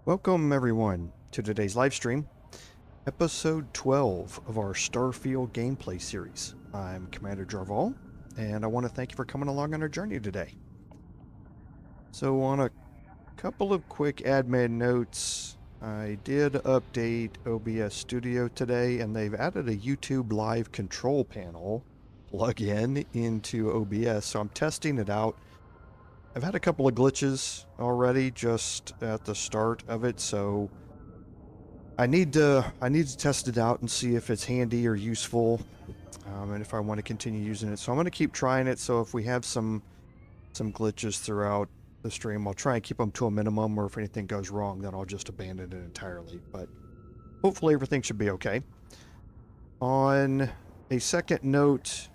Welcome everyone to today's live stream, episode 12 of our Starfield gameplay series. I'm Commander Jarval, and I want to thank you for coming along on our journey today. So on a couple of quick admin notes, I did update OBS Studio today, and they've added a YouTube live control panel plug-in into OBS, so I'm testing it out. I've had a couple of glitches already just at the start of it, so I need to test it out and see if it's handy or useful, and if I want to continue using it. So I'm going to keep trying it. So if we have some glitches throughout the stream, I'll try and keep them to a minimum, or if anything goes wrong, then I'll just abandon it entirely. But hopefully everything should be okay. On a second note,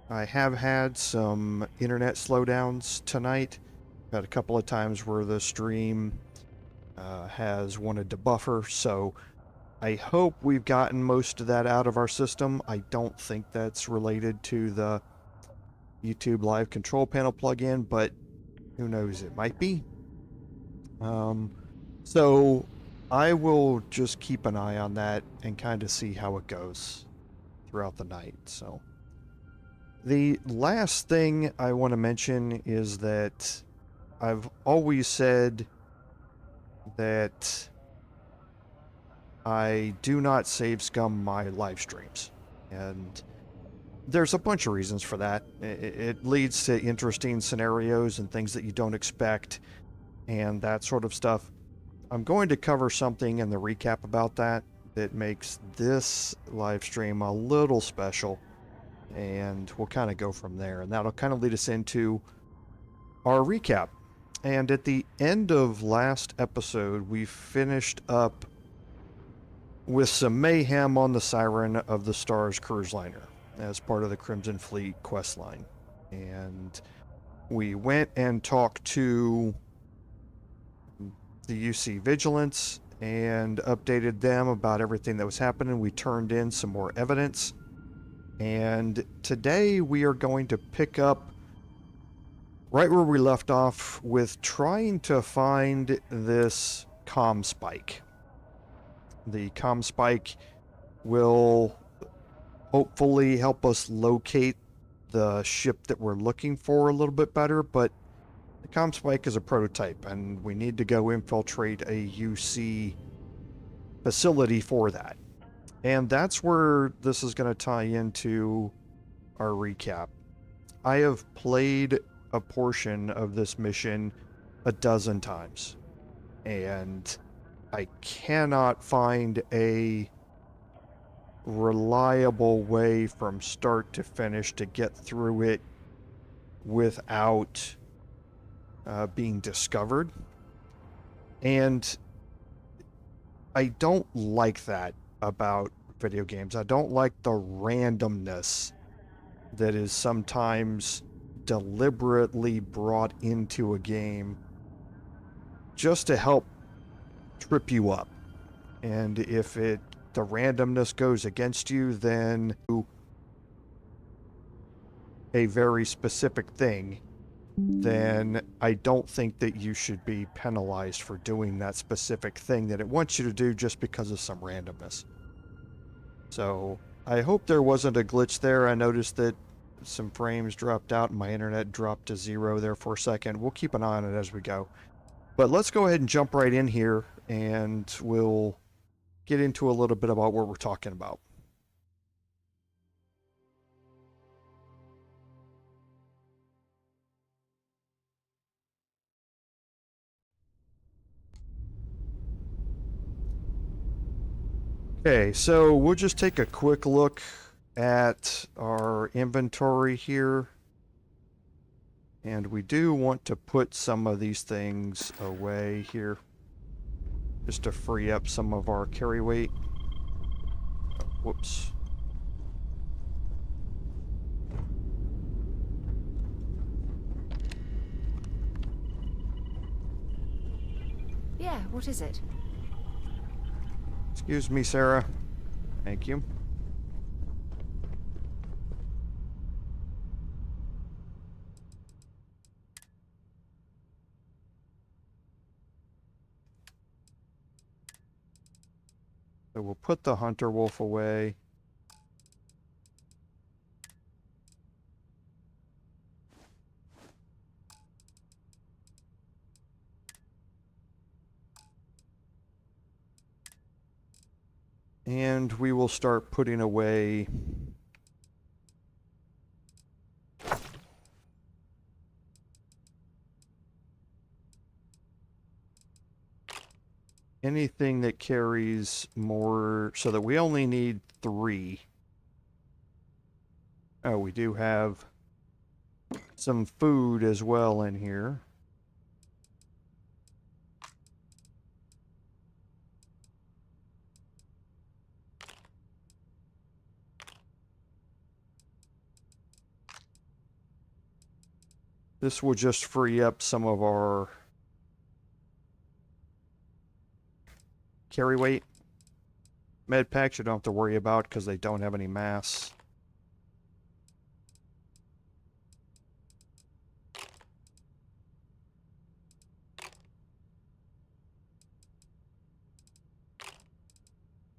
I have had some internet slowdowns tonight. Had a couple of times where the stream has wanted to buffer, so I hope we've gotten most of that out of our system. I don't think that's related to the YouTube Live Control Panel plugin, but who knows, it might be. So I will just keep an eye on that and kind of see how it goes throughout the night. So the last thing I want to mention is that I've always said that I do not save scum my live streams, and there's a bunch of reasons for that. It leads to interesting scenarios and things that you don't expect and that sort of stuff. I'm going to cover something in the recap about that makes this live stream a little special, and we'll kind of go from there, and that'll kind of lead us into our recap. And at the end of last episode, we finished up with some mayhem on the Siren of the Stars cruise liner as part of the Crimson Fleet questline. And we went and talked to the UC Vigilance and updated them about everything that was happening. We turned in some more evidence. And today we are going to pick up right where we left off with trying to find this comm spike. The comm spike will hopefully help us locate the ship that we're looking for a little bit better, but the comm spike is a prototype, and we need to go infiltrate a UC facility for that. And that's where this is going to tie into our recap. I have played a portion of this mission a dozen times, and I cannot find a reliable way from start to finish to get through it without being discovered. And I don't like that about video games. I don't like the randomness that is sometimes deliberately brought into a game just to help trip you up. And if the randomness goes against you, then a very specific thing, then I don't think that you should be penalized for doing that specific thing that it wants you to do just because of some randomness. So I hope there wasn't a glitch there. I noticed that some frames dropped out and my internet dropped to 0 there for a second. We'll keep an eye on it as we go. But let's go ahead and jump right in here, and we'll get into a little bit about what we're talking about. Okay, so we'll just take a quick look at our inventory here. And we do want to put some of these things away here, just to free up some of our carry weight. Oh, whoops. Yeah, what is it? Excuse me, Sarah. Thank you. So we'll put the hunter wolf away. And we will start putting away anything that carries more, so that we only need 3. Oh, we do have some food as well in here. This will just free up some of our carry weight. Med packs you don't have to worry about because they don't have any mass.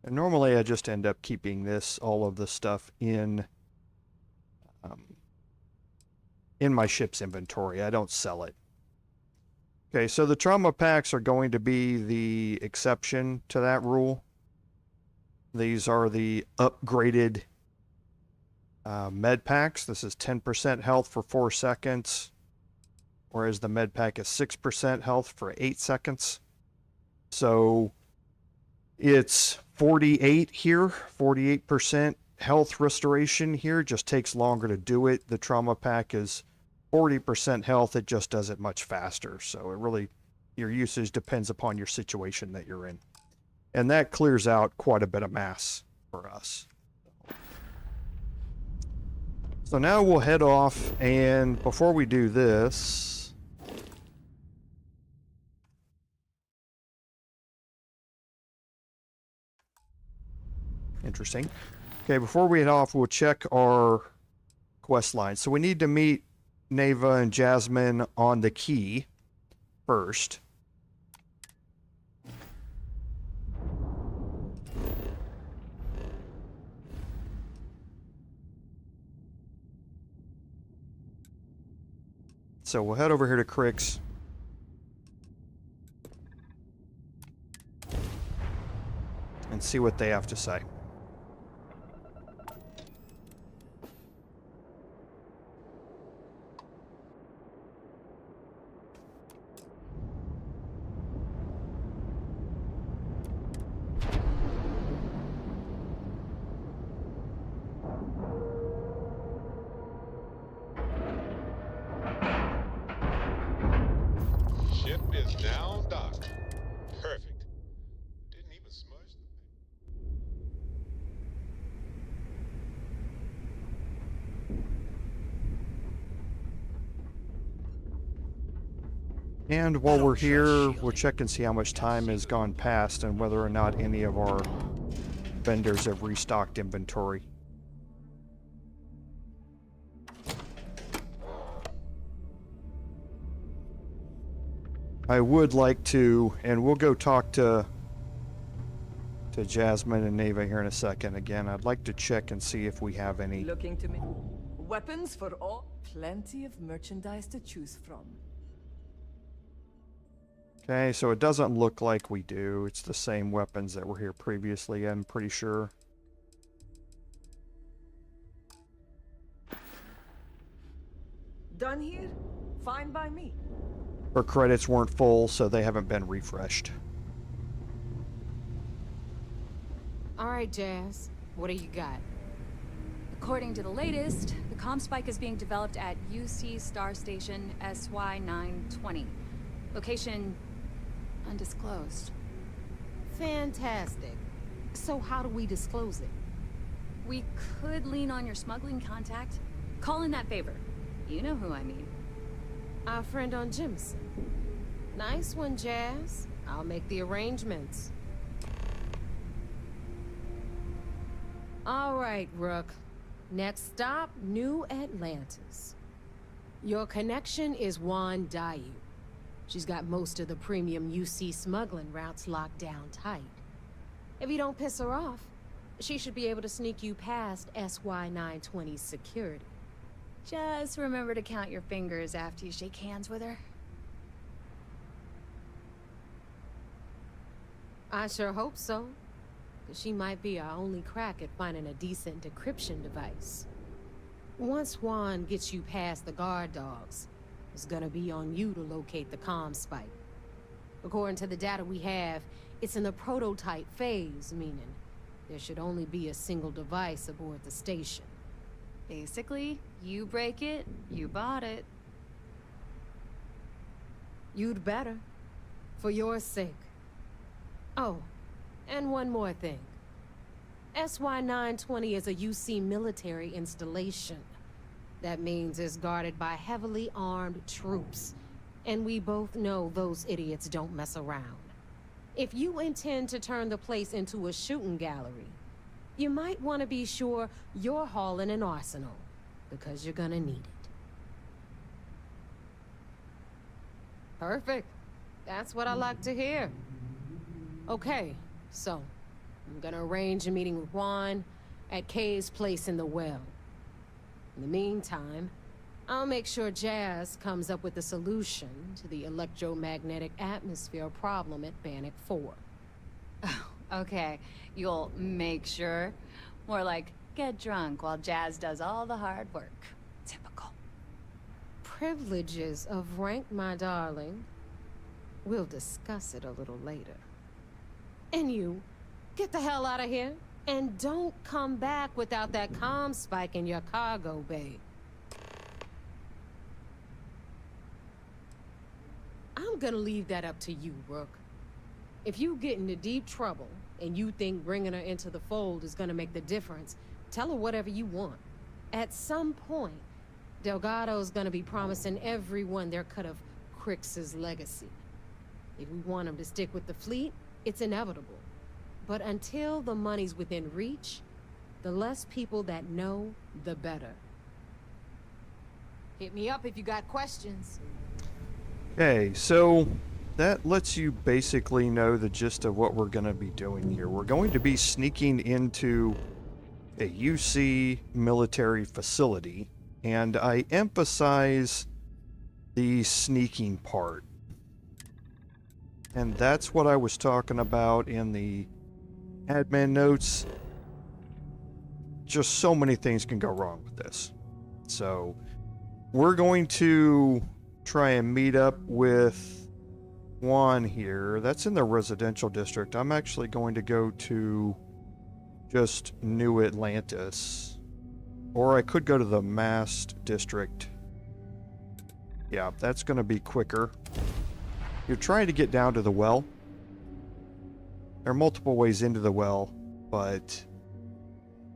And normally I just end up keeping all of the stuff in my ship's inventory. I don't sell it. Okay, so the trauma packs are going to be the exception to that rule. These are the upgraded med packs. This is 10% health for 4 seconds, whereas the med pack is 6% health for 8 seconds. So it's 48 here, 48% health restoration here. Just takes longer to do it. The trauma pack is 40% health. It just does it much faster. So it really, your usage depends upon your situation that you're in. And that clears out quite a bit of mass for us. So now we'll head off, and before we do this, interesting. Okay, before we head off, we'll check our quest line. So we need to meet Naeva and Jasmine on the key first. So we'll head over here to Crix. And see what they have to say. Ship is now docked. Perfect. Didn't even smudge the And while we're here, we'll check and see how much time has gone past and whether or not any of our vendors have restocked inventory. I would like to, and we'll go talk to Jasmine and Naeva here in a second. Again, I'd like to check and see if we have any. Looking to me. Weapons for all. Plenty of merchandise to choose from. Okay, so it doesn't look like we do. It's the same weapons that were here previously, I'm pretty sure. Done here? Fine by me. Her credits weren't full, so they haven't been refreshed. All right, Jazz. What do you got? According to the latest, the comm spike is being developed at UC Star Station SY-920. Location undisclosed. Fantastic. So how do we disclose it? We could lean on your smuggling contact. Call in that favor. You know who I mean. Our friend on Jimson. Nice one, Jazz. I'll make the arrangements. All right, Rook. Next stop, New Atlantis. Your connection is Huan Bayu. She's got most of the premium UC smuggling routes locked down tight. If you don't piss her off, she should be able to sneak you past SY-920's security. Just remember to count your fingers after you shake hands with her. I sure hope so. 'Cause she might be our only crack at finding a decent decryption device. Once Juan gets you past the guard dogs, it's gonna be on you to locate the comm spike. According to the data we have, it's in the prototype phase, meaning there should only be a single device aboard the station. Basically, you break it, you bought it. You'd better. For your sake. Oh, and one more thing. SY-920 is a UC military installation. That means it's guarded by heavily armed troops. And we both know those idiots don't mess around. If you intend to turn the place into a shooting gallery, you might want to be sure you're hauling an arsenal, because you're gonna need it. Perfect. That's what I like to hear. Okay, so I'm gonna arrange a meeting with Juan at Kay's place in the well. In the meantime, I'll make sure Jazz comes up with a solution to the electromagnetic atmosphere problem at Bannoc IV. Okay, you'll make sure. More like, get drunk while Jazz does all the hard work. Typical. Privileges of rank, my darling. We'll discuss it a little later. And you, get the hell out of here. And don't come back without that comm spike in your cargo bay. I'm gonna leave that up to you, Rook. If you get into deep trouble, and you think bringing her into the fold is gonna make the difference, tell her whatever you want. At some point, Delgado's gonna be promising everyone their cut of Crix's legacy. If we want him to stick with the fleet, it's inevitable. But until the money's within reach, the less people that know, the better. Hit me up if you got questions. Okay, so that lets you basically know the gist of what we're going to be doing here. We're going to be sneaking into a UC military facility, and I emphasize the sneaking part. And that's what I was talking about in the admin notes. Just so many things can go wrong with this. So we're going to try and meet up with Juan here. That's in the residential district. I'm actually going to go to just New Atlantis. Or I could go to the Mast district. Yeah, that's going to be quicker. You're trying to get down to the well. There are multiple ways into the well, but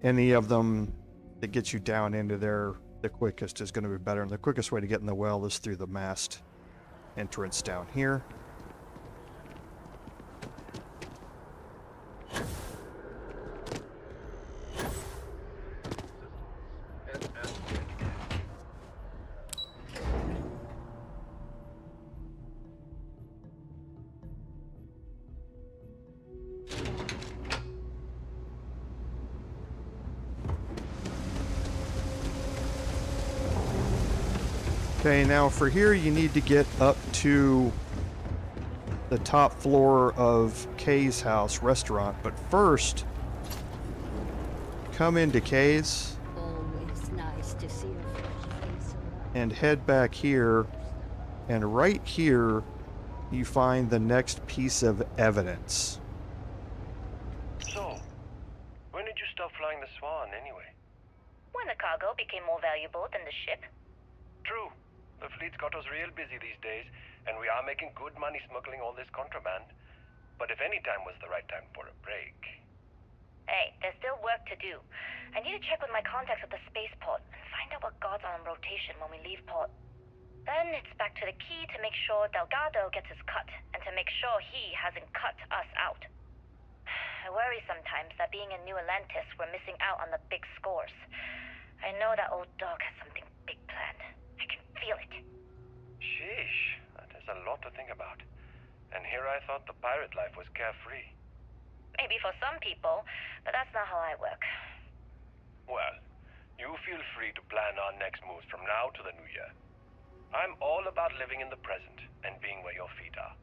any of them that gets you down into there the quickest is going to be better. And the quickest way to get in the well is through the Mast entrance down here. Okay, now for here you need to get up to the top floor of Kay's house restaurant, but first come into Kay's Always nice to see a fresh face. and head back here, and right here you find the next piece of evidence. So, when did you stop flying the Swan anyway? When the cargo became more valuable than the ship. True. The fleet's got us real busy these days, and we are making good money smuggling all this contraband. But if any time was the right time for a break... Hey, there's still work to do. I need to check with my contacts at the spaceport and find out what guards are on rotation when we leave port. Then it's back to the key to make sure Delgado gets his cut, and to make sure he hasn't cut us out. I worry sometimes that being in New Atlantis, we're missing out on the big scores. I know that old dog has something big planned. I can feel it. Sheesh, that is a lot to think about. And here I thought the pirate life was carefree. Maybe for some people, but that's not how I work. Well, you feel free to plan our next moves from now to the new year. I'm all about living in the present and being where your feet are.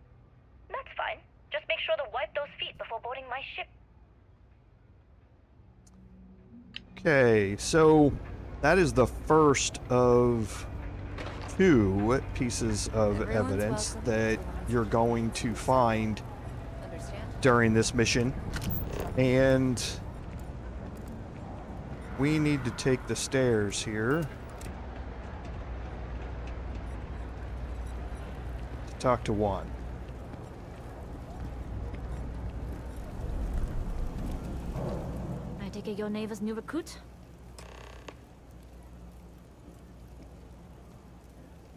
That's fine. Just make sure to wipe those feet before boarding my ship. Okay, so that is the first of 2 pieces of Everyone's evidence welcome. that you're going to find Understand? during this mission. And we need to take the stairs here to talk to Juan. I take it you're Naeva's new recruit?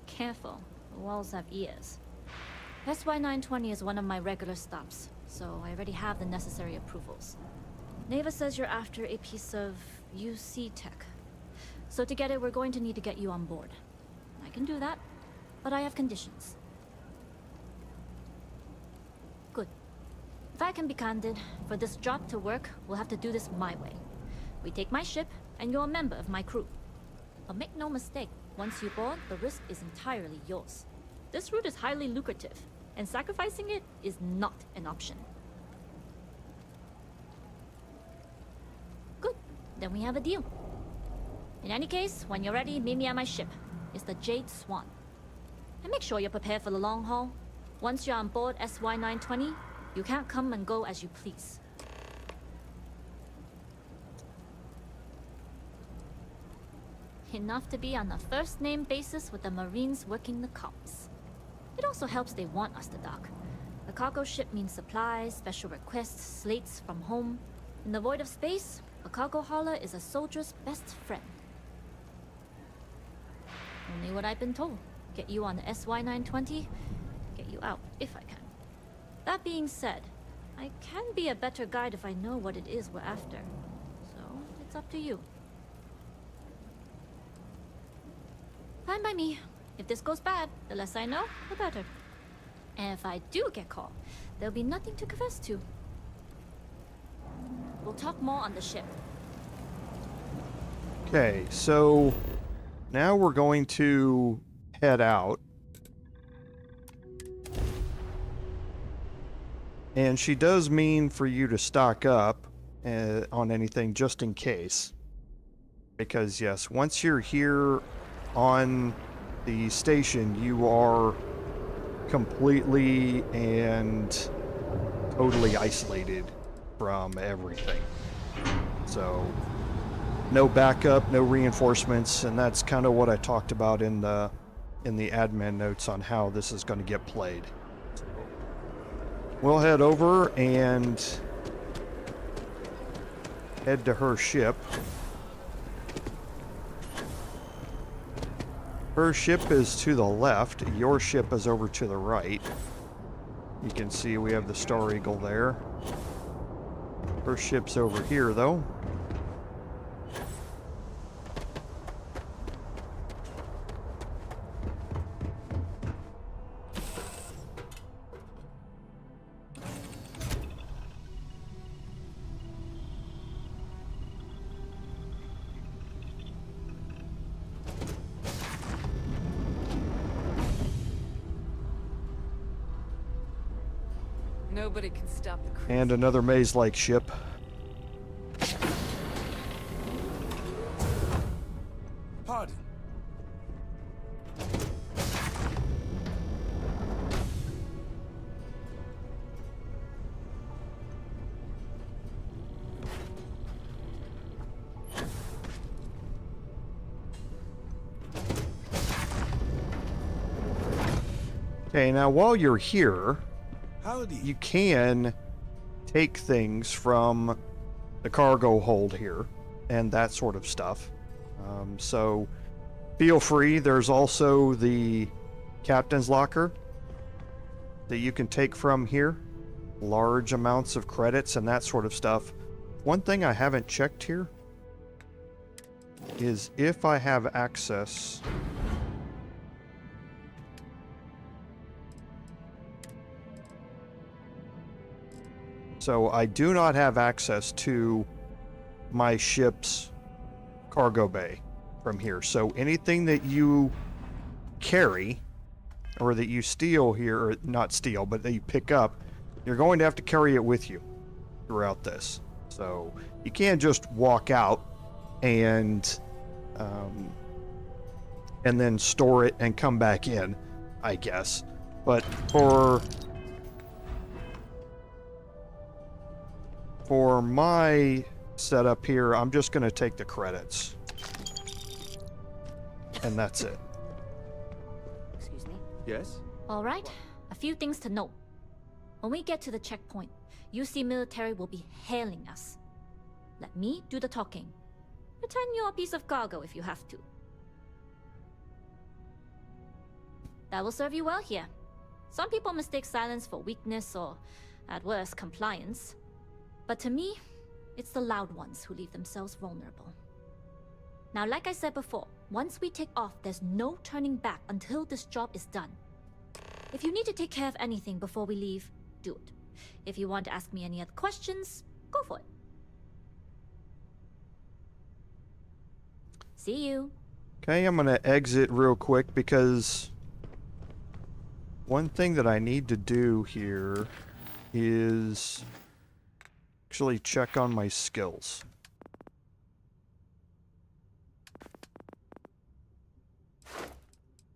Careful, the walls have ears. SY-920 is one of my regular stops, so I already have the necessary approvals. Naeva says you're after a piece of UC tech. So to get it, we're going to need to get you on board. I can do that, but I have conditions. Good. If I can be candid, for this job to work, we'll have to do this my way. We take my ship, and you're a member of my crew. But make no mistake, once you board, the risk is entirely yours. This route is highly lucrative, and sacrificing it is not an option. Good. Then we have a deal. In any case, when you're ready, meet me at my ship. It's the Jade Swan. And make sure you're prepared for the long haul. Once you're on board SY-920, you can't come and go as you please. Enough to be on a first-name basis with the Marines working the comms. It also helps they want us to dock. A cargo ship means supplies, special requests, slates from home. In the void of space, a cargo hauler is a soldier's best friend. Only what I've been told. Get you on the SY-920, get you out if I can. That being said, I can be a better guide if I know what it is we're after. So, it's up to you. Fine by me. If this goes bad, the less I know, the better. And if I do get caught, there'll be nothing to confess to. We'll talk more on the ship. Okay, so now we're going to head out. And she does mean for you to stock up on anything just in case. Because yes, once you're here on the station, you are completely and totally isolated from everything. So no backup, no reinforcements, and that's kind of what I talked about in the admin notes on how this is going to get played. We'll head over and head to her ship. Her ship is to the left, your ship is over to the right. You can see we have the Star Eagle there. Her ship's over here though. Nobody can stop the crazy. And another maze-like ship. Pardon. Okay, now while you're here, Howdy. you can take things from the cargo hold here and that sort of stuff. So feel free. There's also the captain's locker that you can take from here. Large amounts of credits and that sort of stuff. One thing I haven't checked here is if I have access So I do not have access to my ship's cargo bay from here. So anything that you carry or that you steal here, or not steal, but that you pick up, you're going to have to carry it with you throughout this. So you can't just walk out and then store it and come back in, I guess. But for my setup here, I'm just going to take the credits. And that's it. Excuse me. Yes? All right, a few things to note. When we get to the checkpoint, UC military will be hailing us. Let me do the talking. Pretend you're a piece of cargo if you have to. That will serve you well here. Some people mistake silence for weakness or, at worst, compliance. But to me, it's the loud ones who leave themselves vulnerable. Now, like I said before, once we take off, there's no turning back until this job is done. If you need to take care of anything before we leave, do it. If you want to ask me any other questions, go for it. See you. Okay, I'm gonna exit real quick because one thing that I need to do here is actually check on my skills.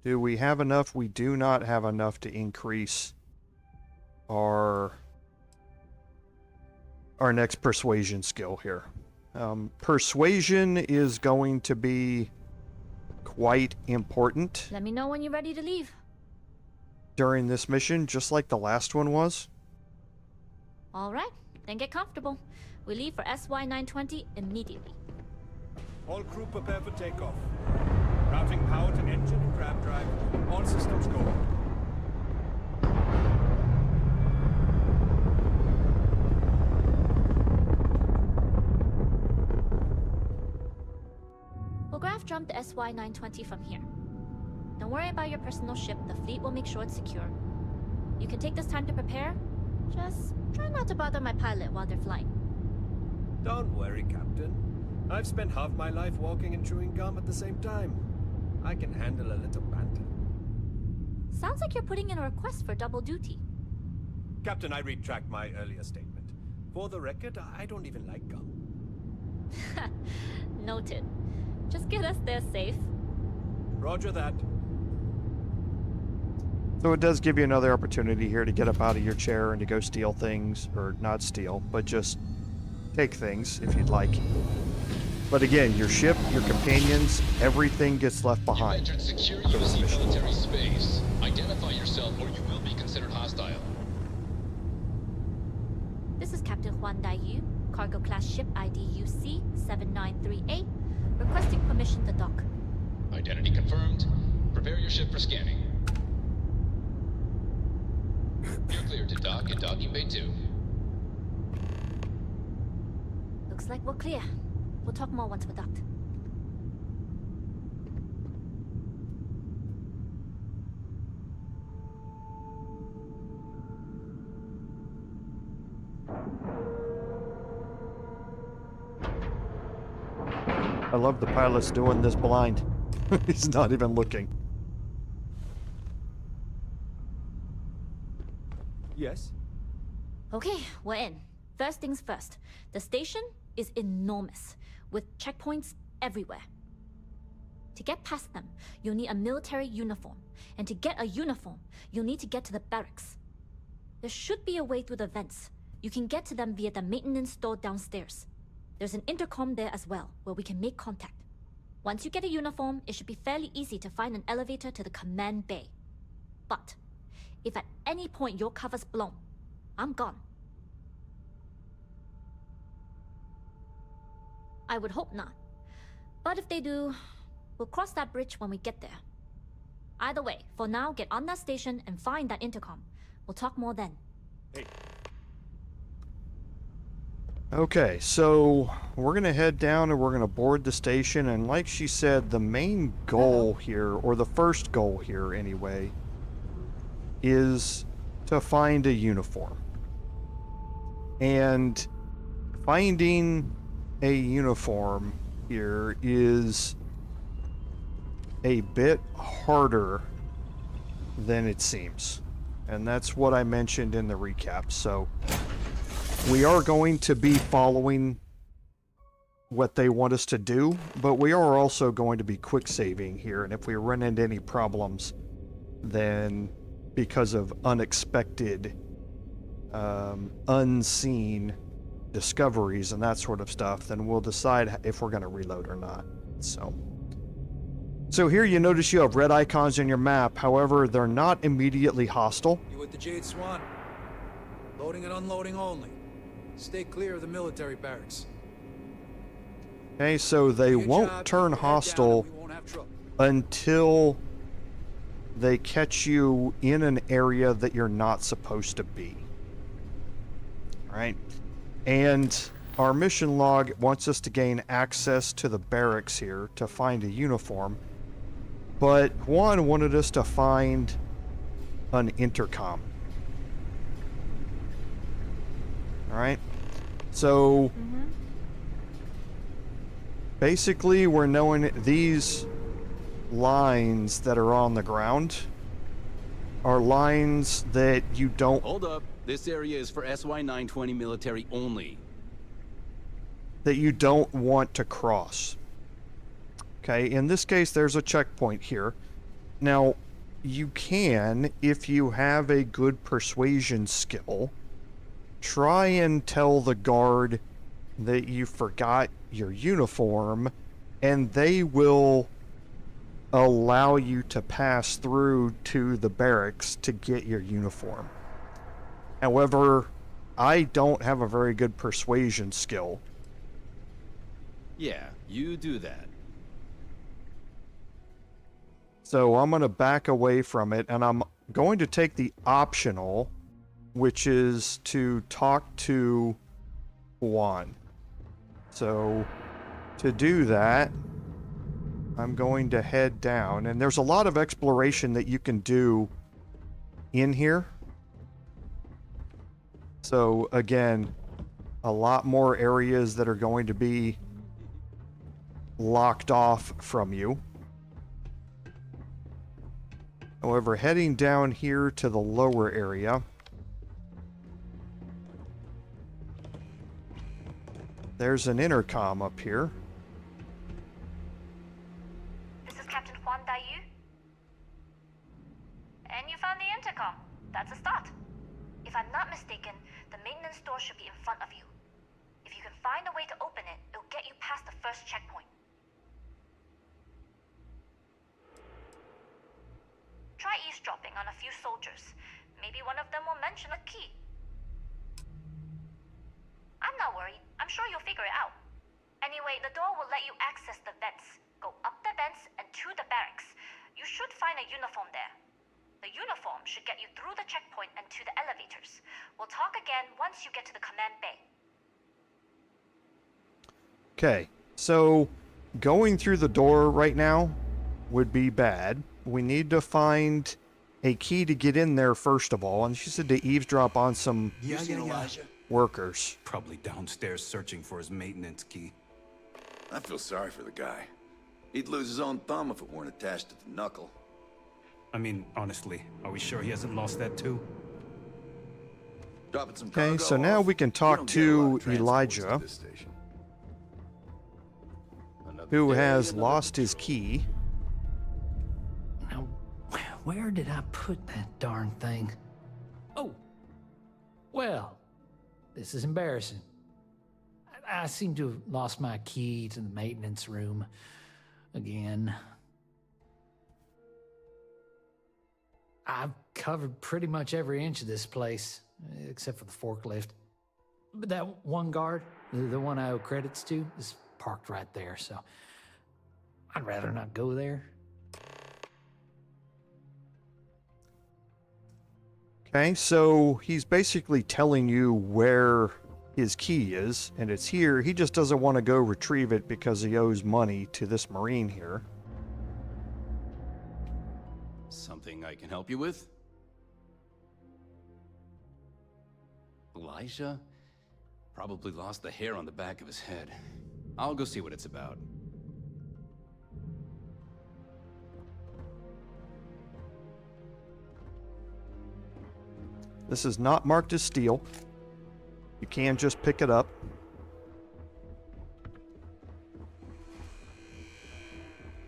Do we have enough? We do not have enough to increase our next persuasion skill here. Persuasion is going to be quite important Let me know when you're ready to leave. during this mission, just like the last one was. All right, then get comfortable. We leave for SY-920 immediately. All crew prepare for takeoff. Routing power to engine and crab drive. All systems go. We'll graph jump the SY-920 from here. Don't worry about your personal ship. The fleet will make sure it's secure. You can take this time to prepare. Just try not to bother my pilot while they're flying. Don't worry, Captain. I've spent half my life walking and chewing gum at the same time. I can handle a little banter. Sounds like you're putting in a request for double duty. Captain, I retract my earlier statement. For the record, I don't even like gum. Noted. Just get us there safe. Roger that. So it does give you another opportunity here to get up out of your chair and to go steal things, or not steal, but just take things if you'd like. But again, your ship, your companions, everything gets left behind. You entered secure UC military space. Identify yourself or you will be considered hostile. This is Captain Huan Bayu, cargo class ship ID UC 7938, requesting permission to dock. Identity confirmed. Prepare your ship for scanning. You're cleared to dock in docking bay 2. Looks like we're clear. We'll talk more once we're docked. I love the pilot's doing this blind. He's not even looking. Yes? Okay, we're in. First things first. The station is enormous, with checkpoints everywhere. To get past them, you'll need a military uniform. And to get a uniform, you'll need to get to the barracks. There should be a way through the vents. You can get to them via the maintenance store downstairs. There's an intercom there as well, where we can make contact. Once you get a uniform, it should be fairly easy to find an elevator to the command bay. But if at any point your cover's blown, I'm gone. I would hope not. But if they do, we'll cross that bridge when we get there. Either way, for now, get on that station and find that intercom. We'll talk more then. Hey. Okay, so we're gonna head down and we're gonna board the station, and like she said, the main goal here, or the first goal here anyway, is to find a uniform. And finding a uniform here is a bit harder than it seems. And that's what I mentioned in the recap. So we are going to be following what they want us to do, but we are also going to be quick saving here. And if we run into any problems, then because of unexpected, unseen discoveries and that sort of stuff, then we'll decide if we're going to reload or not. So here you notice you have red icons in your map. However, they're not immediately hostile. You with the Jade Swan? Loading and unloading only. Stay clear of the military barracks. Okay, so they won't turn hostile until they catch you in an area that you're not supposed to be. All right? And our mission log wants us to gain access to the barracks here to find a uniform. But Juan wanted us to find an intercom. All right? So basically we're knowing these lines that are on the ground are lines that you don't... Hold up. This area is for SY-920 military only. That you don't want to cross. Okay, in this case, there's a checkpoint here. Now, you can, if you have a good persuasion skill, try and tell the guard that you forgot your uniform, and they will allow you to pass through to the barracks to get your uniform. However, I don't have a very good persuasion skill. Yeah, you do that. So I'm going to back away from it, and I'm going to take the optional, which is to talk to Juan. So to do that, I'm going to head down, and there's a lot of exploration that you can do in here. So again, a lot more areas that are going to be locked off from you. However, heading down here to the lower area, there's an intercom up here. This is Captain Juan Bayu. And you found the intercom. That's a start. If I'm not mistaken, the maintenance door should be in front of you. If you can find a way to open it, it'll get you past the first checkpoint. Try eavesdropping on a few soldiers. Maybe one of them will mention a key. I'm not worried. I'm sure you'll figure it out. Anyway, the door will let you access the vents. Go up the vents and to the barracks. You should find a uniform there. The uniform should get you through the checkpoint and to the elevators. We'll talk again once you get to the command bay. Okay, so going through the door right now would be bad. We need to find a key to get in there first of all, and she said to eavesdrop on some workers. Probably downstairs searching for his maintenance key. I feel sorry for the guy. He'd lose his own thumb if it weren't attached to the knuckle. I mean, honestly, are we sure he hasn't lost that too? Dropping some Okay, cargo so now off. we can talk to Elijah, who has lost his key. Now, where did I put that darn thing? Oh, well, this is embarrassing. I seem to have lost my key to the maintenance room again. I've covered pretty much every inch of this place, except for the forklift. But that one guard, the one I owe credits to, is parked right there, so I'd rather not go there. Okay, so he's basically telling you where his key is, and it's here. He just doesn't want to go retrieve it because he owes money to this Marine here. Something I can help you with? Elijah? Probably lost the hair on the back of his head. I'll go see what it's about. This is not marked as steel. You can just pick it up.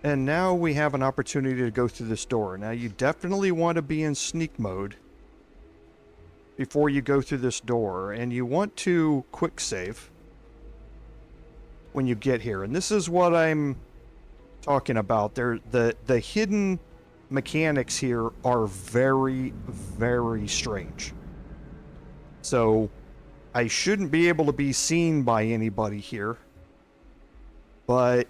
And now we have an opportunity to go through this door. Now you definitely want to be in sneak mode before you go through this door. And you want to quick save when you get here. And this is what I'm talking about. The hidden mechanics here are very, very strange. So I shouldn't be able to be seen by anybody here. But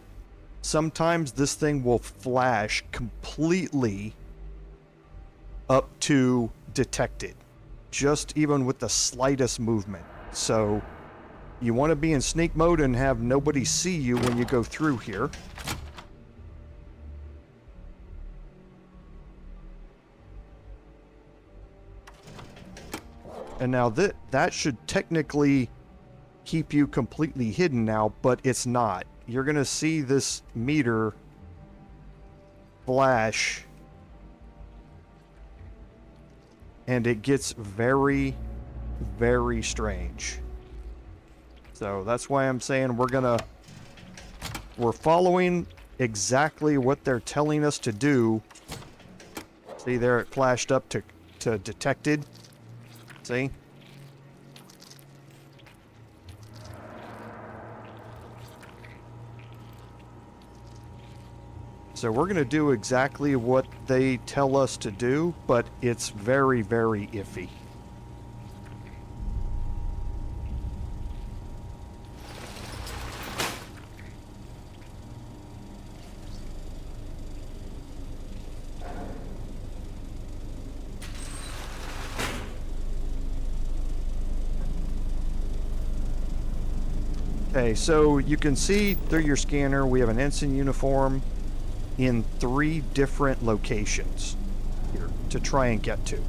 sometimes this thing will flash completely up to detected, just even with the slightest movement. So you want to be in sneak mode and have nobody see you when you go through here. And now that should technically keep you completely hidden now, but it's not. You're going to see this meter flash, and it gets very, very strange. So that's why I'm saying we're following exactly what they're telling us to do. See there, it flashed up to detected. See? So we're going to do exactly what they tell us to do, but it's very, very iffy. Okay, so you can see through your scanner we have an ensign uniform in 3 different locations here to try and get to.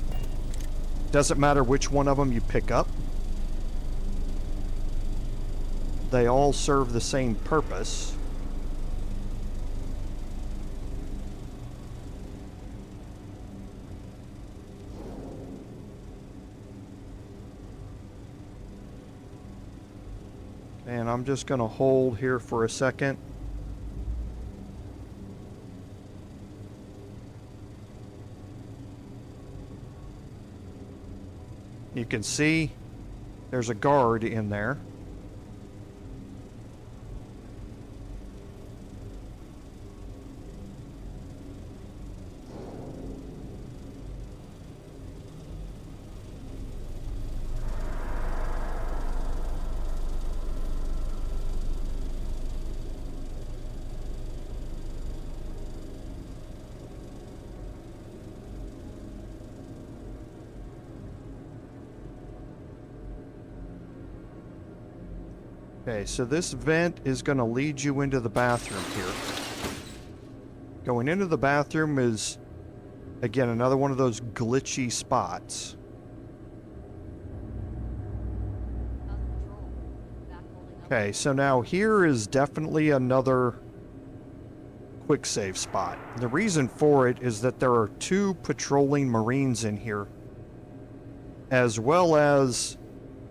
Doesn't matter which one of them you pick up. They all serve the same purpose. And I'm just going to hold here for a second. You can see there's a guard in there. Okay, so this vent is going to lead you into the bathroom here. Going into the bathroom is, again, another one of those glitchy spots. Okay, so now here is definitely another quick save spot. The reason for it is that there are 2 patrolling Marines in here, as well as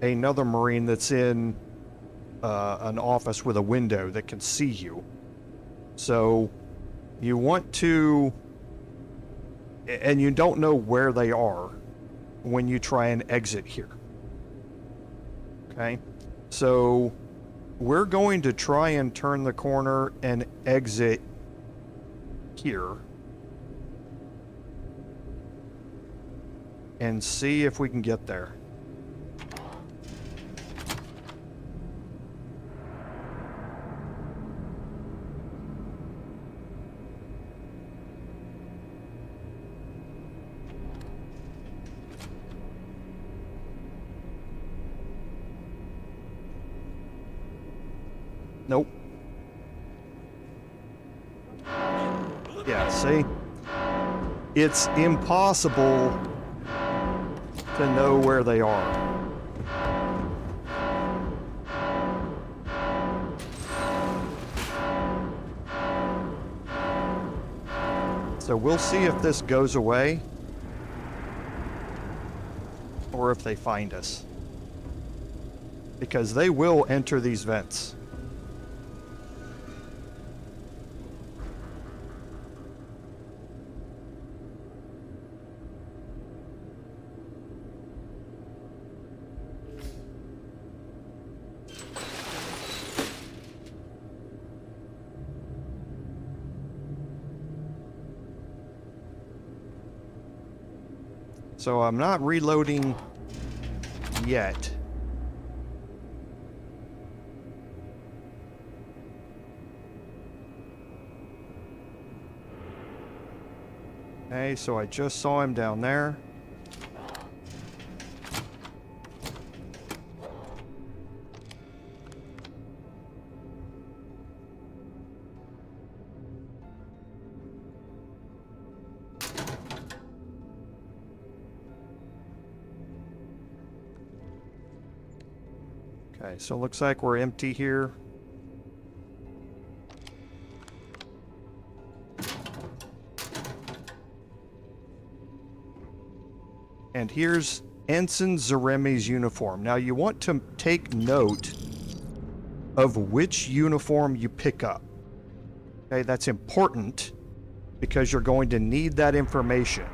another Marine that's in an office with a window that can see you. So you want to, and you don't know where they are when you try and exit here. Okay, so we're going to try and turn the corner and exit here and see if we can get there. Nope. Yeah, see? It's impossible to know where they are. So we'll see if this goes away or if they find us. Because they will enter these vents. So I'm not reloading yet. Okay, so I just saw him down there. Okay, so it looks like we're empty here. And here's Ensign Zaremi's uniform. Now you want to take note of which uniform you pick up. Okay, that's important because you're going to need that information.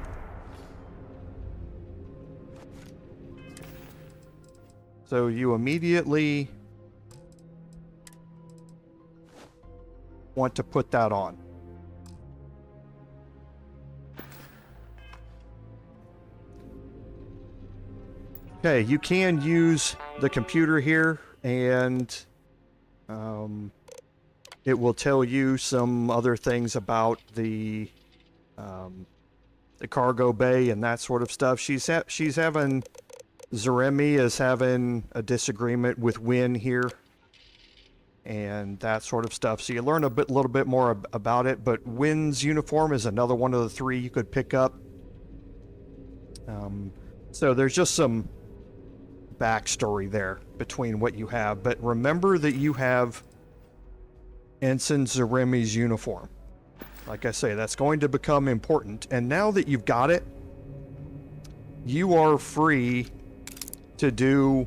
So you immediately want to put that on. Okay, you can use the computer here and it will tell you some other things about the cargo bay and that sort of stuff. She's having... Zaremi is having a disagreement with Wynn here and that sort of stuff. So you learn a little bit more about it, but Wynn's uniform is another one of the three you could pick up. So there's just some backstory there between what you have, but remember that you have Ensign Zaremi's uniform. Like I say, that's going to become important, and now that you've got it, you are free to do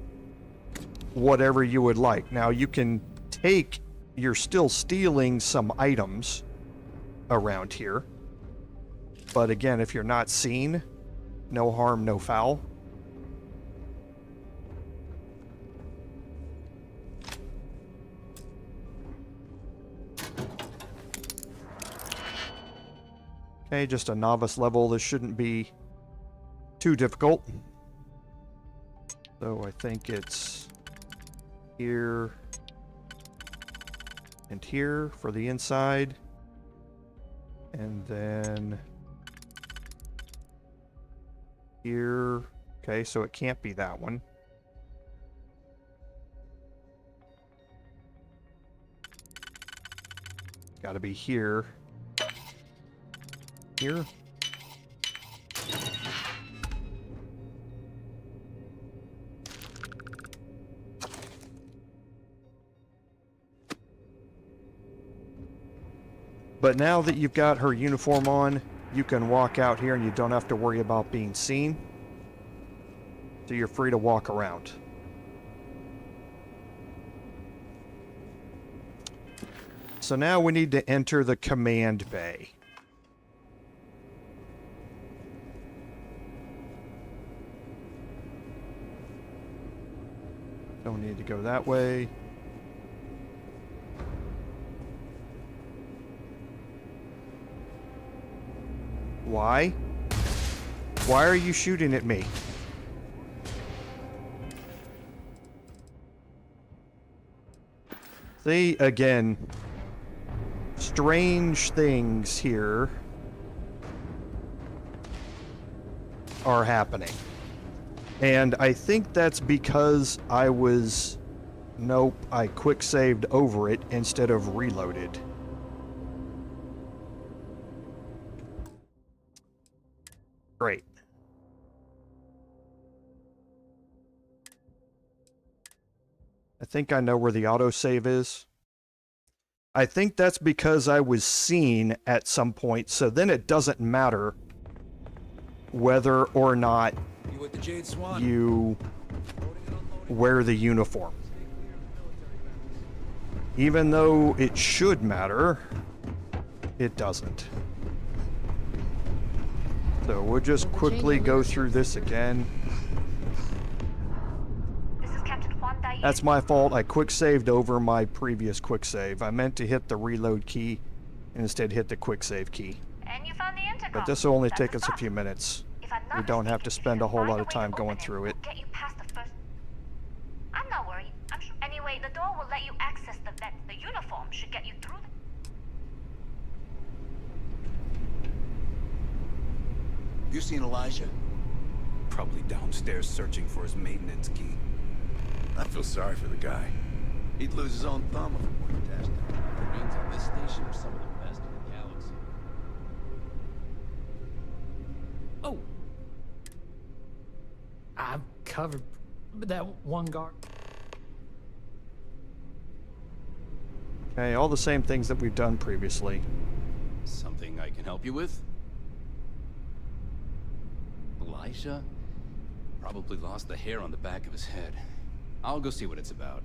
whatever you would like. Now you can take, you're still stealing some items around here, but again, if you're not seen, no harm, no foul. Okay, just a novice level. This shouldn't be too difficult. So I think it's here and here for the inside. And then here. Okay, so it can't be that one. It's got to be here. Here. But now that you've got her uniform on, you can walk out here and you don't have to worry about being seen. So you're free to walk around. So now we need to enter the command bay. Don't need to go that way. Why? Why are you shooting at me? See, again, strange things here are happening. And I think that's because I was... Nope, I quick saved over it instead of reloaded. Great. I think I know where the autosave is. I think that's because I was seen at some point, so then it doesn't matter whether or not You with the Jade Swan? you wear the uniform. Even though it should matter, it doesn't. So we'll just quickly go through this again. This is Captain Huan Dai. That's my fault. I quick saved over my previous quick save. I meant to hit the reload key and instead hit the quick save key. And you found the intercom. But this will only That's take a us a start. few minutes. If I'm not We don't have to mistaken, spend a whole find lot of way time to going open it, through it. we'll get you past the first. I'm not worried. I'm sure. Anyway, the door will let you access the vent. The uniform should get you through. You seen Elijah? Probably downstairs searching for his maintenance key. I feel sorry for the guy. He'd lose his own thumb if it weren't attached. The means on this station are some of the best in the galaxy. Oh! I've covered that one guard. Okay, all the same things that we've done previously. Something I can help you with? Elijah? Probably lost the hair on the back of his head. I'll go see what it's about.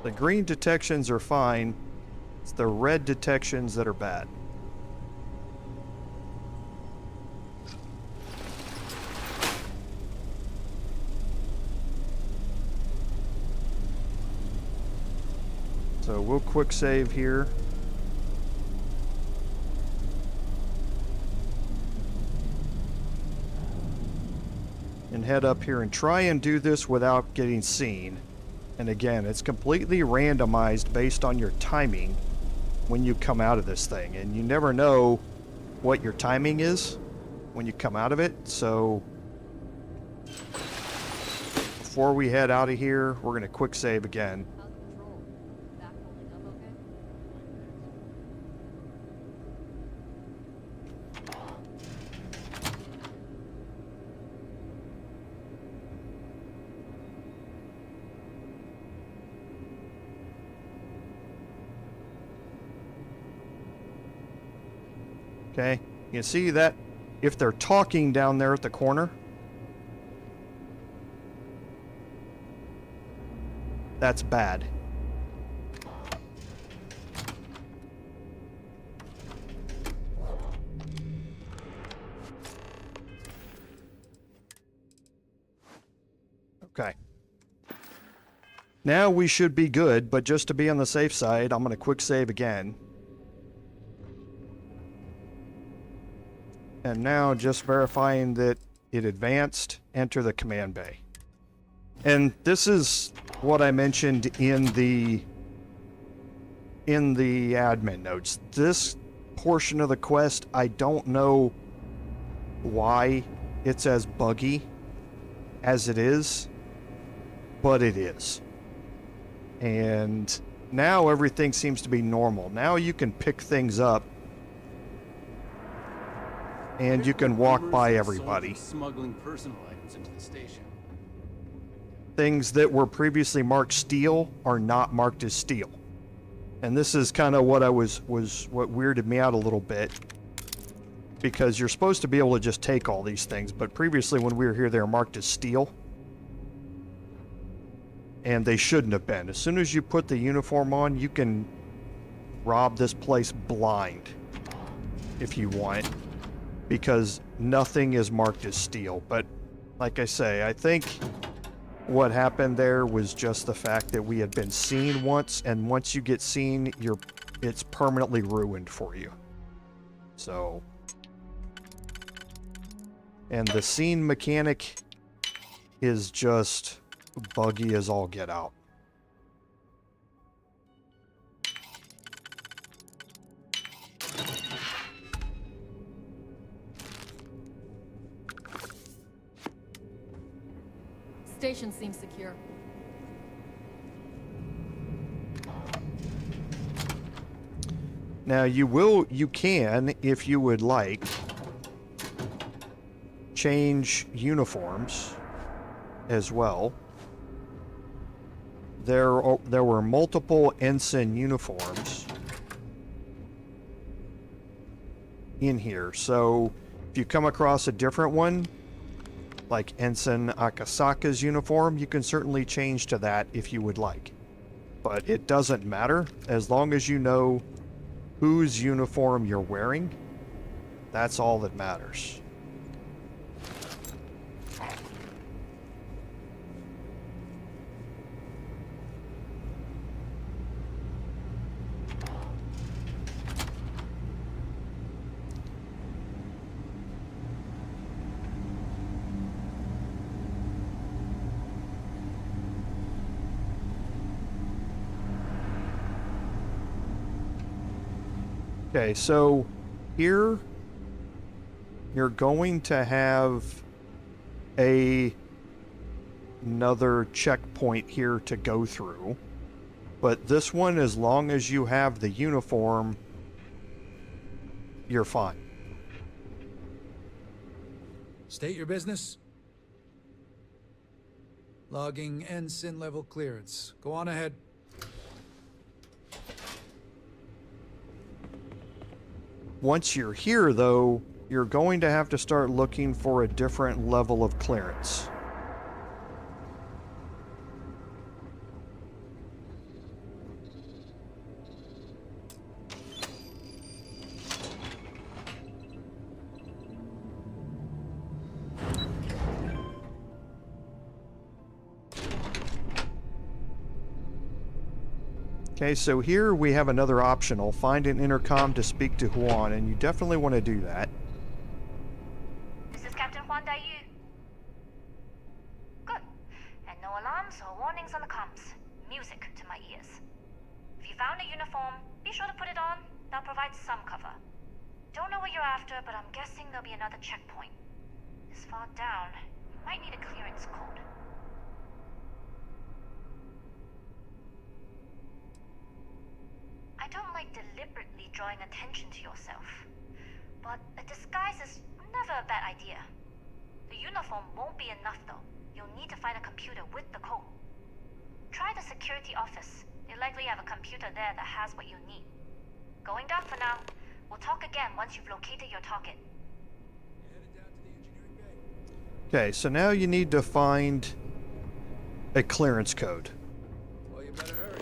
The green detections are fine. It's the red detections that are bad. So we'll quick save here. And head up here and try and do this without getting seen. And again, it's completely randomized based on your timing when you come out of this thing. And you never know what your timing is when you come out of it. So before we head out of here, we're going to quick save again. Okay, you can see that if they're talking down there at the corner, that's bad. Okay. Now we should be good, but just to be on the safe side, I'm going to quick save again. And now just verifying that it advanced, enter the command bay. And this is what I mentioned in the admin notes. This portion of the quest, I don't know why it's as buggy as it is, but it is. And now everything seems to be normal. Now you can pick things up and you can walk by everybody. Smuggling personal items into the station. Things that were previously marked steal are not marked as steal. And this is kind of what what weirded me out a little bit. Because you're supposed to be able to just take all these things, but previously when we were here they were marked as steal. And they shouldn't have been. As soon as you put the uniform on, you can rob this place blind if you want. Because nothing is marked as steal. But like I say, I think what happened there was just the fact that we had been seen once, and once you get seen, it's permanently ruined for you. So, and the scene mechanic is just buggy as all get out. station seems secure. Now you can, if you would like, change uniforms as well. There were multiple ensign uniforms in here, so if you come across a different one, like Ensign Akasaka's uniform, you can certainly change to that if you would like. But it doesn't matter, as long as you know whose uniform you're wearing, that's all that matters. Okay, so here you're going to have another checkpoint here to go through, but this one, as long as you have the uniform, you're fine. State your business. Logging ensign level clearance. Go on ahead. Once you're here, though, you're going to have to start looking for a different level of clearance. Okay, so here we have another optional. Find an intercom to speak to Huan, and you definitely want to do that. This is Captain Huan Bayu. Good. And no alarms or warnings on the comms. Music to my ears. If you found a uniform, be sure to put it on. That'll provide some cover. Don't know what you're after, but I'm guessing there'll be another checkpoint. This far down, you might need a clearance code. I don't like deliberately drawing attention to yourself, but a disguise is never a bad idea. The uniform won't be enough though. You'll need to find a computer with the code. Try the security office. They likely have a computer there that has what you need. Going down for now. We'll talk again once you've located your target. Okay, so now you need to find a clearance code.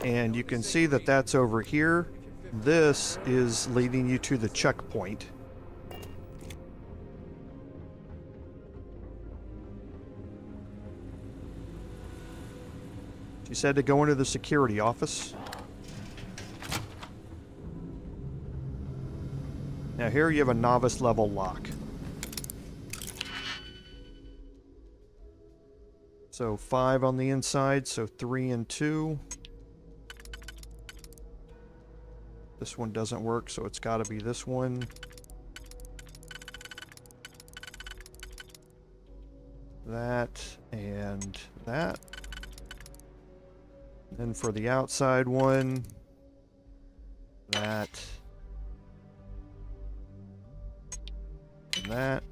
And you can see that that's over here. This is leading you to the checkpoint. She said to go into the security office. Now here you have a novice level lock. So 5 on the inside, so 3 and 2. This one doesn't work, so it's got to be this one. That and that. Then for the outside one, that and that.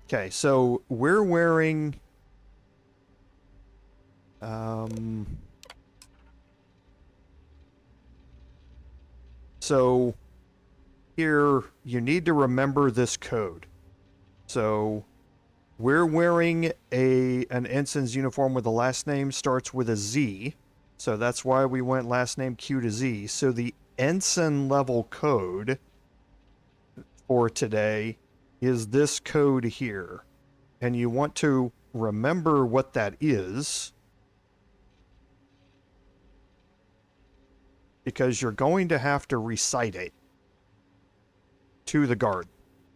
Okay, so we're wearing so here you need to remember this code. So we're wearing an ensign's uniform where the last name starts with a Z. So that's why we went last name Q to Z. So the ensign level code for today is this code here. And you want to remember what that is, because you're going to have to recite it to the guard.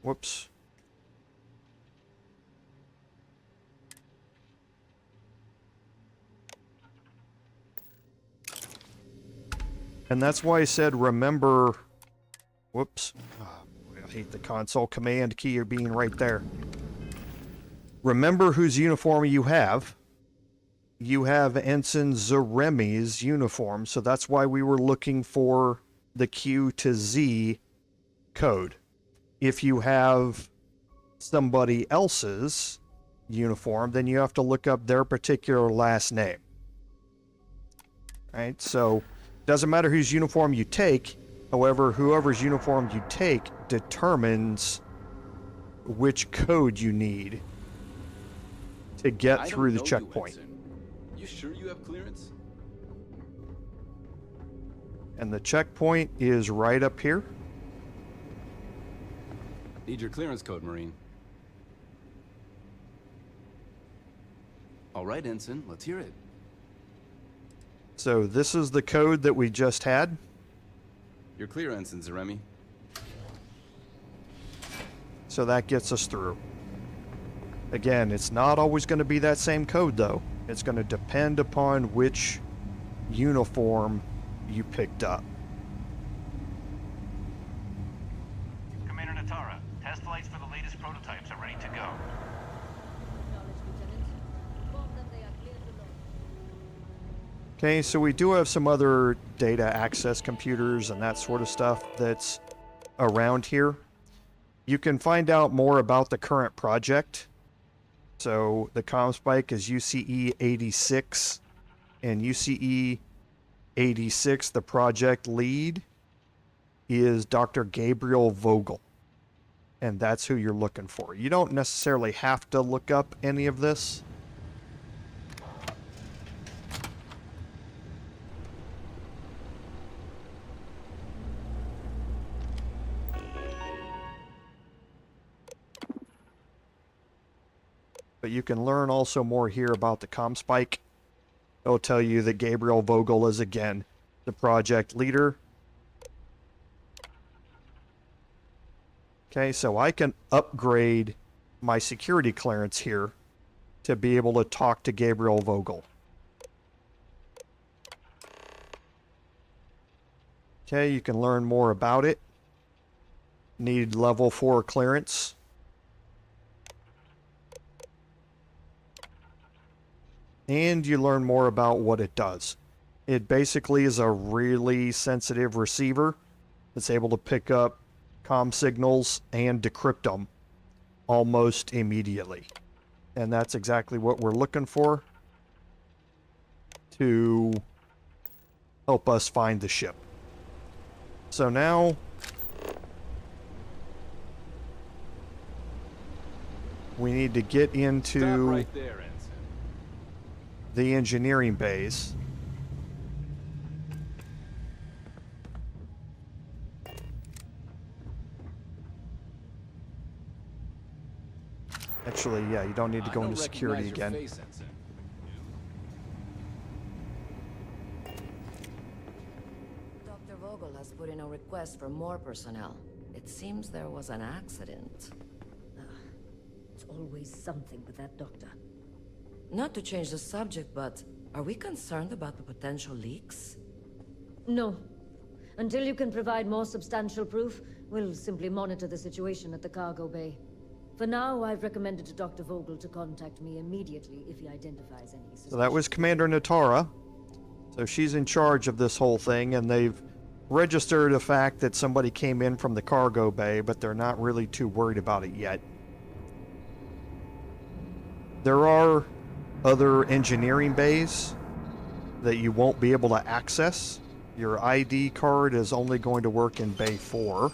Whoops. And that's why I said remember. Whoops. Oh, boy, I hate the console command key being right there. remember whose uniform you have. You have Ensign Zaremi's uniform, so that's why we were looking for the Q to Z code. If you have somebody else's uniform, then you have to look up their particular last name. Right? So, doesn't matter whose uniform you take, however, whoever's uniform you take determines which code you need to get through the checkpoint. You sure you have clearance? And the checkpoint is right up here. Need your clearance code, Marine. All right, Ensign, let's hear it. So this is the code that we just had. You're clear, Ensign Zaremi. So that gets us through. Again, it's not always going to be that same code, though. It's going to depend upon which uniform you picked up. Commander Natara, test flights for the latest prototypes are ready to go. Okay, so we do have some other data access computers and that sort of stuff that's around here. You can find out more about the current project. So the ComSpike is UCE 86, and UCE 86, the project lead, is Dr. Gabriel Vogel. And that's who you're looking for. You don't necessarily have to look up any of this. But you can learn also more here about the ComSpike. It'll tell you that Gabriel Vogel is, again, the project leader. Okay, so I can upgrade my security clearance here to be able to talk to Gabriel Vogel. Okay, you can learn more about it. Need level 4 clearance. And you learn more about what it does. It basically is a really sensitive receiver that's able to pick up comm signals and decrypt them almost immediately. And that's exactly what we're looking for to help us find the ship. So now we need to get into Stop right there, Ensign. the engineering bays. Actually, yeah, you don't need to go into security again. Face, Ensign. Dr. Vogel has put in a request for more personnel. It seems there was an accident. It's always something with that doctor. Not to change the subject, but are we concerned about the potential leaks? No. Until you can provide more substantial proof, we'll simply monitor the situation at the cargo bay. For now, I've recommended to Dr. Vogel to contact me immediately if he identifies any suspicion. So that was Commander Natara. So she's in charge of this whole thing, and they've registered the fact that somebody came in from the cargo bay, but they're not really too worried about it yet. There are other engineering bays that you won't be able to access. Your ID card is only going to work in Bay 4.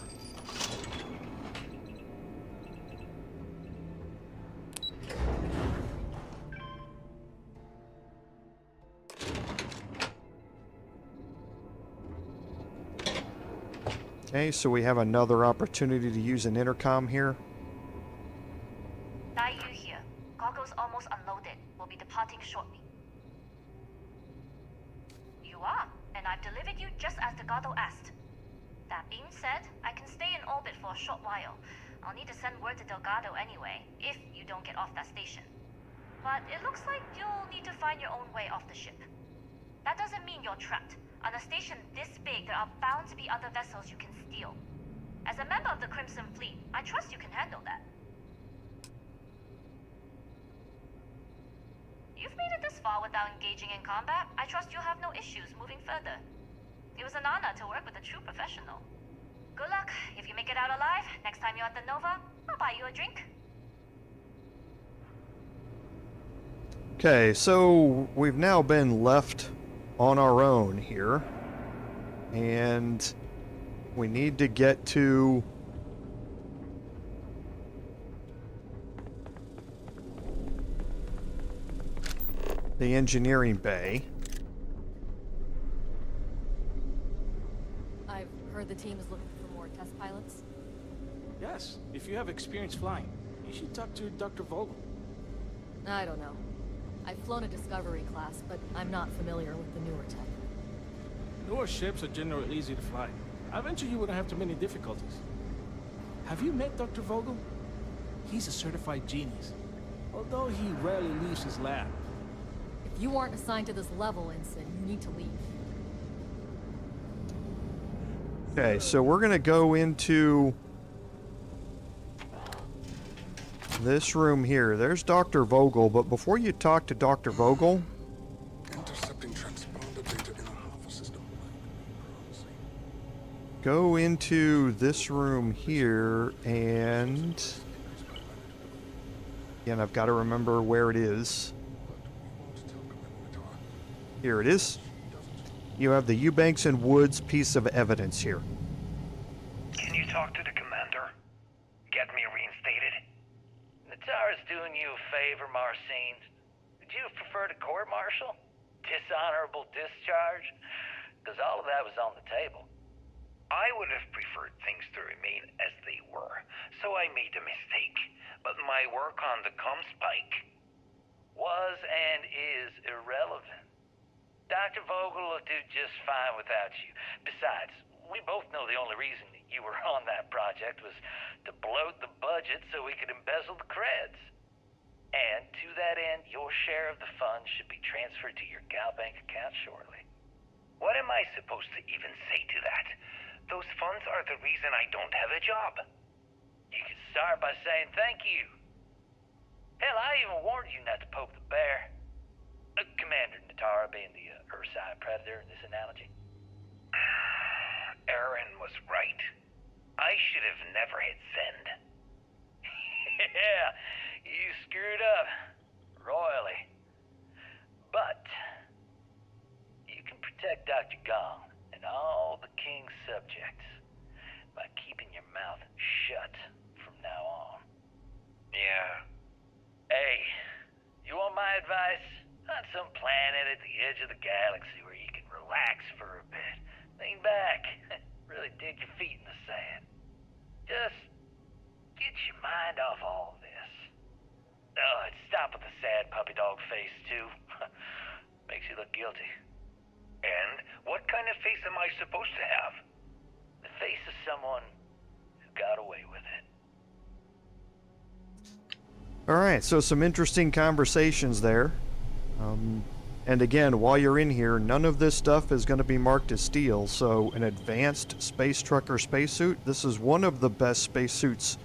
Okay, so we have another opportunity to use an intercom here. Bayu here. Cargo's almost unloaded. We'll be departing shortly. You are, and I've delivered you just as Delgado asked. That being said, I can stay in orbit for a short while. I'll need to send word to Delgado anyway, if you don't get off that station. But it looks like you'll need to find your own way off the ship. That doesn't mean you're trapped. On a station this big, there are bound to be other vessels you can steal. As a member of the Crimson Fleet, I trust you can handle that. well without engaging in combat, I trust you'll have no issues moving further. It was an honor to work with a true professional. Good luck. If you make it out alive, next time you're at the Nova, I'll buy you a drink. Okay, so we've now been left on our own here. And we need to get to the engineering bay. I've heard the team is looking for more test pilots. Yes, if you have experience flying, you should talk to Dr. Vogel. I don't know. I've flown a Discovery class, but I'm not familiar with the newer tech. Newer ships are generally easy to fly. I venture you wouldn't have too many difficulties. Have you met Dr. Vogel? He's a certified genius, although he rarely leaves his lab. If you aren't assigned to this level, Ensign, you need to leave. Okay, so we're going to go into this room here. There's Dr. Vogel, but before you talk to Dr. Vogel, intercepting transponder data in a Alpha system. go into this room here, and again, I've got to remember where it is. Here it is. You have the Eubanks and Woods piece of evidence here. Can you talk to the commander? Get me reinstated? Natara's doing you a favor, Marcine. Would you prefer to court-martial? Dishonorable discharge? Because all of that was on the table. I would have preferred things to remain as they were, so I made a mistake. But my work on the Comspike was and is irrelevant. Dr. Vogel will do just fine without you. Besides, we both know the only reason you were on that project was to bloat the budget so we could embezzle the creds. And to that end, your share of the funds should be transferred to your Gal Bank account shortly. What am I supposed to even say to that? Those funds are the reason I don't have a job. You could start by saying thank you. Hell, I even warned you not to poke the bear. Commander Natara being the Ursine predator in this analogy. Aaron was right. I should have never hit send. Yeah, you screwed up. Royally. But you can protect Dr. Gong and all the King's subjects by keeping your mouth shut from now on. Yeah. Hey, you want my advice? On some planet at the edge of the galaxy where you can relax for a bit. Lean back. Really dig your feet in the sand. Just get your mind off all this. Oh, and stop with the sad puppy dog face, too. Makes you look guilty. And what kind of face am I supposed to have? The face of someone who got away with it. Alright, so some interesting conversations there. And again, while you're in here, none of this stuff is going to be marked as steel, so an advanced space trucker spacesuit, this is one of the best spacesuits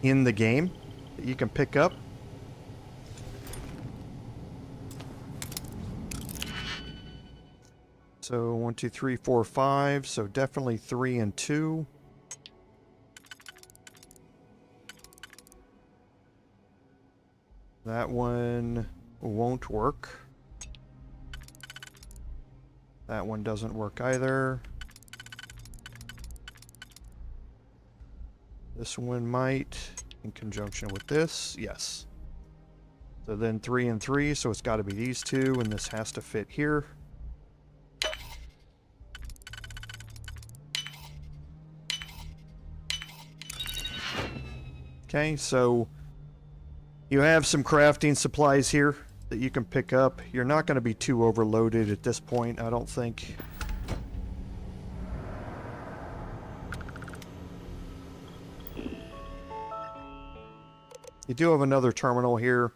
in the game that you can pick up. So 1, 2, 3, 4, 5, so definitely 3 and 2. That one won't work. That one doesn't work either. This one might, in conjunction with this, yes. So then 3 and 3, so it's got to be these two, and this has to fit here. Okay, so you have some crafting supplies here that you can pick up. You're not going to be too overloaded at this point, I don't think. You do have another terminal here,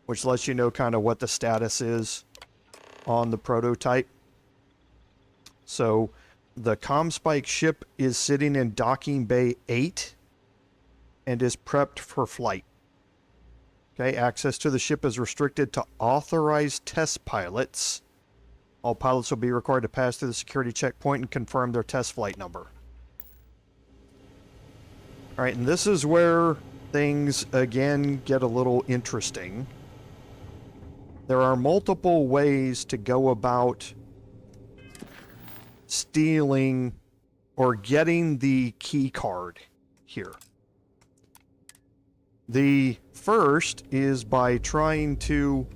which lets you know kind of what the status is on the prototype. So the Comspike ship is sitting in docking bay 8 and is prepped for flight. Okay, access to the ship is restricted to authorized test pilots. All pilots will be required to pass through the security checkpoint and confirm their test flight number. Alright, and this is where things, again, get a little interesting. There are multiple ways to go about stealing or getting the key card here. The first is by trying to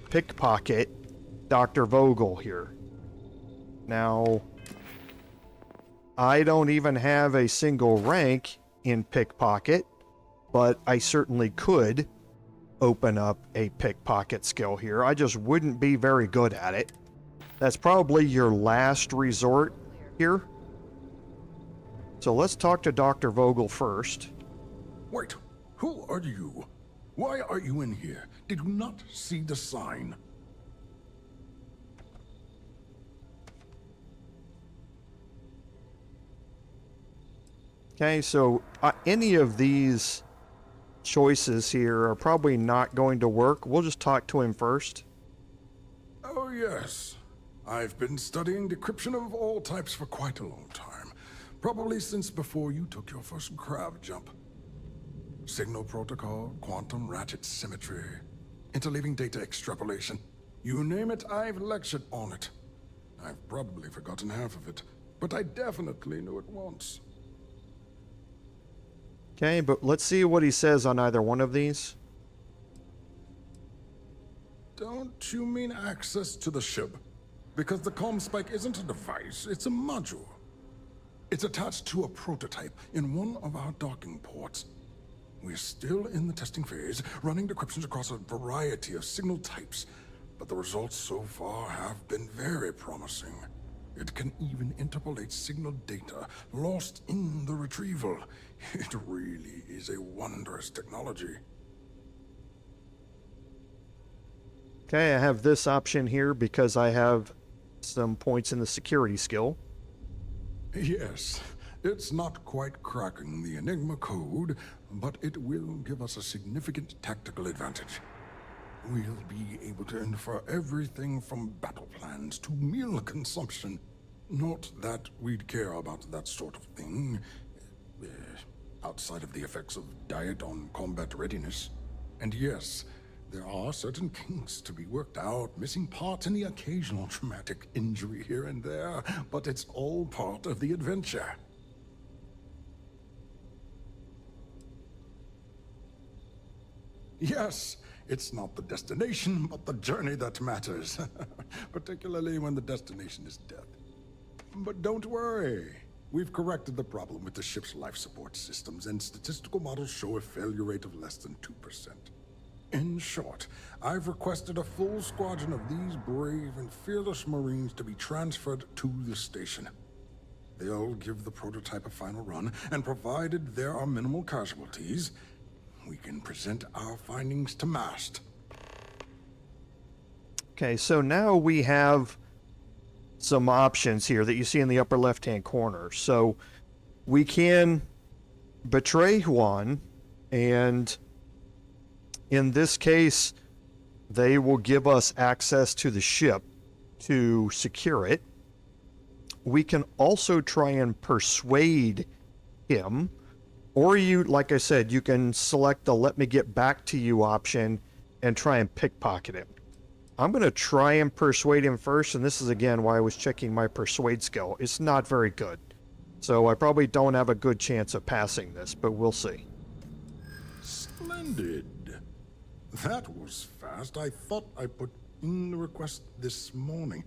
pickpocket Dr. Vogel here. Now, I don't even have a single rank in pickpocket, but I certainly could open up a pickpocket skill here. I just wouldn't be very good at it. That's probably your last resort here. So let's talk to Dr. Vogel first. Wait, who are you? Why are you in here? Did you not see the sign? Okay, so any of these choices here are probably not going to work. We'll just talk to him first. Oh, yes. I've been studying decryption of all types for quite a long time. Probably since before you took your first crab jump. Signal protocol, quantum ratchet symmetry, interleaving data extrapolation. You name it, I've lectured on it. I've probably forgotten half of it, but I definitely knew it once. Okay, but let's see what he says on either one of these. Don't you mean access to the ship? Because the comm spike isn't a device, it's a module. It's attached to a prototype in one of our docking ports. We're still in the testing phase, running decryptions across a variety of signal types, but the results so far have been very promising. It can even interpolate signal data lost in the retrieval. It really is a wondrous technology. Okay, I have this option here because I have some points in the security skill. Yes, it's not quite cracking the Enigma code, but it will give us a significant tactical advantage. We'll be able to infer everything from battle plans to meal consumption. Not that we'd care about that sort of thing, outside of the effects of diet on combat readiness. And yes, there are certain kinks to be worked out, missing parts and the occasional traumatic injury here and there, but it's all part of the adventure. Yes, it's not the destination, but the journey that matters, particularly when the destination is death. But don't worry. We've corrected the problem with the ship's life support systems, and statistical models show a failure rate of less than 2%. In short, I've requested a full squadron of these brave and fearless Marines to be transferred to the station. They'll give the prototype a final run, and provided there are minimal casualties, we can present our findings to Mast. Okay, so now we have some options here that you see in the upper left-hand corner. So we can betray Huan, and in this case, they will give us access to the ship to secure it. We can also try and persuade him, or you, like I said, you can select the let me get back to you option and try and pickpocket him. I'm going to try and persuade him first, and this is again why I was checking my persuade skill. It's not very good. So I probably don't have a good chance of passing this, but we'll see. Splendid. That was fast. I thought I put in the request this morning.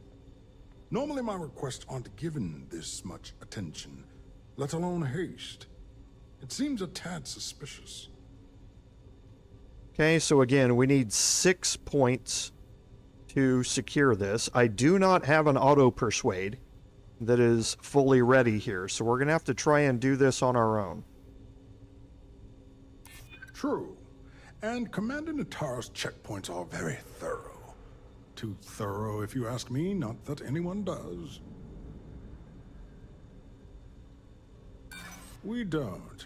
Normally my requests aren't given this much attention, let alone haste. It seems a tad suspicious. Okay, so again, we need 6 points to secure this. I do not have an auto persuade that is fully ready here, so we're going to have to try and do this on our own. True. And Commander Natara's checkpoints are very thorough. Too thorough, if you ask me, not that anyone does. We don't.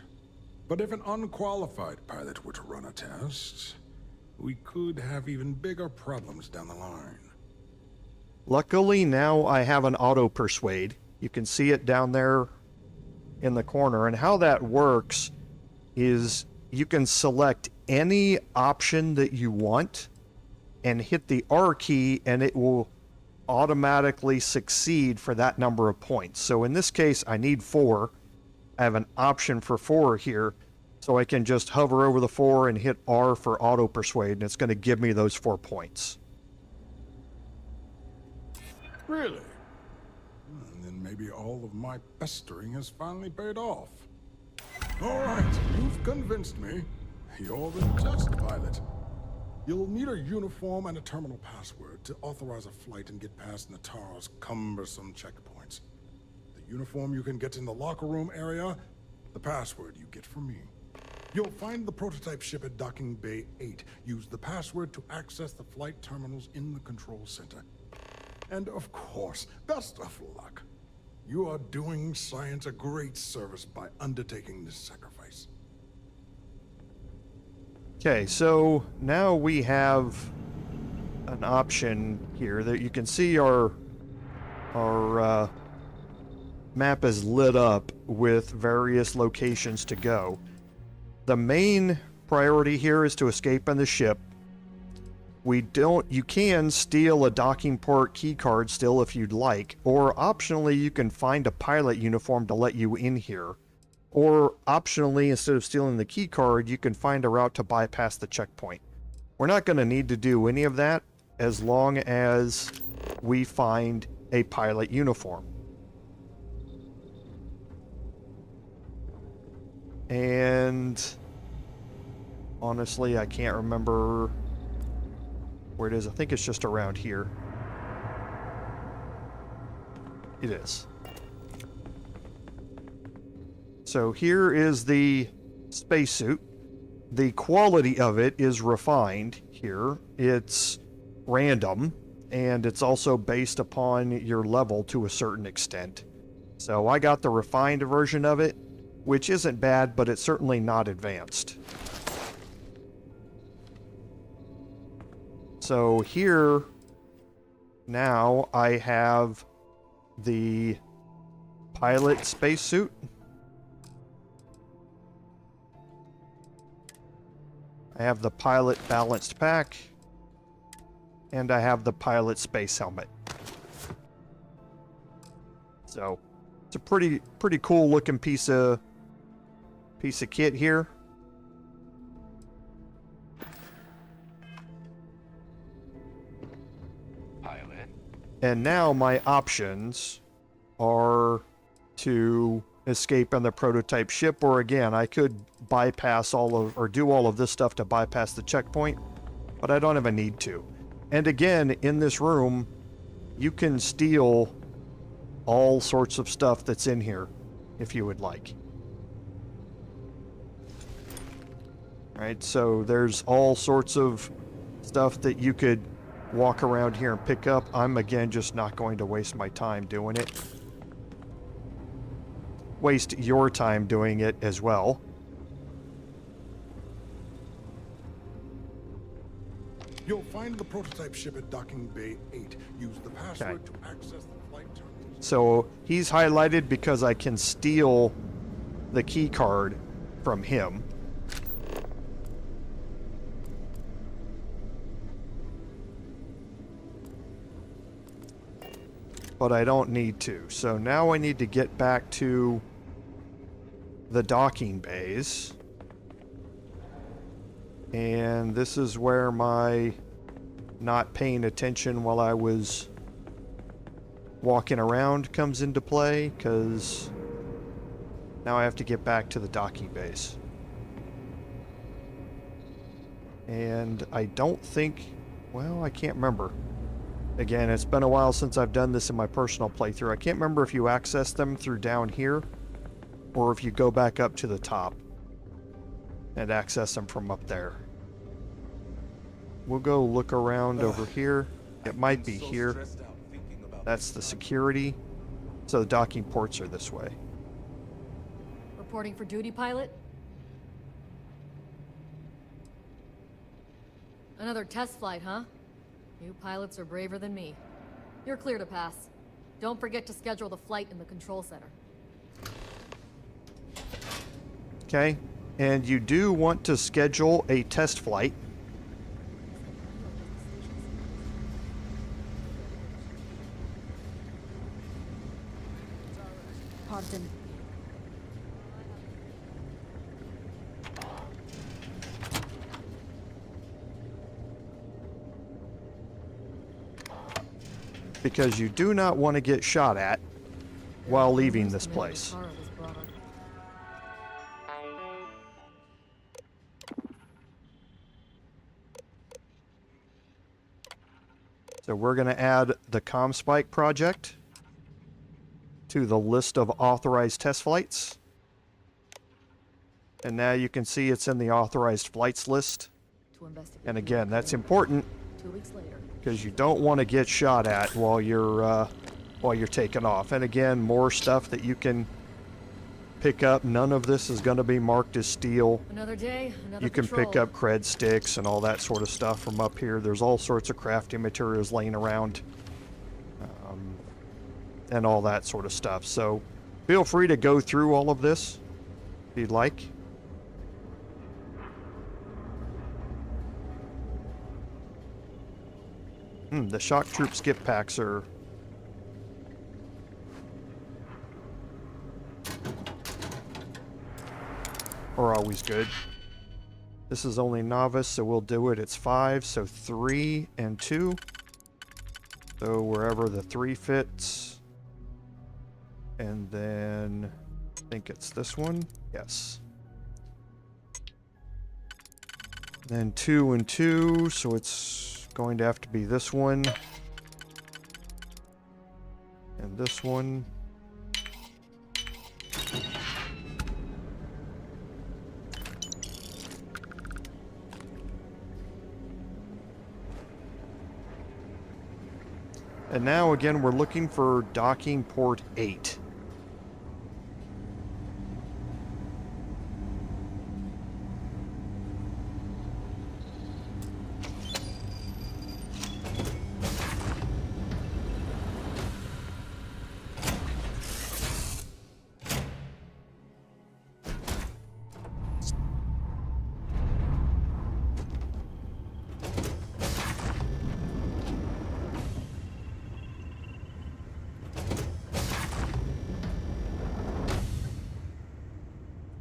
But if an unqualified pilot were to run a test, we could have even bigger problems down the line. Luckily, now I have an auto persuade. You can see it down there in the corner. And how that works is you can select any option that you want and hit the R key, and it will automatically succeed for that number of points. So in this case, I need 4. I have an option for 4 here, so I can just hover over the 4 and hit R for auto persuade, and it's going to give me those 4 points. Really? And then maybe all of my pestering has finally paid off. All right, you've convinced me. You're the test pilot. You'll need a uniform and a terminal password to authorize a flight and get past Natara's cumbersome checkpoints. The uniform you can get in the locker room area, the password you get from me. You'll find the prototype ship at Docking Bay 8. Use the password to access the flight terminals in the control center. And of course, best of luck. You are doing science a great service by undertaking this sacrifice. Okay, so now we have an option here that you can see our map is lit up with various locations to go. The main priority here is to escape on the ship. You can steal a docking port keycard still if you'd like, or optionally you can find a pilot uniform to let you in here. Or optionally, instead of stealing the keycard, you can find a route to bypass the checkpoint. We're not going to need to do any of that as long as we find a pilot uniform. And honestly, I can't remember where it is. I think it's just around here. It is. So here is the spacesuit. The quality of it is refined here. It's random, and it's also based upon your level to a certain extent. So I got the refined version of it, which isn't bad, but it's certainly not advanced. So here, now I have the pilot spacesuit. I have the pilot balanced pack, and I have the pilot space helmet. So it's a pretty cool looking piece of kit here. Pilot. And now my options are to escape on the prototype ship, or again, I could bypass do all of this stuff to bypass the checkpoint, but I don't have a need to. And again, in this room, you can steal all sorts of stuff that's in here if you would like. Right, so there's all sorts of stuff that you could walk around here and pick up. I'm again just not going to waste my time doing it. Waste your time doing it as well. You'll find the prototype ship at Docking Bay 8. Use the password to access the flight terminals. So he's highlighted because I can steal the key card from him. But I don't need to. So now I need to get back to the docking bays. And this is where my not paying attention while I was walking around comes into play, because now I have to get back to the docking bays. And I don't think, well, I can't remember. Again, it's been a while since I've done this in my personal playthrough. I can't remember if you access them through down here, or if you go back up to the top and access them from up there. We'll go look around over here. It might be here. That's the security. So the docking ports are this way. Reporting for duty, pilot? Another test flight, huh? You pilots are braver than me. You're clear to pass. Don't forget to schedule the flight in the control center. Okay, and you do want to schedule a test flight. Pardon. Because you do not want to get shot at while leaving this place. So we're going to add the ComSpike project to the list of authorized test flights. And now you can see it's in the authorized flights list. And again, that's important 2 weeks later. because you don't want to get shot at while you're taking off. And again, more stuff that you can pick up. None of this is going to be marked as steal. Another day, another You can patrol. pick up cred sticks and all that sort of stuff from up here. There's all sorts of crafting materials laying around, and all that sort of stuff. So feel free to go through all of this if you'd like. The shock troop skip packs are always good. This is only novice, so we'll do it. It's 5, so 3 and 2. So wherever the 3 fits. And then I think it's this one. Yes. Then 2 and 2, so it's going to have to be this one. And this one. And now again, we're looking for docking port 8.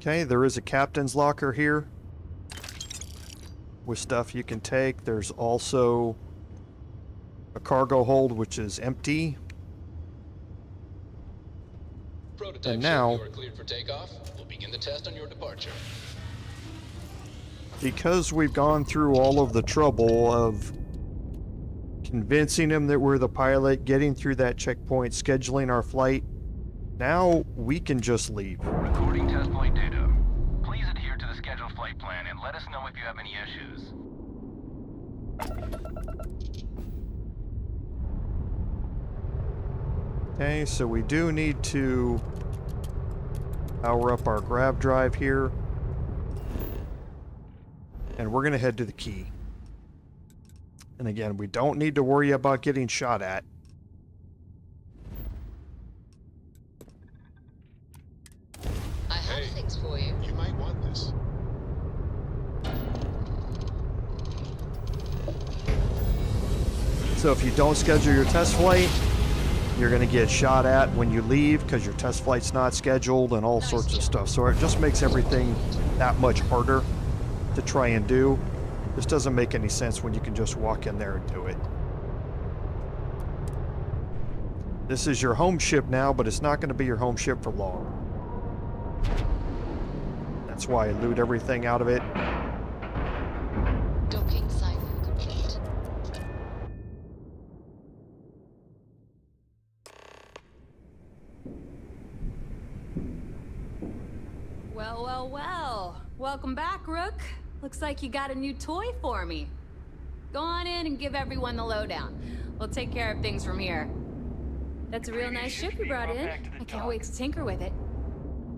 Okay, there is a captain's locker here with stuff you can take. There's also a cargo hold which is empty. Prototype And now, ship, you are cleared for takeoff. We'll begin the test on your departure. because we've gone through all of the trouble of convincing him that we're the pilot, getting through that checkpoint, scheduling our flight, now we can just leave. Recording test flight data. Please adhere to the scheduled flight plan and let us know if you have any issues. Okay, so we do need to power up our grav drive here. And we're going to head to the key. And again, we don't need to worry about getting shot at. I have things for you. You might want this. So if you don't schedule your test flight, you're going to get shot at when you leave because your test flight's not scheduled and all sorts of stuff. So it just makes everything that much harder to try and do. This doesn't make any sense when you can just walk in there and do it. This is your home ship now, but it's not going to be your home ship for long. That's why I loot everything out of it. Docking cycle complete. Well, well, well. Welcome back, Rook. Looks like you got a new toy for me. Go on in and give everyone the lowdown. We'll take care of things from here. That's a real nice ship you brought in. I can't wait to tinker with it.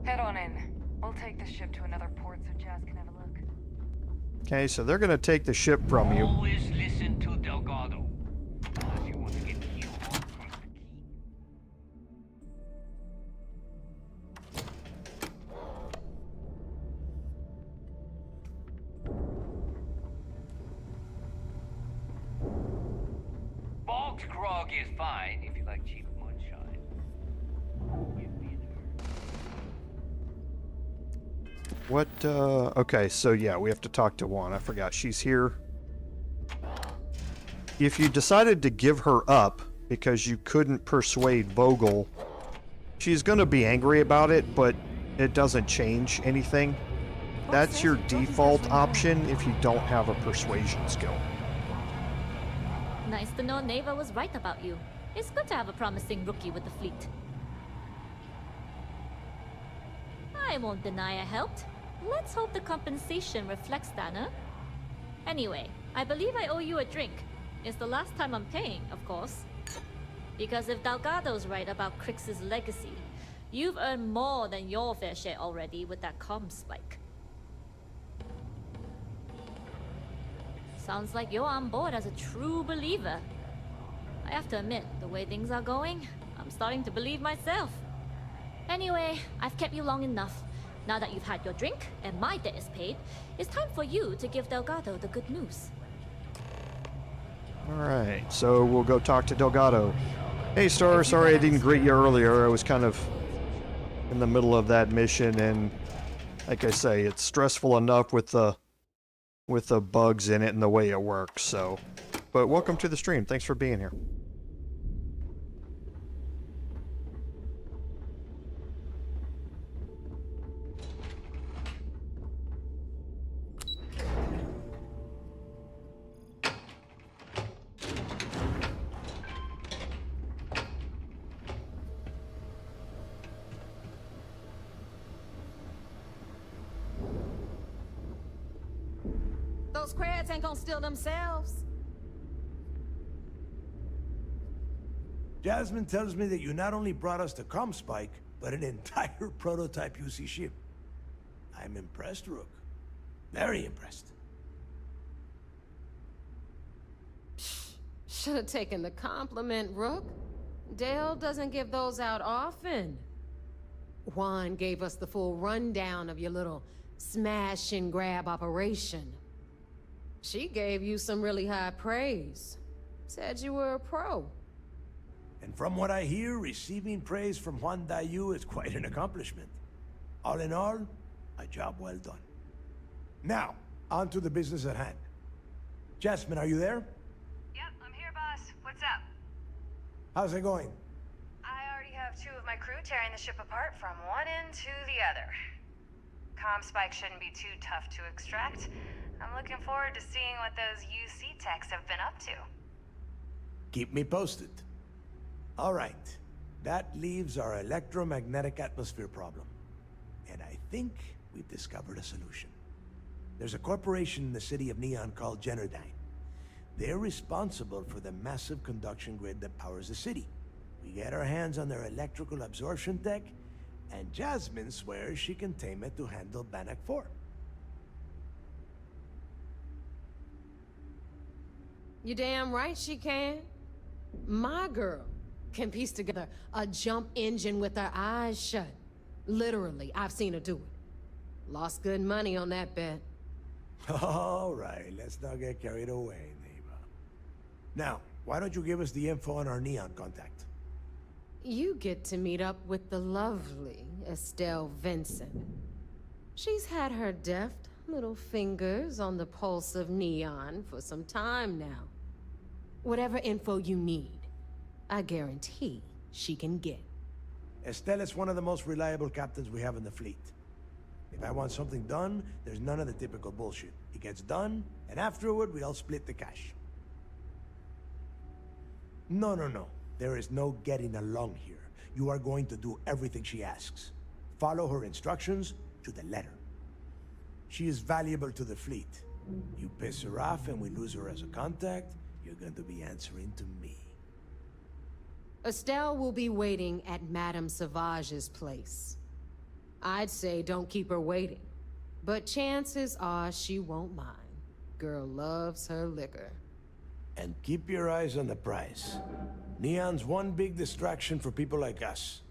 Head on in. We'll take the ship to another port so Jazz can have a look. Okay, so they're gonna take the ship from you. Always listen to Delgado. Unless you want to get killed from the key. Bog's grog is fine if you like cheap moonshine. Give me What, okay, so yeah, we have to talk to Juan. I forgot she's here. If you decided to give her up because you couldn't persuade Vogel, she's gonna be angry about it, but it doesn't change anything. That's your default option if you don't have a persuasion skill. Nice to know Naeva was right about you. It's good to have a promising rookie with the fleet. I won't deny I helped. Let's hope the compensation reflects that, huh? Anyway, I believe I owe you a drink. It's the last time I'm paying, of course. Because if Delgado's right about Crix's legacy, you've earned more than your fair share already with that comm spike. Sounds like you're on board as a true believer. I have to admit, the way things are going, I'm starting to believe myself. Anyway, I've kept you long enough. Now that you've had your drink and my debt is paid, it's time for you to give Delgado the good news. Alright, so we'll go talk to Delgado. Hey Star, sorry I didn't greet you earlier. I was kind of in the middle of that mission, and like I say, it's stressful enough with the bugs in it and the way it works, so. But welcome to the stream. Thanks for being here. Those crabs ain't gonna steal themselves. Jasmine tells me that you not only brought us the comm spike, but an entire prototype UC ship. I'm impressed, Rook. Very impressed. Should have taken the compliment, Rook. Dale doesn't give those out often. Juan gave us the full rundown of your little smash and grab operation. She gave you some really high praise. Said you were a pro. And from what I hear, receiving praise from Juan Bayu is quite an accomplishment. All in all, a job well done. Now, on to the business at hand. Jasmine, are you there? Yep, I'm here, boss. What's up? How's it going? I already have 2 of my crew tearing the ship apart from one end to the other. Comm spike shouldn't be too tough to extract. I'm looking forward to seeing what those UC techs have been up to. Keep me posted. All right. That leaves our electromagnetic atmosphere problem. And I think we've discovered a solution. There's a corporation in the city of Neon called Generdyne. They're responsible for the massive conduction grid that powers the city. We get our hands on their electrical absorption tech, and Jasmine swears she can tame it to handle Bannoc IV. You damn right she can. My girl can piece together a jump engine with her eyes shut. Literally, I've seen her do it. Lost good money on that bet. All right, let's not get carried away, Naeva. Now, why don't you give us the info on our Neon contact? You get to meet up with the lovely Estelle Vincent. She's had her deft little fingers on the pulse of Neon for some time now. Whatever info you need, I guarantee she can get. Estelle is one of the most reliable captains we have in the fleet. If I want something done, there's none of the typical bullshit. It gets done, and afterward we all split the cash. No. There is no getting along here. You are going to do everything she asks. Follow her instructions to the letter. She is valuable to the fleet. You piss her off and we lose her as a contact, you're going to be answering to me. Estelle will be waiting at Madame Sauvage's place. I'd say don't keep her waiting, but chances are she won't mind. Girl loves her liquor. And keep your eyes on the prize. Neon's one big distraction for people like us.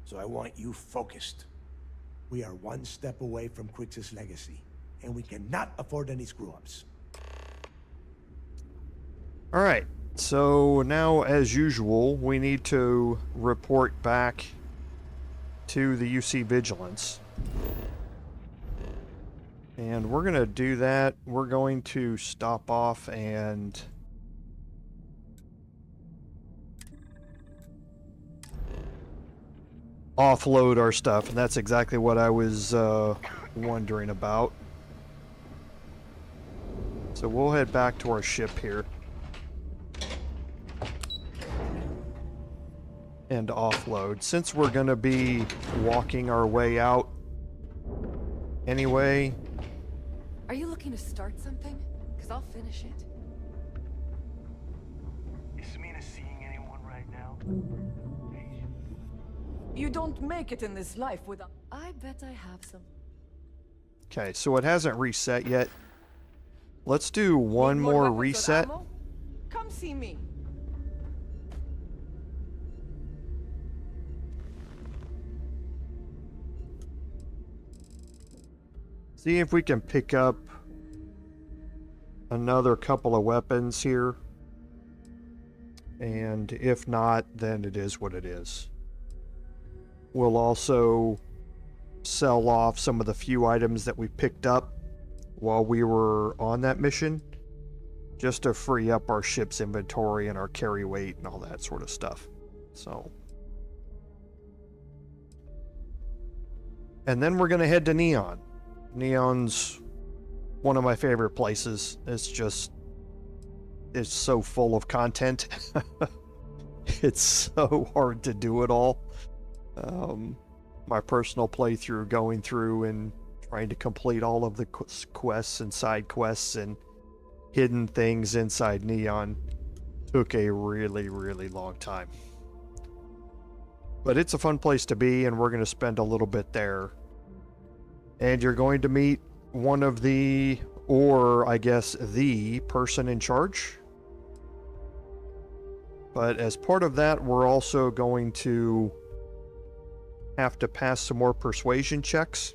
So I want you focused. We are one step away from Quix's legacy, and we cannot afford any screw-ups. Alright, so now as usual, we need to report back to the UC Vigilance. And we're going to do that. We're going to stop off and offload our stuff, and that's exactly what I was wondering about. So we'll head back to our ship here and offload. Since we're going to be walking our way out anyway. Are you looking to start something? Because I'll finish it. Is Samina seeing anyone right now? You don't make it in this life without... I bet I have some. Okay, so it hasn't reset yet. Let's do one more reset. Come see me. See if we can pick up another couple of weapons here. And if not, then it is what it is. We'll also sell off some of the few items that we picked up while we were on that mission, just to free up our ship's inventory and our carry weight and all that sort of stuff. So, and then we're going to head to Neon. Neon's one of my favorite places. It's so full of content. It's so hard to do it all. My personal playthrough, going through and trying to complete all of the quests and side quests and hidden things inside Neon, took a really, really long time. But it's a fun place to be, and we're going to spend a little bit there. And you're going to meet one of the, or I guess the person in charge. But as part of that, we're also going to have to pass some more persuasion checks.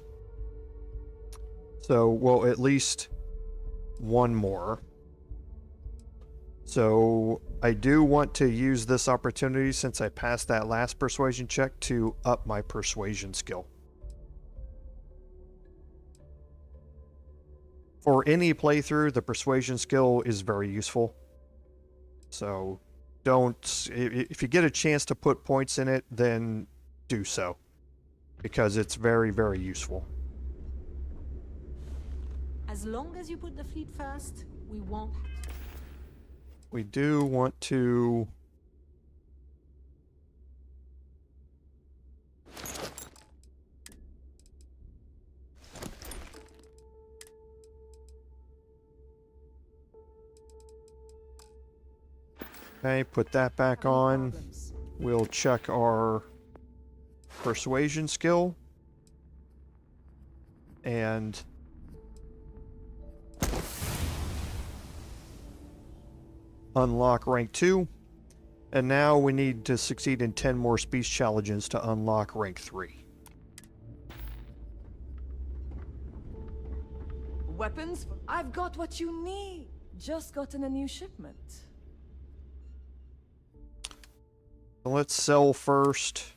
So, well, at least one more. So I do want to use this opportunity, since I passed that last persuasion check, to up my persuasion skill. For any playthrough, the persuasion skill is very useful. So don't, if you get a chance to put points in it, then do so, because it's very, very useful. As long as you put the fleet first, we won't. We do want to okay, put that back on. We'll check our persuasion skill and unlock rank 2. And now we need to succeed in 10 more speech challenges to unlock rank 3. Weapons? I've got what you need. Just gotten a new shipment. Let's sell first.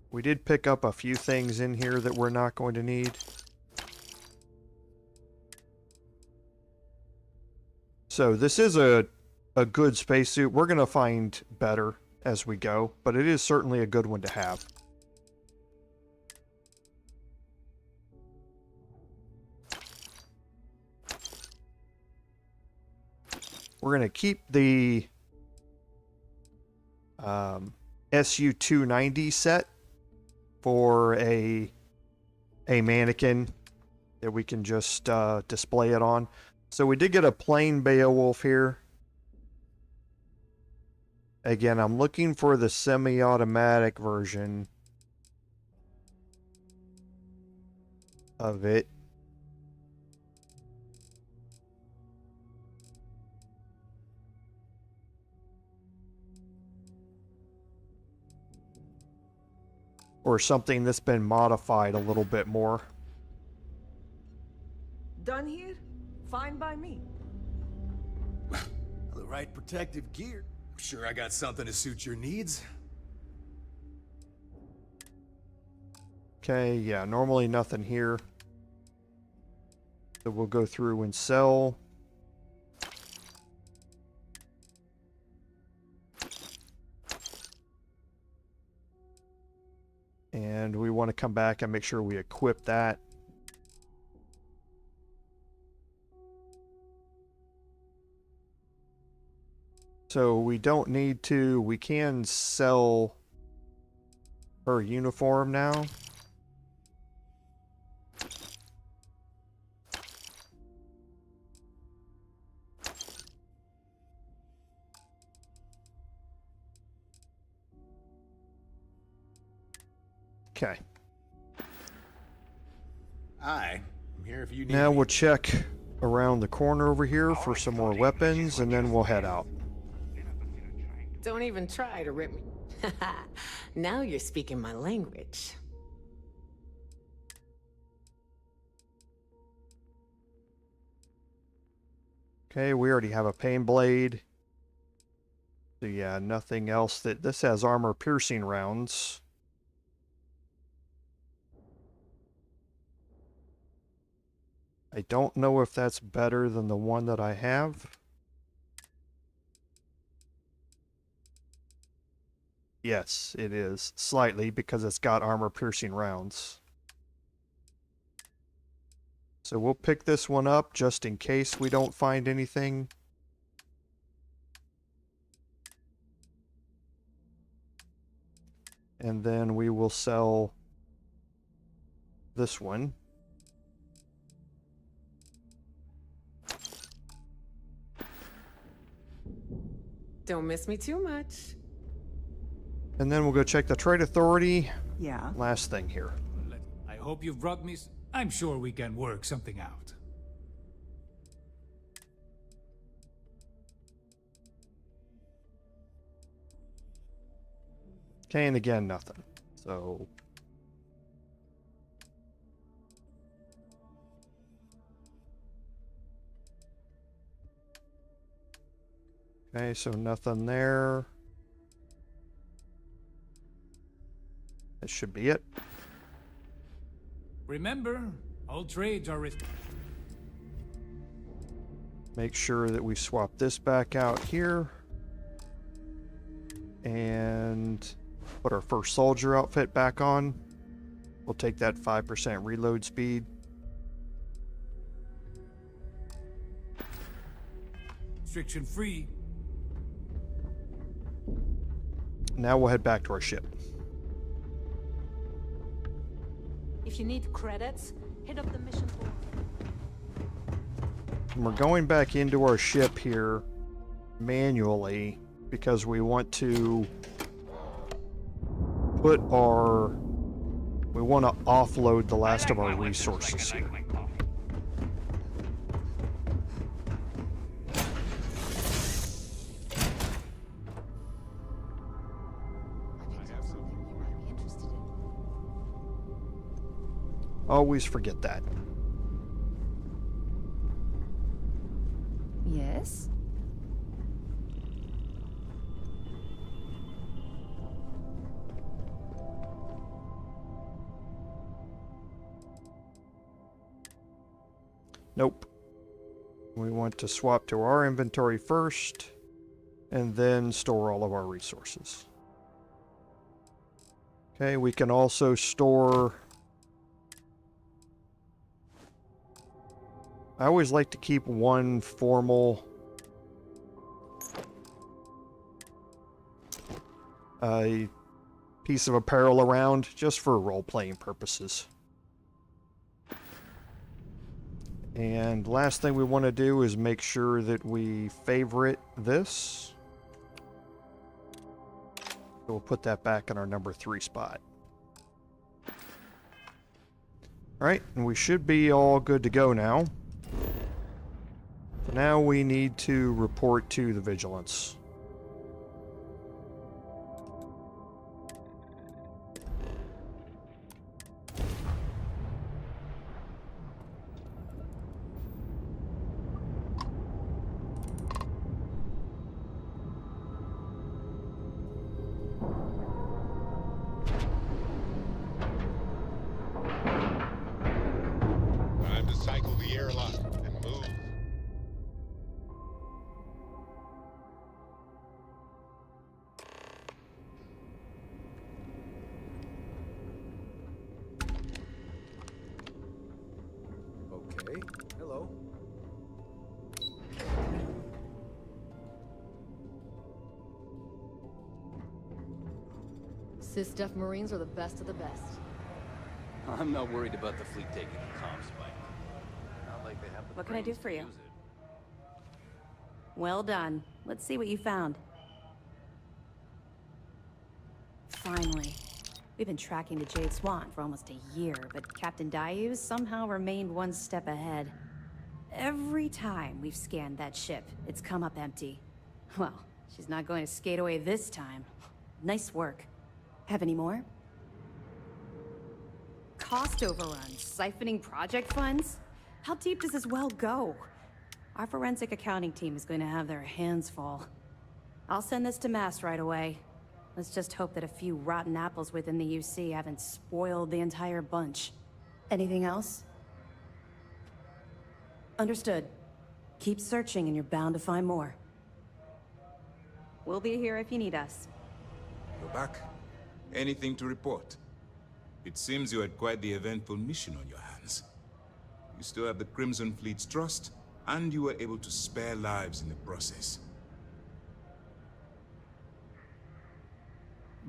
We did pick up a few things in here that we're not going to need. So this is a good spacesuit. We're going to find better as we go, but it is certainly a good one to have. We're going to keep the SU-290 set for a mannequin that we can just display it on. So we did get a plain Beowulf here. Again, I'm looking for the semi-automatic version of it. or something that's been modified a little bit more. Done here? Fine by me. The right protective gear. I'm sure I got something to suit your needs. Okay, yeah, normally nothing here. So we'll go through and sell. And we want to come back and make sure we equip that. So we don't need to, we can sell her uniform now. Okay. Hi, I'm here if you need Now me. we'll check around the corner over here for some more weapons, and then we'll head out. Don't even try to rip me. Now you're speaking my language. Okay, we already have a pain blade. So yeah, nothing else. This has armor piercing rounds. I don't know if that's better than the one that I have. Yes, it is. Slightly, because it's got armor-piercing rounds. So we'll pick this one up just in case we don't find anything. And then we will sell this one. Don't miss me too much. And then we'll go check the trade authority. Yeah. Last thing here. I hope you've brought me... I'm sure we can work something out. Okay, and again, nothing. So... Okay, so nothing there. That should be it. Remember, all trades are... Make sure that we swap this back out here. And put our first soldier outfit back on. We'll take that 5% reload speed. Restriction free. Now we'll head back to our ship. If you need credits, hit up the mission board. And we're going back into our ship here manually because we want to put our... We want to offload the last of our resources here. Always forget that. Yes? Nope. We want to swap to our inventory first, and then store all of our resources. Okay, we can also store... I always like to keep one formal piece of apparel around, just for role-playing purposes. And last thing we want to do is make sure that we favorite this. So we'll put that back in our number 3 spot. Alright, and we should be all good to go now. Now we need to report to the Vigilance. airlock and move. Okay, hello. Sys-Def Marines are the best of the best. I'm not worried about the fleet taking the comm spike. Not like they have the What can I do brains for to you? use it. Well done. Let's see what you found. Finally. We've been tracking the Jade Swan for almost a year, but Captain Bayu somehow remained one step ahead. Every time we've scanned that ship, it's come up empty. Well, she's not going to skate away this time. Nice work. Have any more? Cost overruns, siphoning project funds? How deep does this well go? Our forensic accounting team is going to have their hands full. I'll send this to Mass right away. Let's just hope that a few rotten apples within the UC haven't spoiled the entire bunch. Anything else? Understood. Keep searching and you're bound to find more. We'll be here if you need us. You're back. Anything to report? It seems you had quite the eventful mission on your hands. You still have the Crimson Fleet's trust, and you were able to spare lives in the process.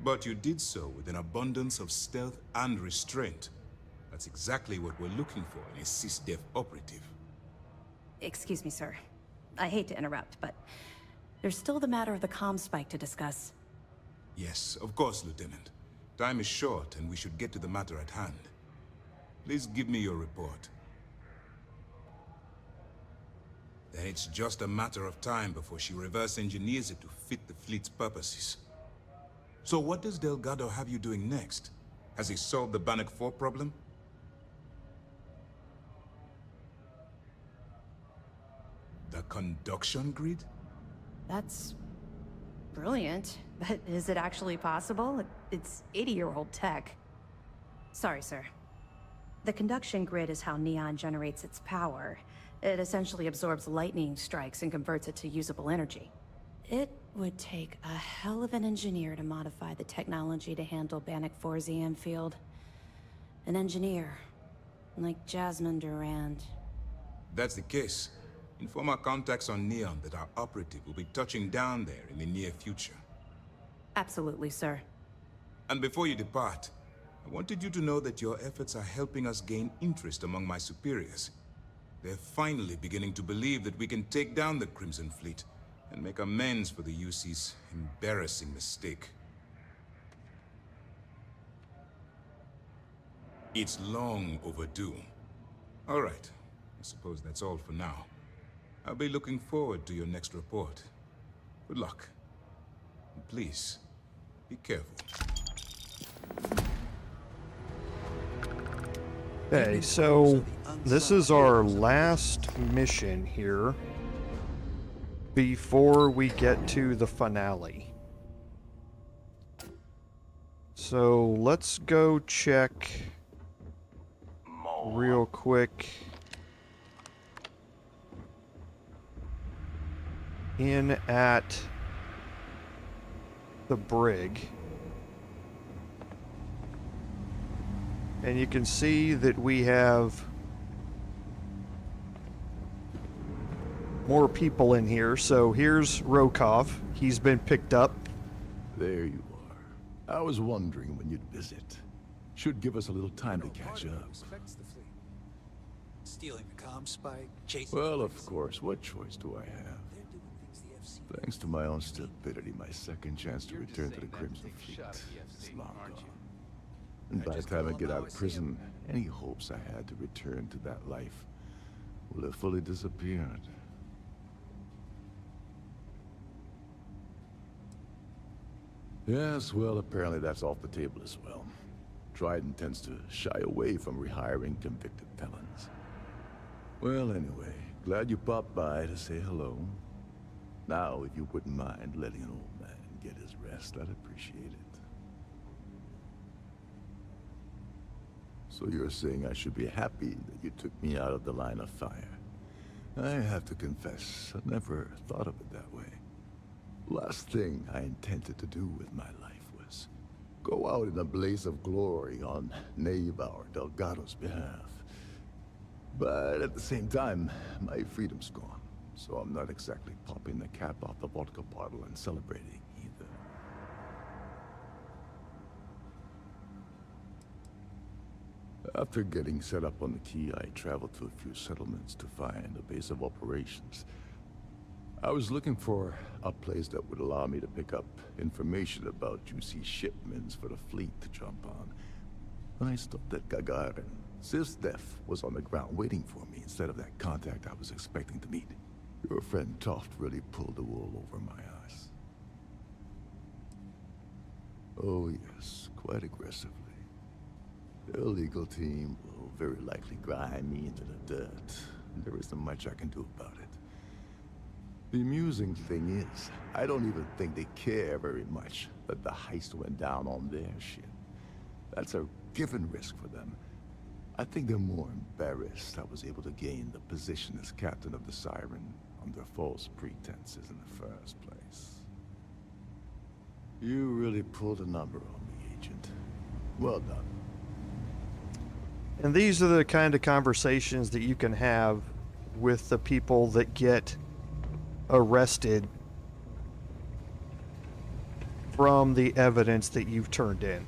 But you did so with an abundance of stealth and restraint. That's exactly what we're looking for in a Sys-Def operative. Excuse me, sir. I hate to interrupt, but there's still the matter of the comm spike to discuss. Yes, of course, Lieutenant. Time is short, and we should get to the matter at hand. Please give me your report. Then it's just a matter of time before she reverse engineers it to fit the fleet's purposes. So what does Delgado have you doing next? Has he solved the Bannoc IV problem? The conduction grid? That's brilliant, but is it actually possible? It's 80-year-old tech. Sorry, sir. The conduction grid is how Neon generates its power. It essentially absorbs lightning strikes and converts it to usable energy. It would take a hell of an engineer to modify the technology to handle Bannoc IV's EM field. An engineer, like Jasmine Durand. That's the case. Inform our contacts on Neon that our operative will be touching down there in the near future. Absolutely, sir. And before you depart, I wanted you to know that your efforts are helping us gain interest among my superiors. They're finally beginning to believe that we can take down the Crimson Fleet and make amends for the UC's embarrassing mistake. It's long overdue. All right, I suppose that's all for now. I'll be looking forward to your next report. Good luck. And please, be careful. Okay, so this is our last mission here before we get to the finale. So let's go check real quick in at the brig. And you can see that we have more people in here. So here's Rokov. He's been picked up. There you are. I was wondering when you'd visit. Should give us a little time to catch up. Stealing the comm spike, chasing. Well, of course. What choice do I have? Thanks to my own stupidity, my second chance to return to the Crimson Fleet is long gone. And by the time I get out of prison, any hopes I had to return to that life will have fully disappeared. Yes, well, apparently that's off the table as well. Trident tends to shy away from rehiring convicted felons. Well, anyway, glad you popped by to say hello. Now, if you wouldn't mind letting an old man get his rest, I'd appreciate it. So you're saying I should be happy that you took me out of the line of fire? I have to confess, I never thought of it that way. Last thing I intended to do with my life was go out in a blaze of glory on Naeva or Delgado's behalf. But at the same time, my freedom's gone, so I'm not exactly popping the cap off the vodka bottle and celebrating either. After getting set up on the key, I traveled to a few settlements to find a base of operations. I was looking for a place that would allow me to pick up information about juicy shipments for the fleet to jump on. When I stopped at Gagarin, Sixteenth was on the ground waiting for me instead of that contact I was expecting to meet. Your friend Toft really pulled the wool over my eyes. Oh yes, quite aggressively. Their legal team will very likely grind me into the dirt. There isn't much I can do about it. The amusing thing is, I don't even think they care very much that the heist went down on their ship. That's a given risk for them. I think they're more embarrassed I was able to gain the position as captain of the Siren under false pretenses in the first place. You really pulled a number on me, Agent. Well done. And these are the kind of conversations that you can have with the people that get arrested from the evidence that you've turned in.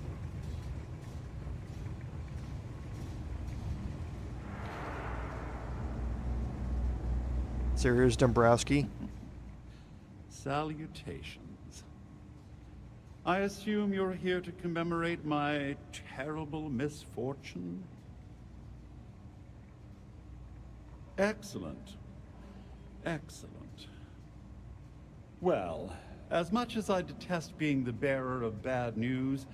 So here's Dombrowski. Salutations. I assume you're here to commemorate my terrible misfortune? Excellent. Excellent. Well, as much as I detest being the bearer of bad news,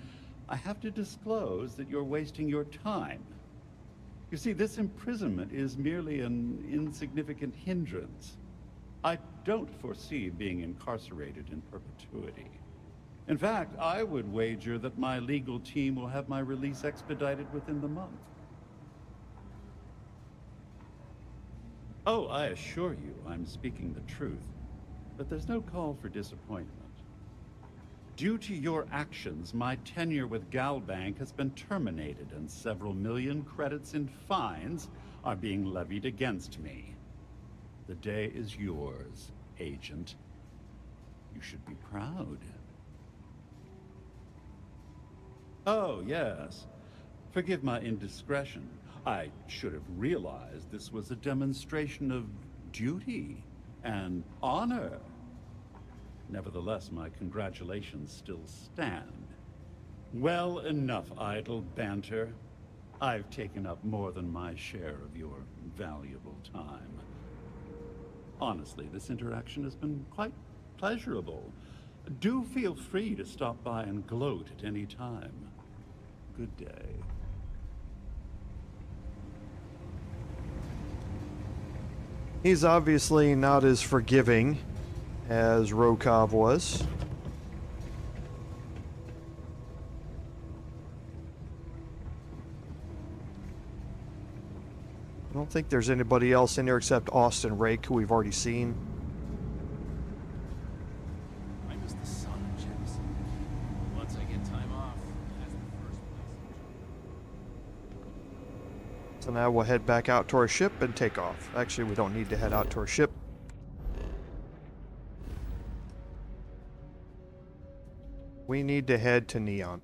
I have to disclose that you're wasting your time. You see, this imprisonment is merely an insignificant hindrance. I don't foresee being incarcerated in perpetuity. In fact, I would wager that my legal team will have my release expedited within the month. Oh, I assure you, I'm speaking the truth. But there's no call for disappointment. Due to your actions, my tenure with Galbank has been terminated, and several million credits in fines are being levied against me. The day is yours, Agent. You should be proud. Oh, yes. Forgive my indiscretion. I should have realized this was a demonstration of duty and honor. Nevertheless, my congratulations still stand. Well, enough idle banter. I've taken up more than my share of your valuable time. Honestly, this interaction has been quite pleasurable. Do feel free to stop by and gloat at any time. Good day. He's obviously not as forgiving as Rokov was. I don't think there's anybody else in there except Austin Rake, who we've already seen. I miss the sun of Jefferson. Once I get time off, that's the first place. So now we'll head back out to our ship and take off. Actually, we don't need to head out to our ship. We need to head to Neon.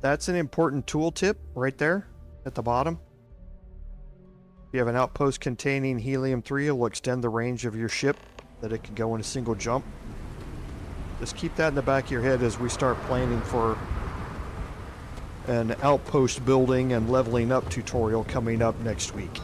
That's an important tooltip right there at the bottom. If you have an outpost containing helium-3, it will extend the range of your ship that it can go in a single jump. Just keep that in the back of your head as we start planning for an outpost building and leveling up tutorial coming up next week.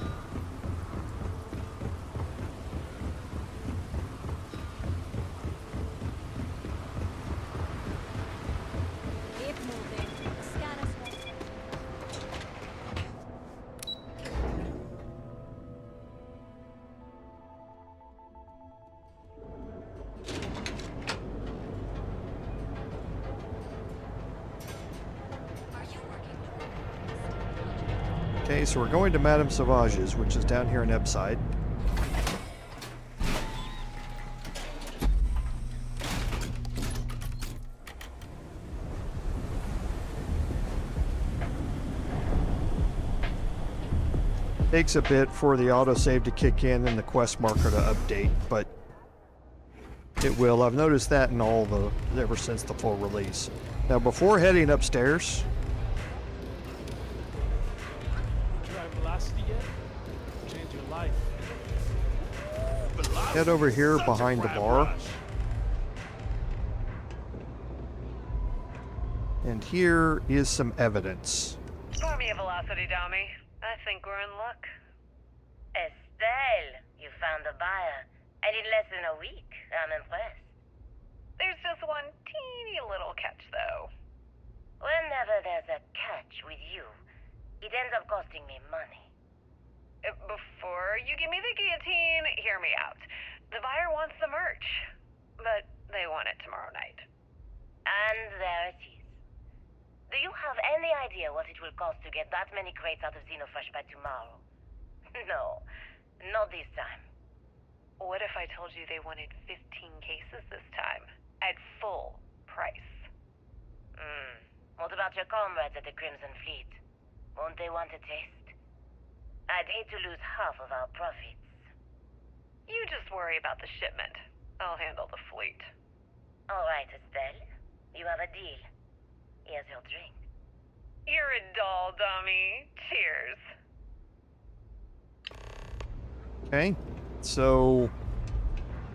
Okay, so we're going to Madame Sauvage's, which is down here in Ebside. Takes a bit for the autosave to kick in and the quest marker to update, but it will. I've noticed that in all the ever since the full release. Now, before heading upstairs, head over here behind the bar. And here is some evidence. Pour me a velocity, dummy. I think we're in luck. Estelle, you found a buyer. And in less than a week. I'm impressed. There's just one teeny little catch, though. Whenever there's a catch with you, it ends up costing me money. Before you give me the guillotine, hear me out. The buyer wants the merch, but they want it tomorrow night. And there it is. Do you have any idea what it will cost to get that many crates out of Xenofresh by tomorrow? No, not this time. What if I told you they wanted 15 cases this time, at full price? What about your comrades at the Crimson Fleet? Won't they want a taste? I'd hate to lose half of our profits. You just worry about the shipment. I'll handle the fleet. All right, Estelle. You have a deal. Here's your drink. You're a doll, dummy. Cheers. Okay, so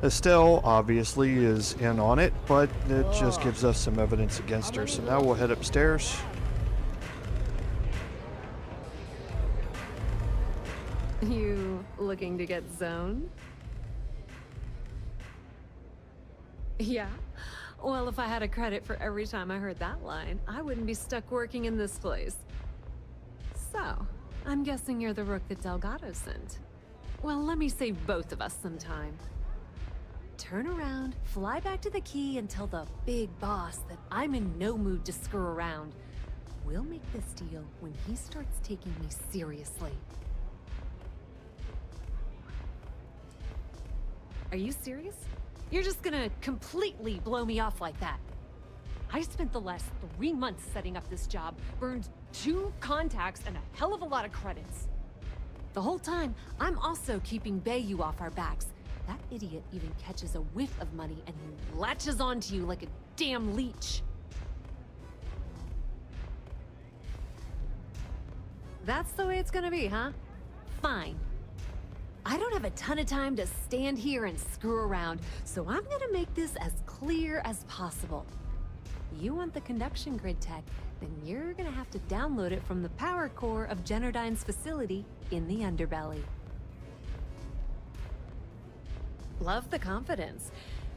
Estelle obviously is in on it, but it just gives us some evidence against her. So now we'll head upstairs. You looking to get zoned? Yeah? Well, if I had a credit for every time I heard that line, I wouldn't be stuck working in this place. So, I'm guessing you're the rook that Delgado sent. Well, let me save both of us some time. Turn around, fly back to the key, and tell the big boss that I'm in no mood to screw around. We'll make this deal when he starts taking me seriously. Are you serious? You're just gonna completely blow me off like that? I spent the last 3 months setting up this job, burned 2 contacts and a hell of a lot of credits. The whole time, I'm also keeping Bayu off our backs. That idiot even catches a whiff of money and he latches onto you like a damn leech. That's the way it's gonna be, huh? Fine. I don't have a ton of time to stand here and screw around, so I'm gonna make this as clear as possible. You want the conduction grid tech, then you're gonna have to download it from the power core of Generdyne's facility in the underbelly. Love the confidence,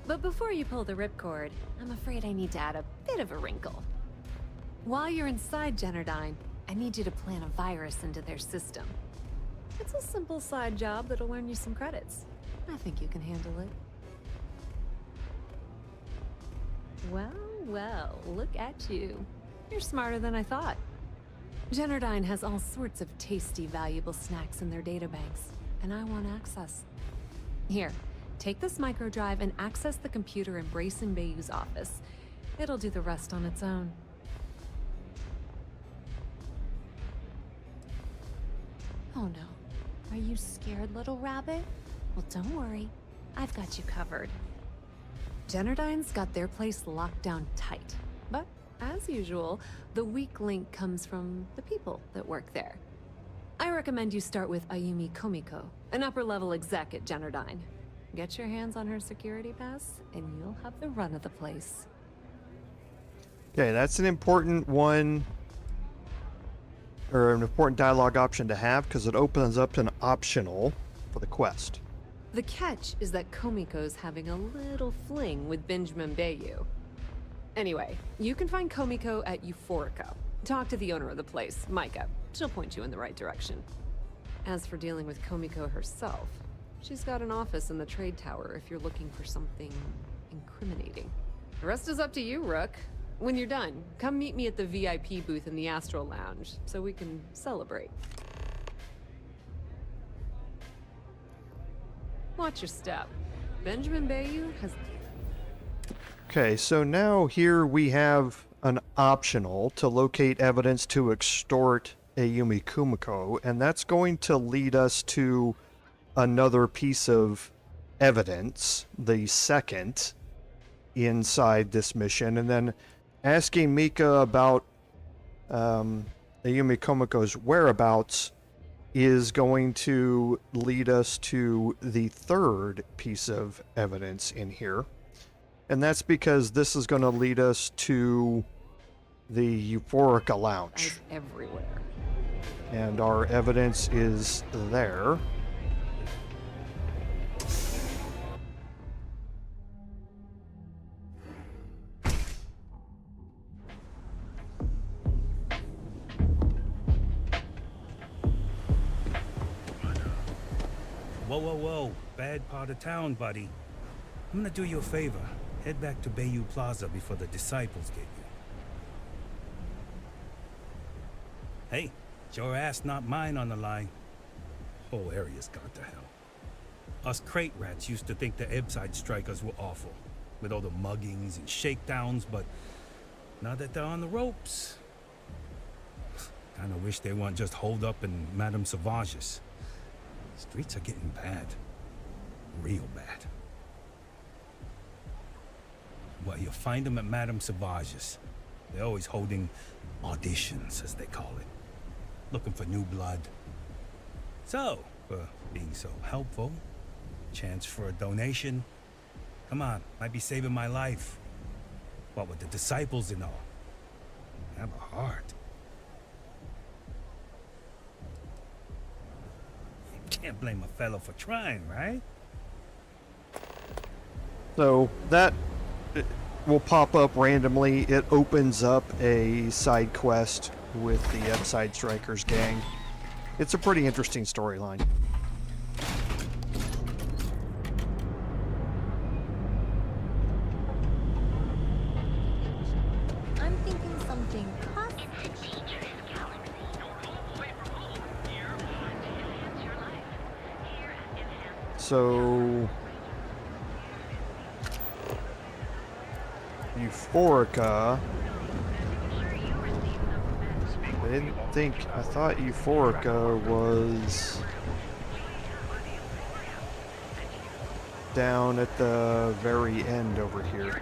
but before you pull the ripcord, I'm afraid I need to add a bit of a wrinkle. While you're inside Generdyne, I need you to plant a virus into their system. It's a simple side job that'll earn you some credits. I think you can handle it. Well, well, look at you. You're smarter than I thought. Generdyne has all sorts of tasty, valuable snacks in their databanks, and I want access. Here, take this microdrive and access the computer in Breyson Bayu's office. It'll do the rest on its own. Oh no. Are you scared, little rabbit? Well, don't worry. I've got you covered. Generdyne's got their place locked down tight. But, as usual, the weak link comes from the people that work there. I recommend you start with Ayumi Komiko, an upper-level exec at Generdyne. Get your hands on her security pass, and you'll have the run of the place. Okay, that's an important one, or an important dialogue option to have, because it opens up an optional for the quest. The catch is that Komiko's having a little fling with Benjamin Bayu. Anyway, you can find Komiko at Euphorika. Talk to the owner of the place, Micah. She'll point you in the right direction. As for dealing with Komiko herself, she's got an office in the trade tower if you're looking for something incriminating. The rest is up to you, Rook. When you're done, come meet me at the VIP booth in the Astral Lounge so we can celebrate. Watch your step. Benjamin Bayu has... Okay, so now here we have an optional to locate evidence to extort Ayumi Kumiko, and that's going to lead us to another piece of evidence, the second, inside this mission, and then asking Mika about Ayumi Kumiko's whereabouts is going to lead us to the third piece of evidence in here. And that's because this is going to lead us to the Euphorika lounge. Everywhere. And our evidence is there. Whoa, whoa, whoa. Bad part of town, buddy. I'm gonna do you a favor. Head back to Bayu Plaza before the disciples get you. Hey, it's your ass, not mine on the line. Whole area's gone to hell. Us crate rats used to think the Ebside strikers were awful, with all the muggings and shakedowns, but now that they're on the ropes, kinda wish they weren't just holed up in Madame Sauvage's. Streets are getting bad. Real bad. Well, you'll find them at Madame Sauvage's. They're always holding auditions, as they call it. Looking for new blood. So, for being so helpful, chance for a donation. Come on, might be saving my life. What with the disciples and all. Have a heart. Can't blame a fellow for trying, right? So that will pop up randomly. It opens up a side quest with the Ebside Strikers gang. It's a pretty interesting storyline. I'm thinking something So Euphorika. I thought Euphorika was down at the very end over here.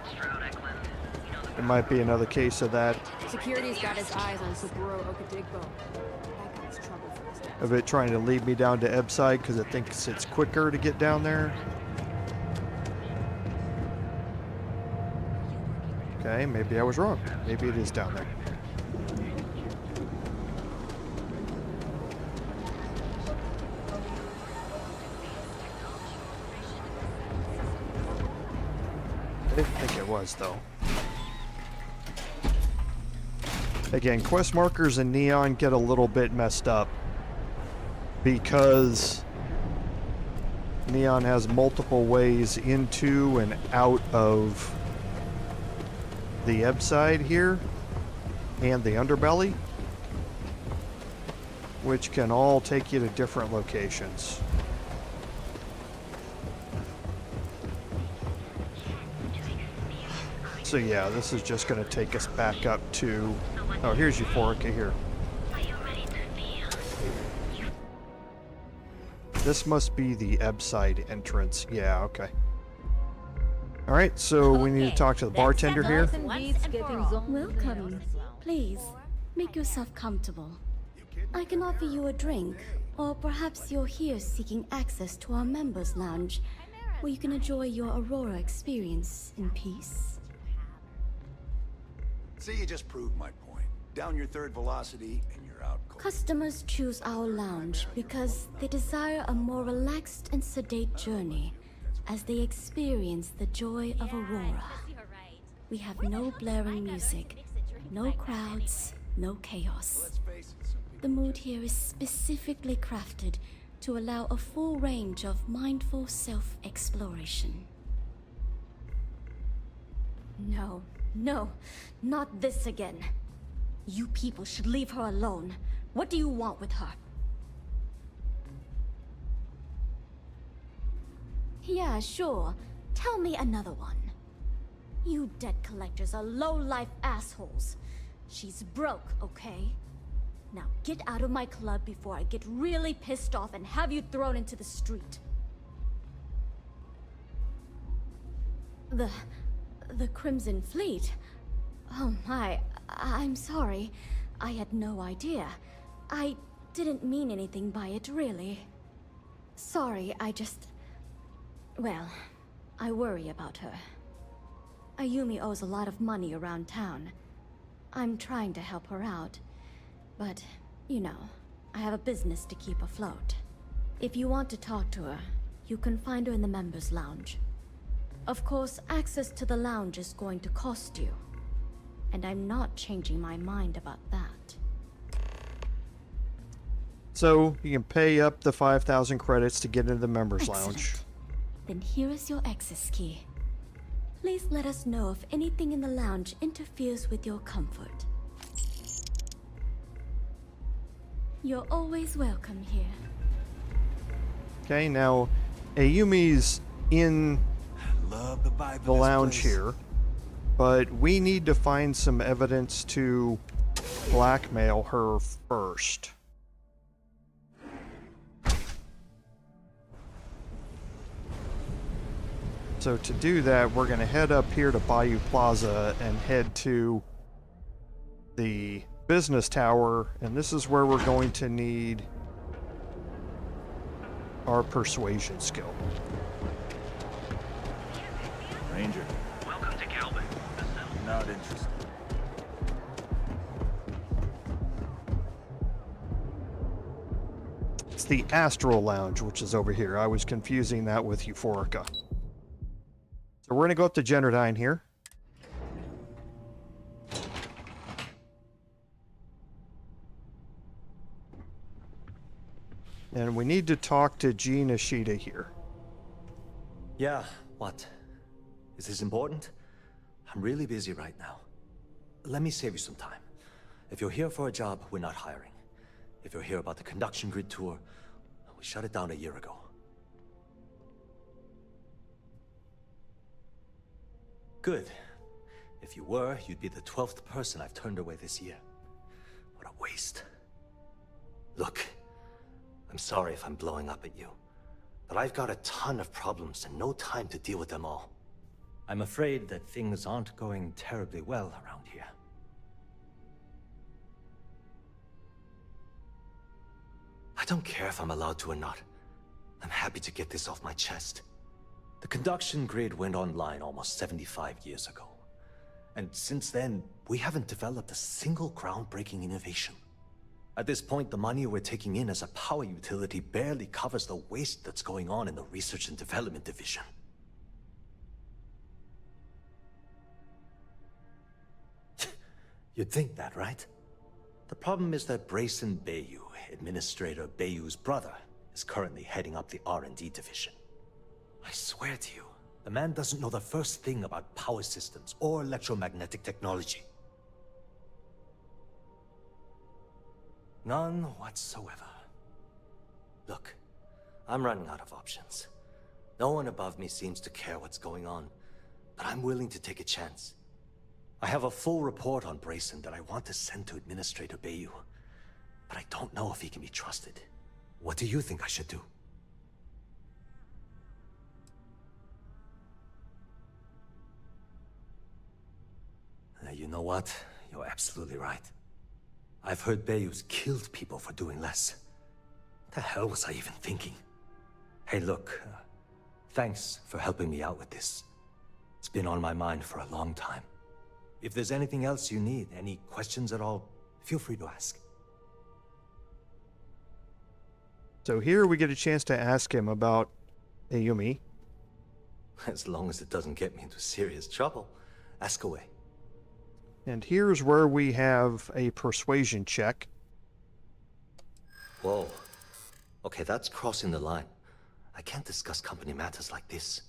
It might be another case of that. Security's got its eyes on Saburo Okadigbo. That guy's trouble for his dad. Of it trying to lead me down to Ebside because it thinks it's quicker to get down there. Okay, maybe I was wrong. Maybe it is down there. I didn't think it was, though. Again, quest markers in Neon get a little bit messed up because Neon has multiple ways into and out of the Ebside here and the underbelly, which can all take you to different locations. So yeah, this is just going to take us back up to... Oh, here's Euphorika here. This must be the Ebside entrance. Yeah, okay. Alright, so we need to talk to the bartender here. Welcome. Please, make yourself comfortable. I can offer you a drink, or perhaps you're here seeking access to our members' lounge, where you can enjoy your Aurora experience in peace. See, you just proved my point. Down your third velocity, and you're out cold. Customers choose our lounge because they desire a more relaxed and sedate journey as they experience the joy of Aurora. We have no blaring music, no crowds, no chaos. The mood here is specifically crafted to allow a full range of mindful self-exploration. No, not this again. You people should leave her alone. What do you want with her? Yeah, sure. Tell me another one. You debt collectors are low-life assholes. She's broke, okay? Now get out of my club before I get really pissed off and have you thrown into the street. The Crimson Fleet? Oh my, I'm sorry. I had no idea. I didn't mean anything by it, really. Sorry, well, I worry about her. Ayumi owes a lot of money around town. I'm trying to help her out. But, you know, I have a business to keep afloat. If you want to talk to her, you can find her in the members' lounge. Of course, access to the lounge is going to cost you. And I'm not changing my mind about that. So, you can pay up the 5,000 credits to get into the members' lounge. Then here is your access key. Please let us know if anything in the lounge interferes with your comfort. You're always welcome here. Okay, now Ayumi's in the lounge here, but we need to find some evidence to blackmail her first. So to do that, we're going to head up here to Bayu Plaza and head to the business tower, and this is where we're going to need our persuasion skill. Ranger. Welcome to Calvin. Not interested. It's the Astral Lounge, which is over here. I was confusing that with Euphorika. So we're going to go up to Generdyne here. And we need to talk to G Nishida here. Yeah, what? Is this important? I'm really busy right now. Let me save you some time. If you're here for a job, we're not hiring. If you're here about the conduction grid tour, we shut it down a year ago. Good. If you were, you'd be the 12th person I've turned away this year. What a waste. Look, I'm sorry if I'm blowing up at you, but I've got a ton of problems and no time to deal with them all. I'm afraid that things aren't going terribly well around here. I don't care if I'm allowed to or not. I'm happy to get this off my chest. The conduction grid went online almost 75 years ago. And since then, we haven't developed a single groundbreaking innovation. At this point, the money we're taking in as a power utility barely covers the waste that's going on in the research and development division. You'd think that, right? The problem is that Breyson Bayu, Administrator Bayu's brother, is currently heading up the R&D division. I swear to you, the man doesn't know the first thing about power systems or electromagnetic technology. None whatsoever. Look, I'm running out of options. No one above me seems to care what's going on, but I'm willing to take a chance. I have a full report on Breyson that I want to send to Administrator Bayu, but I don't know if he can be trusted. What do you think I should do? You know what? You're absolutely right. I've heard Bayu's killed people for doing less. What the hell was I even thinking? Hey, look, thanks for helping me out with this. It's been on my mind for a long time. If there's anything else you need, any questions at all, feel free to ask. So here we get a chance to ask him about Ayumi. As long as it doesn't get me into serious trouble, ask away. And here's where we have a persuasion check. Whoa. Okay, that's crossing the line. I can't discuss company matters like this.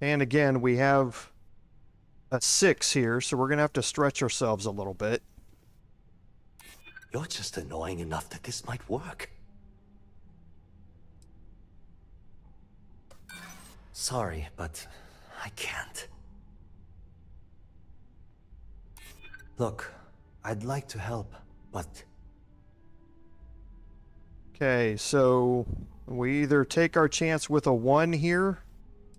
And again, we have a 6 here, so we're going to have to stretch ourselves a little bit. You're just annoying enough that this might work. Sorry, but I can't. Look, I'd like to help, but... Okay, so we either take our chance with a 1 here,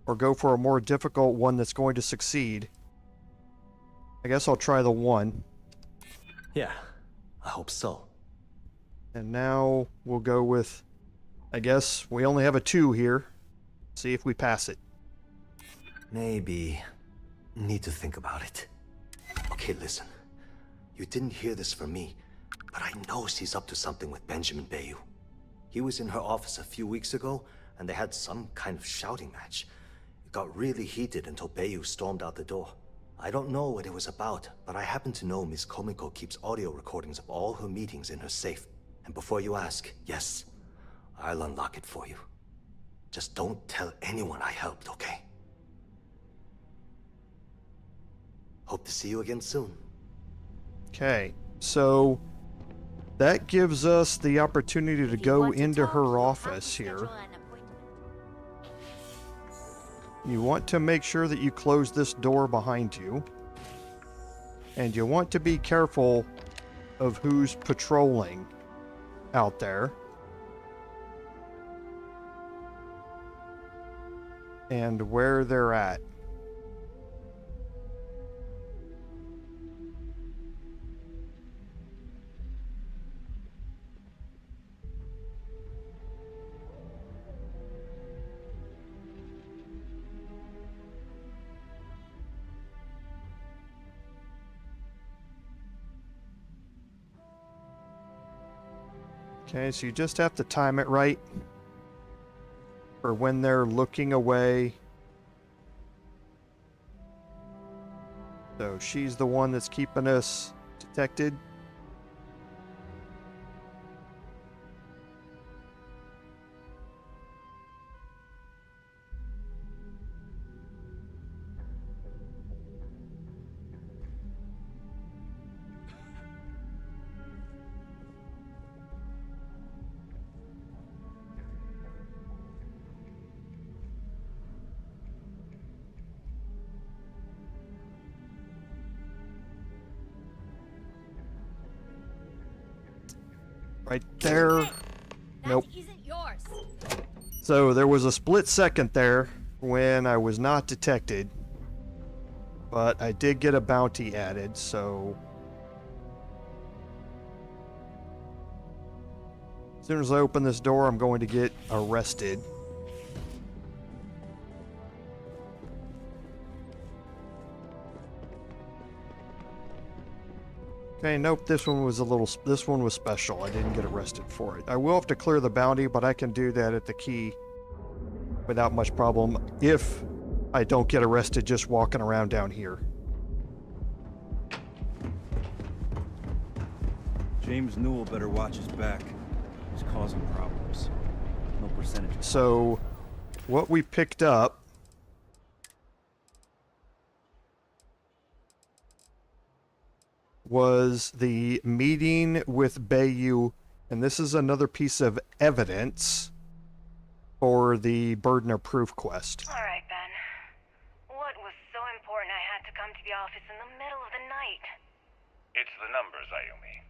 or go for a more difficult one that's going to succeed. I guess I'll try the 1. Yeah, I hope so. And now we'll go with, I guess we only have a 2 here. See if we pass it. Maybe need to think about it. Okay, listen. You didn't hear this from me, but I know she's up to something with Benjamin Bayu. He was in her office a few weeks ago, and they had some kind of shouting match. It got really heated until Bayu stormed out the door. I don't know what it was about, but I happen to know Miss Komiko keeps audio recordings of all her meetings in her safe. And before you ask, yes, I'll unlock it for you. Just don't tell anyone I helped, okay? Hope to see you again soon. Okay, so that gives us the opportunity to go into her office here. You want to make sure that you close this door behind you. And you want to be careful of who's patrolling out there. And where they're at. Okay, so you just have to time it right for when they're looking away. So she's the one that's keeping us detected. Right there. Nope. So there was a split second there when I was not detected. But I did get a bounty added, so... As soon as I open this door, I'm going to get arrested. Okay, nope, this one was special. I didn't get arrested for it. I will have to clear the bounty, but I can do that at the key without much problem if I don't get arrested just walking around down here. James Newell better watch his back. He's causing problems. No percentage. So, what we picked up was the meeting with Bayu, and this is another piece of evidence for the burden of proof quest. All right, Ben. What was so important I had to come to the office in the middle of the night? It's the numbers, Ayumi.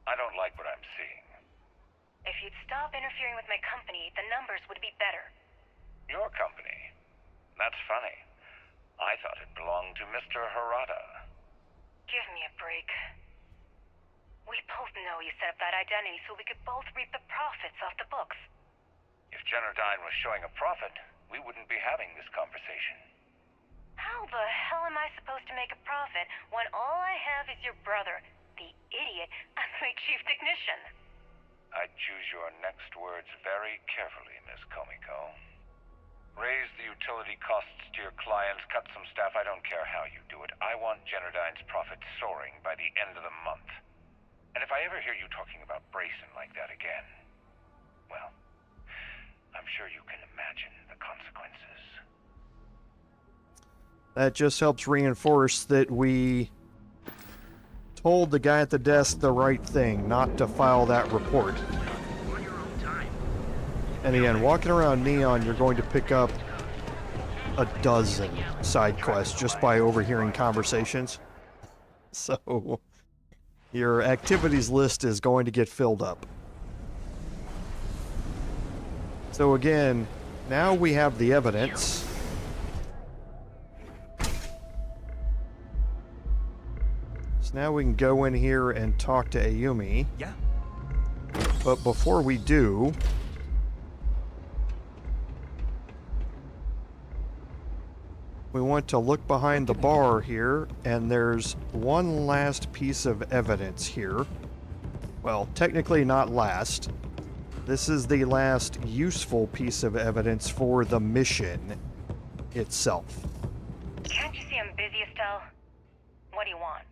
I don't like what I'm seeing. If you'd stop interfering with my company, the numbers would be better. Your company? That's funny. I thought it belonged to Mr. Harada. Give me a break. We both know you set up that identity so we could both reap the profits off the books. If Generdyne was showing a profit, we wouldn't be having this conversation. How the hell am I supposed to make a profit when all I have is your brother, the idiot, as my chief technician? I'd choose your next words very carefully, Miss Komiko. Raise the utility costs to your clients, cut some staff, I don't care how you do it. I want Generdyne's profit soaring by the end of the month. And if I ever hear you talking about Breyson like that again, well, I'm sure you can imagine the consequences. That just helps reinforce that we told the guy at the desk the right thing, not to file that report. And again, walking around Neon, you're going to pick up a dozen side quests just by overhearing conversations. So your activities list is going to get filled up. So again, now we have the evidence. So now we can go in here and talk to Ayumi. Yeah. But before we do, we want to look behind the bar here, and there's one last piece of evidence here. Well, technically not last. This is the last useful piece of evidence for the mission itself. Can't you see I'm busy, Estelle? What do you want?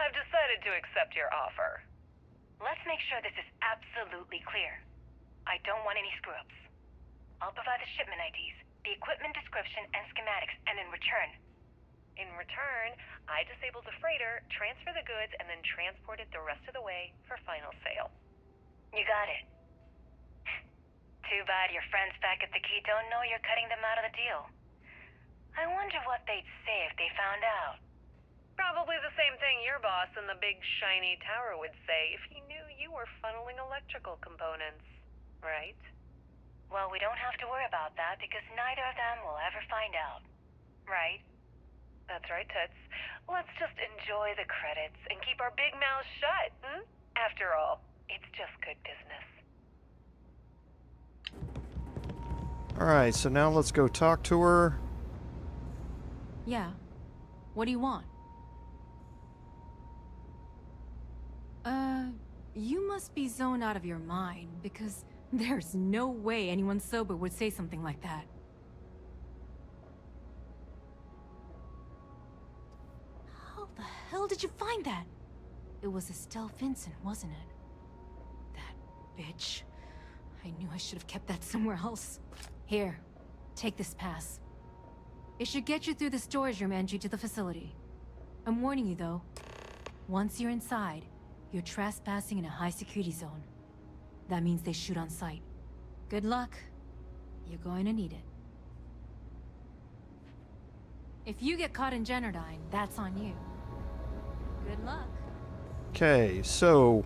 I've decided to accept your offer. Let's make sure this is absolutely clear. I don't want any screw-ups. I'll provide the shipment IDs, the equipment description, and schematics, and in return, I disable the freighter, transfer the goods, and then transport it the rest of the way for final sale. You got it. Too bad your friends back at the Key don't know you're cutting them out of the deal. I wonder what they'd say if they found out. Probably the same thing your boss in the big shiny tower would say if he knew you were funneling electrical components, right? Well, we don't have to worry about that because neither of them will ever find out. Right? That's right, Toots. Let's just enjoy the credits and keep our big mouths shut, hmm? After all, it's just good business. Alright, so now let's go talk to her. Yeah. What do you want? You must be zoned out of your mind, because there's no way anyone sober would say something like that. How the hell did you find that? It was Estelle Vincent, wasn't it? That bitch. I knew I should have kept that somewhere else. Here, take this pass. It should get you through the storage room entry to the facility. I'm warning you though, once you're inside, you're trespassing in a high security zone. That means they shoot on sight. Good luck. You're going to need it. If you get caught in Generdyne, that's on you. Good luck. Okay, so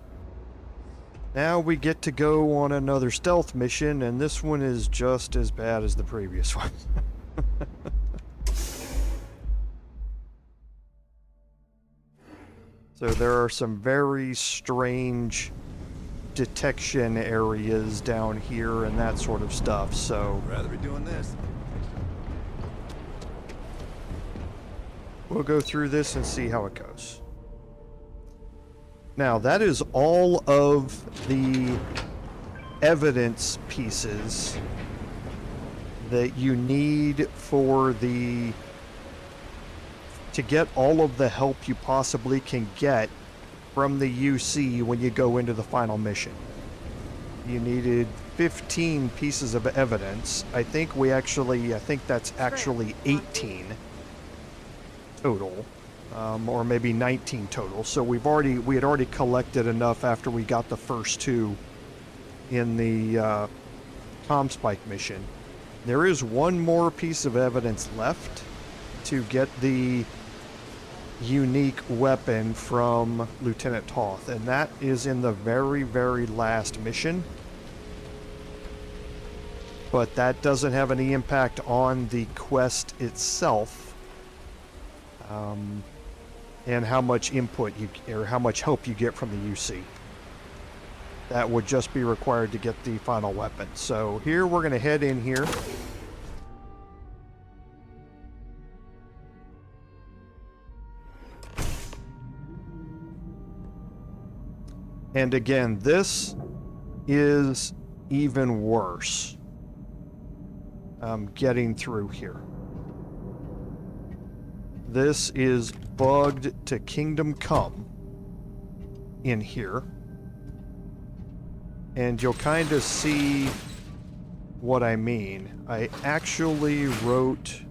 now we get to go on another stealth mission, and this one is just as bad as the previous one. So there are some very strange detection areas down here and that sort of stuff, so I'd rather be doing this. we'll go through this and see how it goes. Now, that is all of the evidence pieces that you need for to get all of the help you possibly can get from the UC when you go into the final mission. You needed 15 pieces of evidence. I think that's actually 18 total, or maybe 19 total. So we had already collected enough after we got the first two in the Tom Spike mission. There is one more piece of evidence left to get the unique weapon from Lieutenant Toth, and that is in the very, very last mission. But that doesn't have any impact on the quest itself, and how much input or how much help you get from the UC. That would just be required to get the final weapon. So here we're going to head in here. And again, this is even worse. Getting through here. This is bugged to Kingdom Come in here. And you'll kind of see what I mean. I actually wrote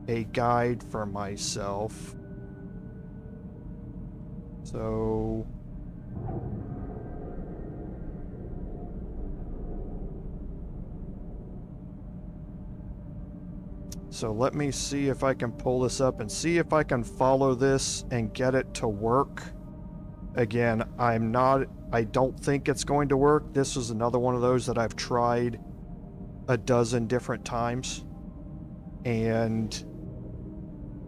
a guide for myself. So So let me see if I can pull this up and see if I can follow this and get it to work. Again, I don't think it's going to work. This is another one of those that I've tried a dozen different times. And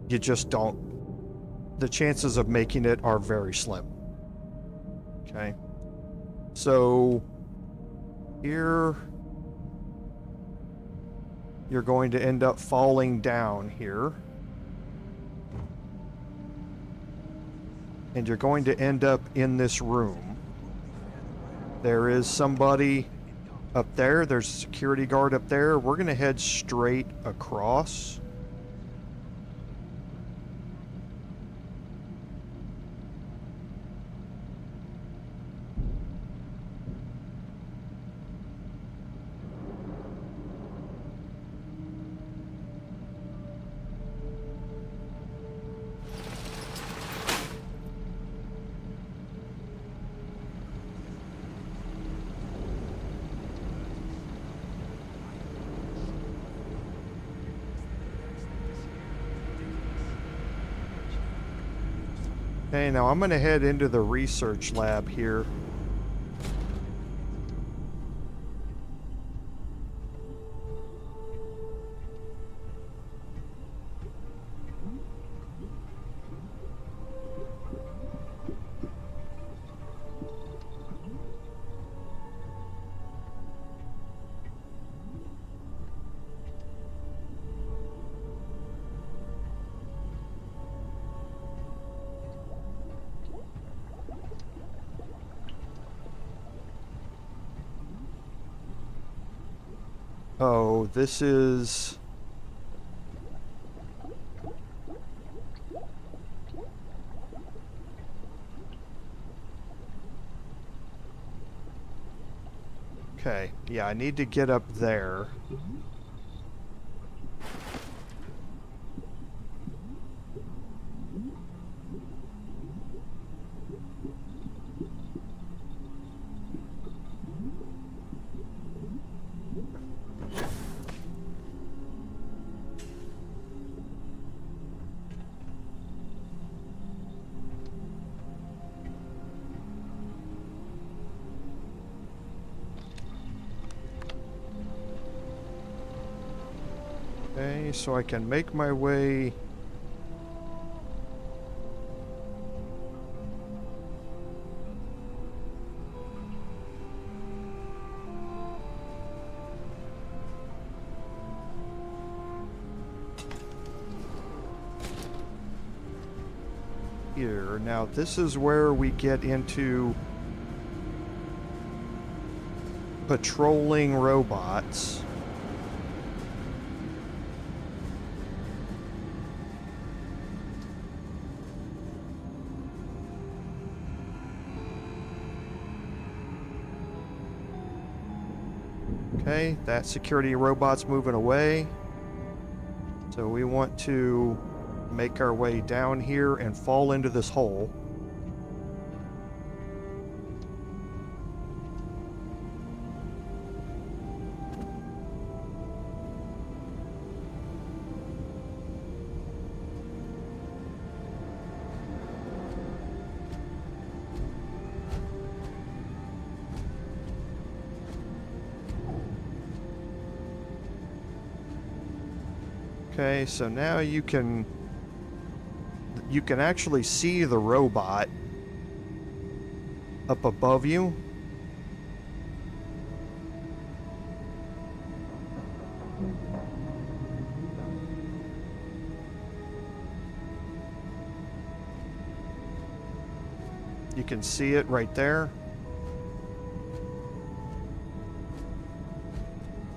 you just don't. The chances of making it are very slim. Okay. So here you're going to end up falling down here. And you're going to end up in this room. There is somebody up there. There's a security guard up there. We're going to head straight across. Okay, now I'm going to head into the research lab here. Oh, this is... Okay, yeah, I need to get up there. Okay, so I can make my way here. Now this is where we get into patrolling robots. Okay, that security robot's moving away. So we want to make our way down here and fall into this hole. Okay, so now you can actually see the robot up above you. You can see it right there.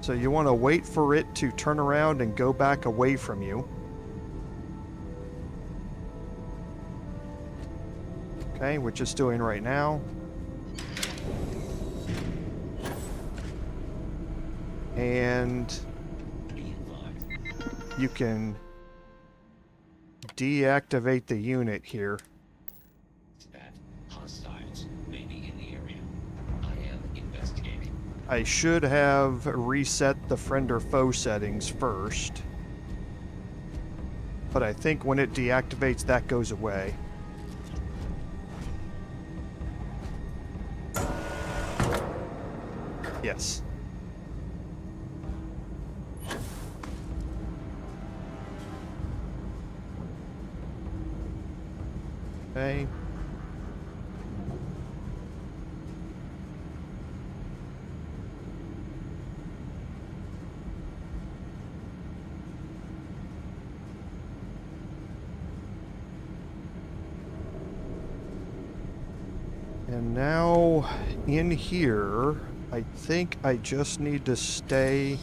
So you want to wait for it to turn around and go back away from you. Okay, which it's doing right now. And you can deactivate the unit here. I should have reset the friend or foe settings first. But I think when it deactivates, that goes away. Yes. Okay. And now, in here, I think I just need to stay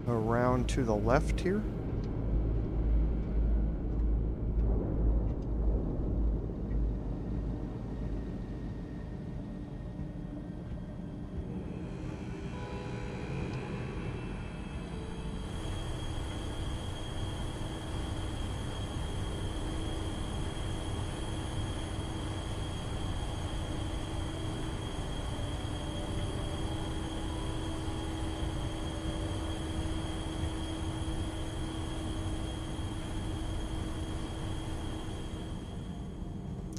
around to the left here.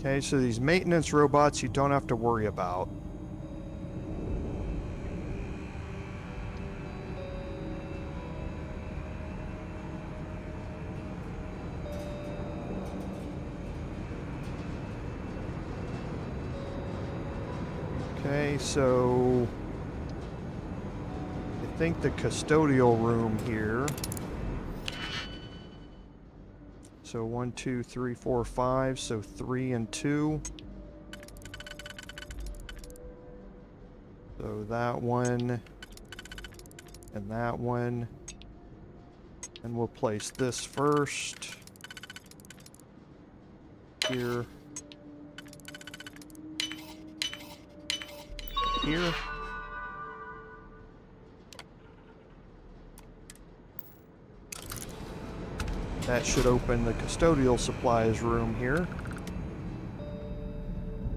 Okay, so these maintenance robots you don't have to worry about. Okay, so I think the custodial room here. So 1, 2, 3, 4, 5. So 3 and 2. So that one and that one. And we'll place this first. Here. Here. That should open the custodial supplies room here.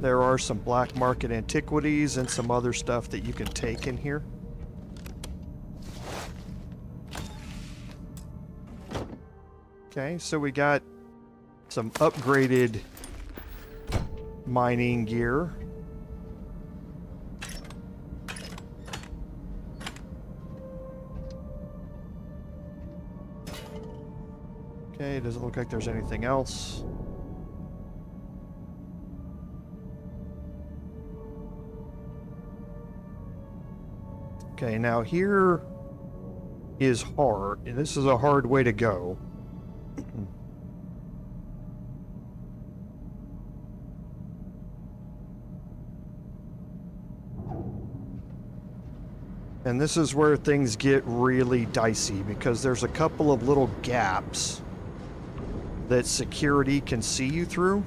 There are some black market antiquities and some other stuff that you can take in here. Okay, so we got some upgraded mining gear. Okay, doesn't look like there's anything else. Okay, now here is hard, and this is a hard way to go. And this is where things get really dicey, because there's a couple of little gaps that security can see you through.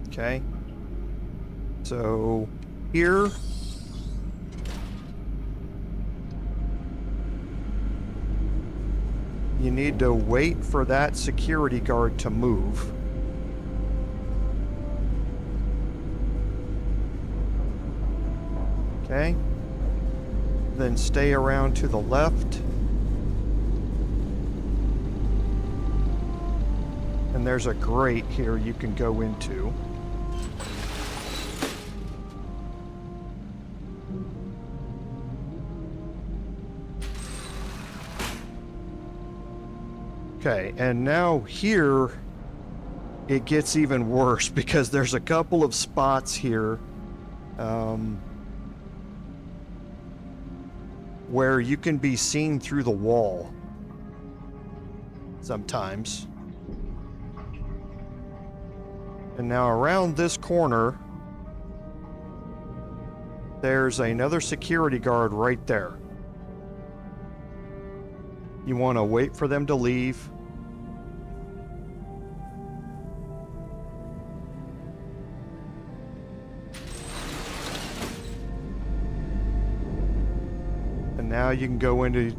Okay. So here you need to wait for that security guard to move. Okay. Then stay around to the left. And there's a grate here you can go into. Okay, and now here it gets even worse, because there's a couple of spots here where you can be seen through the wall sometimes. And now around this corner, there's another security guard right there. You want to wait for them to leave. And now you can go into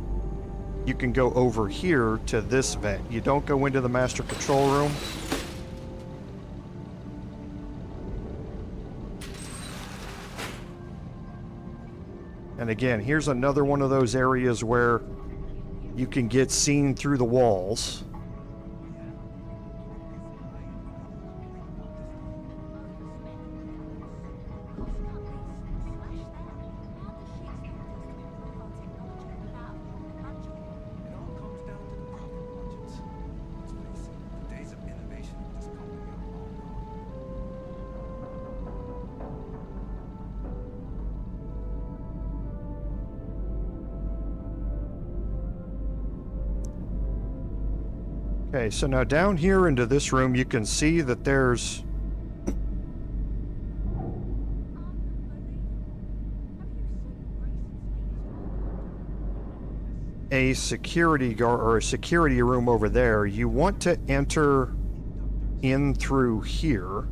you can go over here to this vent. You don't go into the master control room. And again, here's another one of those areas where you can get seen through the walls. Okay, so now down here into this room, you can see that there's a security guard or a security room over there. You want to enter in through here.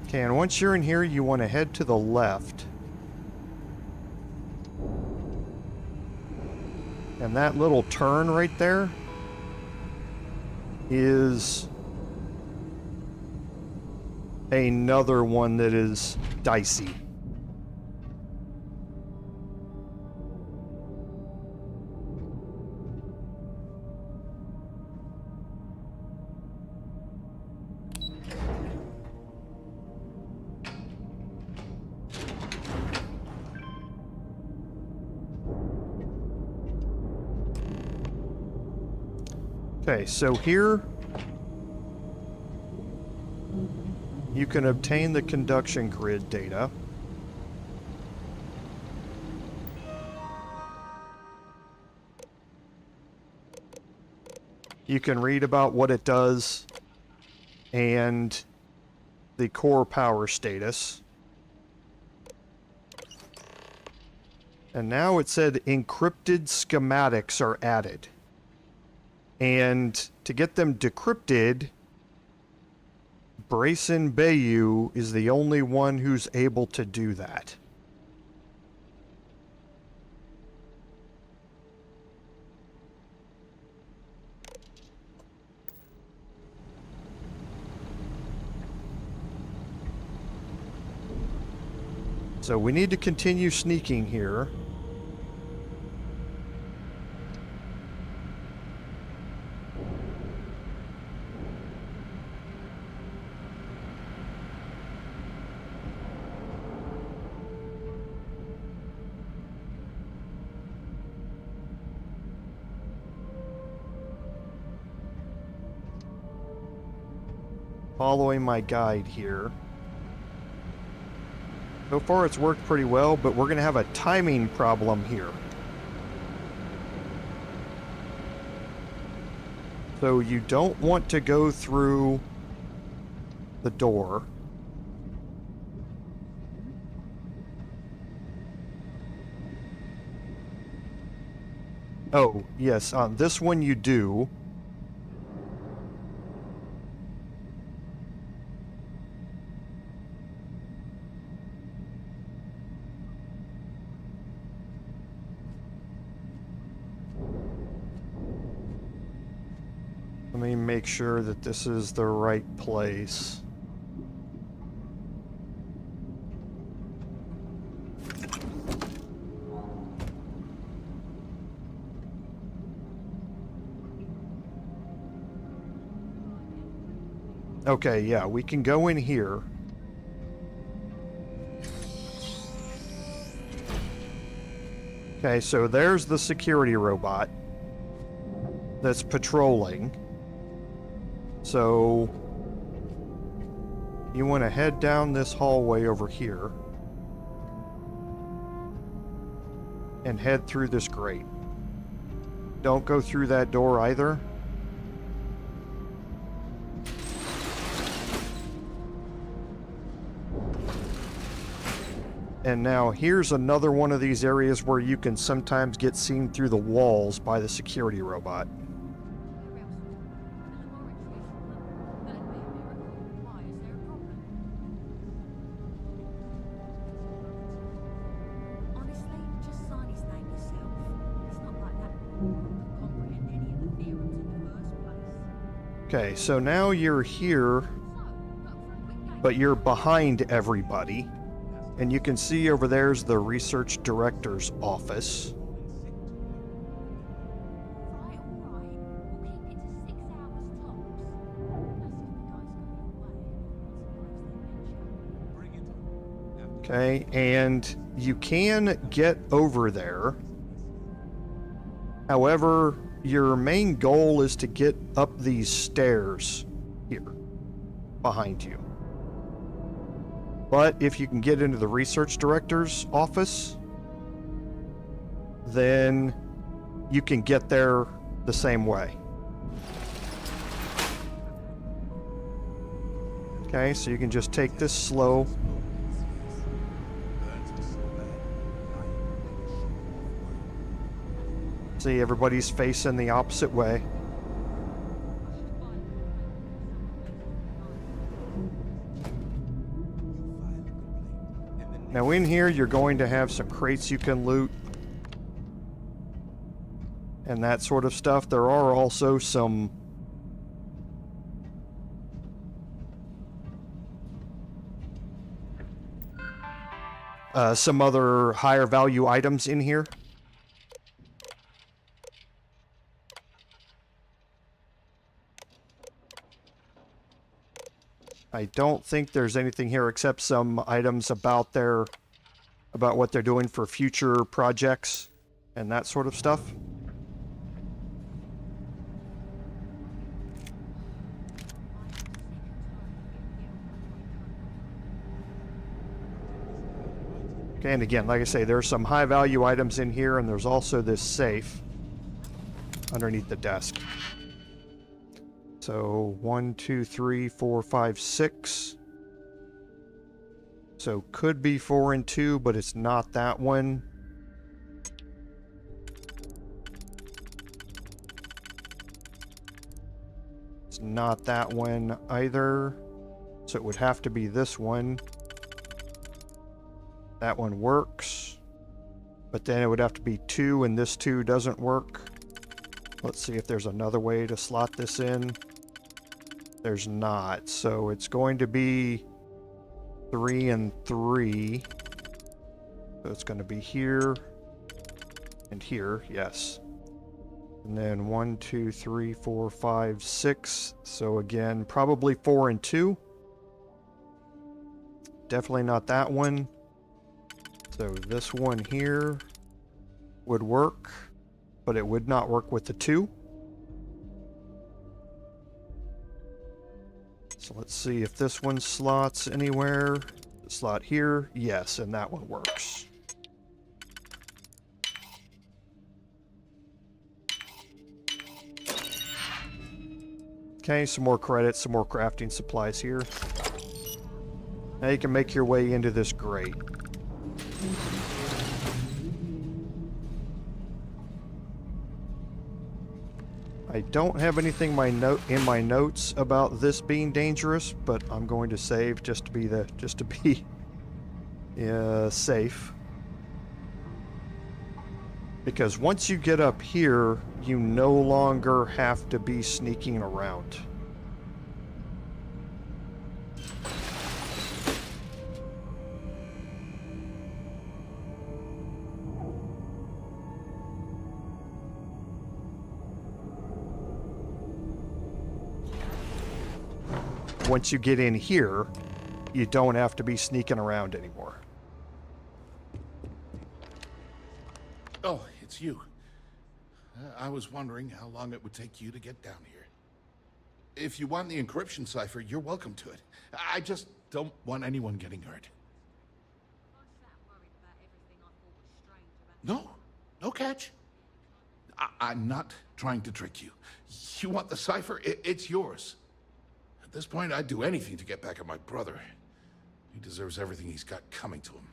Okay, and once you're in here, you want to head to the left. And that little turn right there is another one that is dicey. Okay, so here you can obtain the conduction grid data. You can read about what it does and the core power status. And now it said encrypted schematics are added. And to get them decrypted, Breyson Bayu is the only one who's able to do that. So we need to continue sneaking here. Following my guide here. So far it's worked pretty well, but we're going to have a timing problem here. So you don't want to go through the door. Oh, yes, on this one you do. Let me make sure that this is the right place. Okay, yeah, we can go in here. Okay, so there's the security robot that's patrolling. So you want to head down this hallway over here. and head through this grate. Don't go through that door either. And now here's another one of these areas where you can sometimes get seen through the walls by the security robot. Okay, so now you're here, but you're behind everybody. And you can see over there's the research director's office. Okay, and you can get over there. However, your main goal is to get up these stairs here behind you. But if you can get into the research director's office, then you can get there the same way. Okay, so you can just take this slow. See, everybody's facing the opposite way. Now in here, you're going to have some crates you can loot and that sort of stuff. There are also some other higher value items in here. I don't think there's anything here except some items about what they're doing for future projects and that sort of stuff. Okay, and again, like I say, there's some high value items in here, and there's also this safe underneath the desk. So 1, 2, 3, 4, 5, 6. So could be 4 and 2, but it's not that one. It's not that one either. So it would have to be this one. That one works. But then it would have to be 2, and this 2 doesn't work. Let's see if there's another way to slot this in. There's not. So it's going to be 3 and 3. So it's going to be here and here, yes. And then 1, 2, 3, 4, 5, 6. So again, probably 4 and 2. Definitely not that one. So this one here would work, but it would not work with the 2. So let's see if this one slots anywhere. Slot here, yes, and that one works. Okay, some more credits, some more crafting supplies here. Now you can make your way into this grate. I don't have anything in my notes about this being dangerous, but I'm going to save just to be safe. Because once you get up here, you no longer have to be sneaking around. Once you get in here, you don't have to be sneaking around anymore. Oh, it's you. I was wondering how long it would take you to get down here. If you want the encryption cipher, you're welcome to it. I just don't want anyone getting hurt. No, No catch. I'm not trying to trick you. You want the cipher? It's yours. At this point, I'd do anything to get back at my brother. He deserves everything he's got coming to him.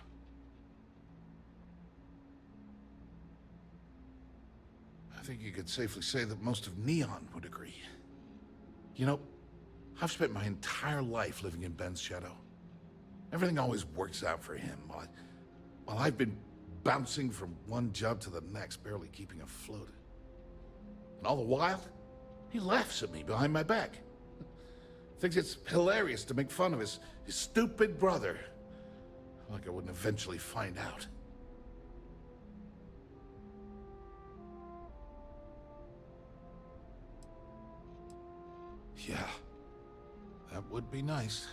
I think you could safely say that most of Neon would agree. You know, I've spent my entire life living in Ben's shadow. Everything always works out for him, while I've been bouncing from one job to the next, barely keeping afloat. And all the while, he laughs at me behind my back. Thinks it's hilarious to make fun of his stupid brother. Like I wouldn't eventually find out. Yeah, that would be nice.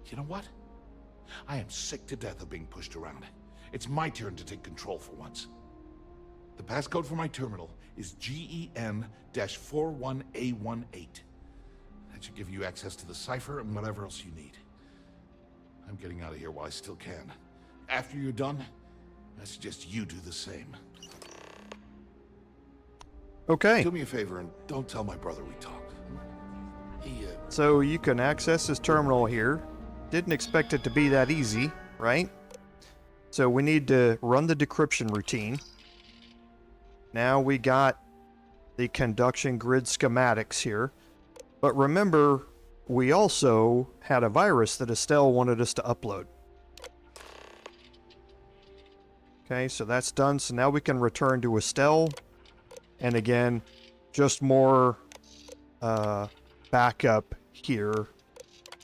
You know what? I am sick to death of being pushed around. It's my turn to take control for once. The passcode for my terminal is GEN-41A18. That should give you access to the cipher and whatever else you need. I'm getting out of here while I still can. After you're done, I suggest you do the same. Okay. Do me a favor and don't tell my brother we talked. So you can access his terminal here. Didn't expect it to be that easy, right? So we need to run the decryption routine. Now we got the conduction grid schematics here. But remember, we also had a virus that Estelle wanted us to upload. Okay, so that's done. So now we can return to Estelle. And again, just more backup here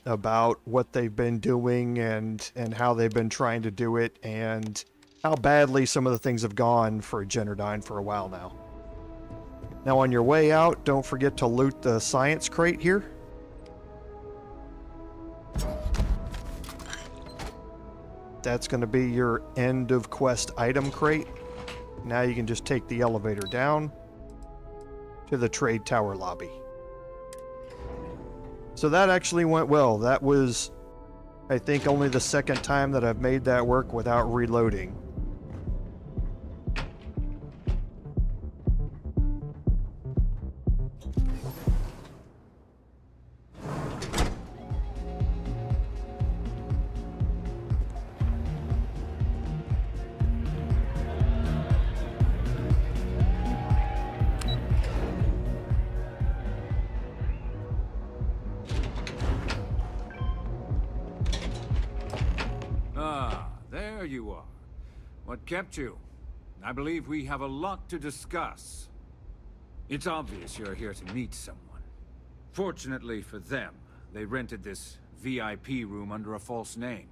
about what they've been doing and how they've been trying to do it and how badly some of the things have gone for Generdyne for a while now. Now on your way out, don't forget to loot the science crate here. That's going to be your end of quest item crate. Now you can just take the elevator down to the trade tower lobby. So that actually went well. That was, I think, only the second time that I've made that work without reloading. You are. What kept you? I believe we have a lot to discuss. It's obvious you're here to meet someone. Fortunately for them, they rented this VIP room under a false name.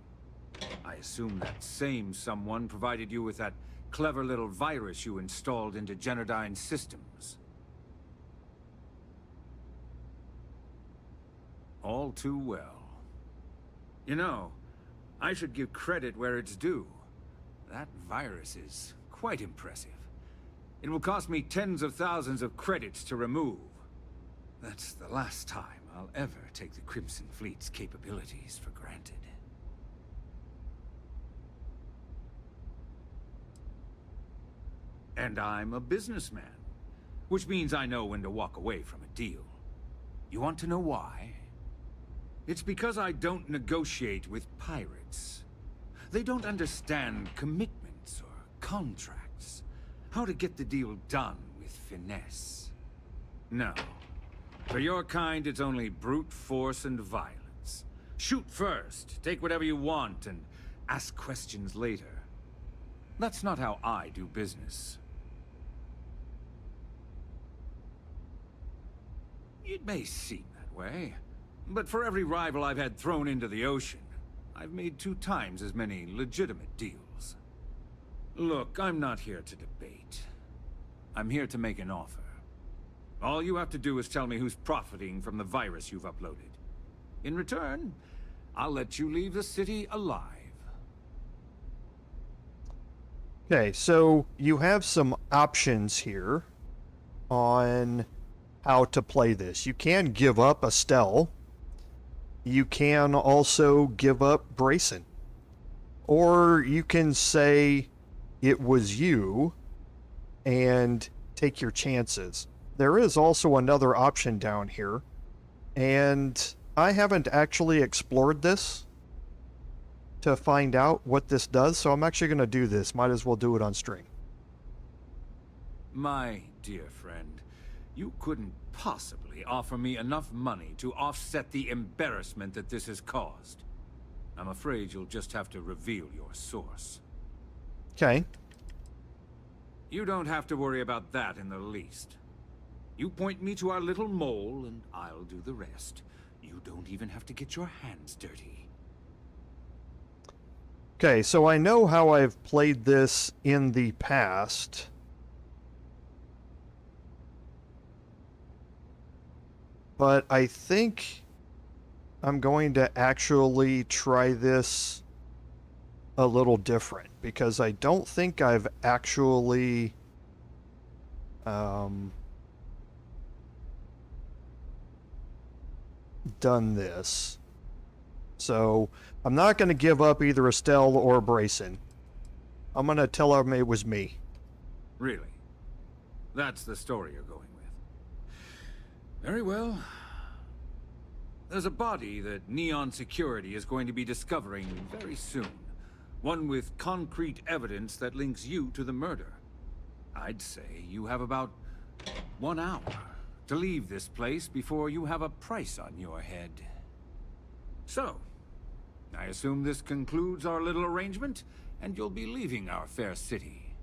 I assume that same someone provided you with that clever little virus you installed into Generdyne's systems. All too well. You know, I should give credit where it's due. That virus is quite impressive. It will cost me tens of thousands of credits to remove. That's the last time I'll ever take the Crimson Fleet's capabilities for granted. And I'm a businessman, which means I know when to walk away from a deal. You want to know why? It's because I don't negotiate with pirates. They don't understand commitments or contracts. How to get the deal done with finesse. No. For your kind, it's only brute force and violence. Shoot first, take whatever you want, and ask questions later. That's not how I do business. It may seem that way. But for every rival I've had thrown into the ocean, I've made 2 times as many legitimate deals. Look, I'm not here to debate. I'm here to make an offer. All you have to do is tell me who's profiting from the virus you've uploaded. In return, I'll let you leave the city alive. Okay, so you have some options here on how to play this. You can give up Estelle. You can also give up Breyson. Or you can say it was you and take your chances. There is also another option down here, and I haven't actually explored this to find out what this does, so I'm actually going to do this. Might as well do it on stream. My dear friend, you couldn't possibly offer me enough money to offset the embarrassment that this has caused. I'm afraid you'll just have to reveal your source. Okay. You don't have to worry about that in the least. You point me to our little mole, and I'll do the rest. You don't even have to get your hands dirty. Okay, so I know how I've played this in the past. But I think I'm going to actually try this a little different, because I don't think I've actually done this. So I'm not going to give up either Estelle or Breyson. I'm going to tell them it was me. Really? That's the story you're going with. Very well. There's a body that Neon Security is going to be discovering very soon. One with concrete evidence that links you to the murder. I'd say you have about 1 hour to leave this place before you have a price on your head. So, I assume this concludes our little arrangement, and you'll be leaving our fair city.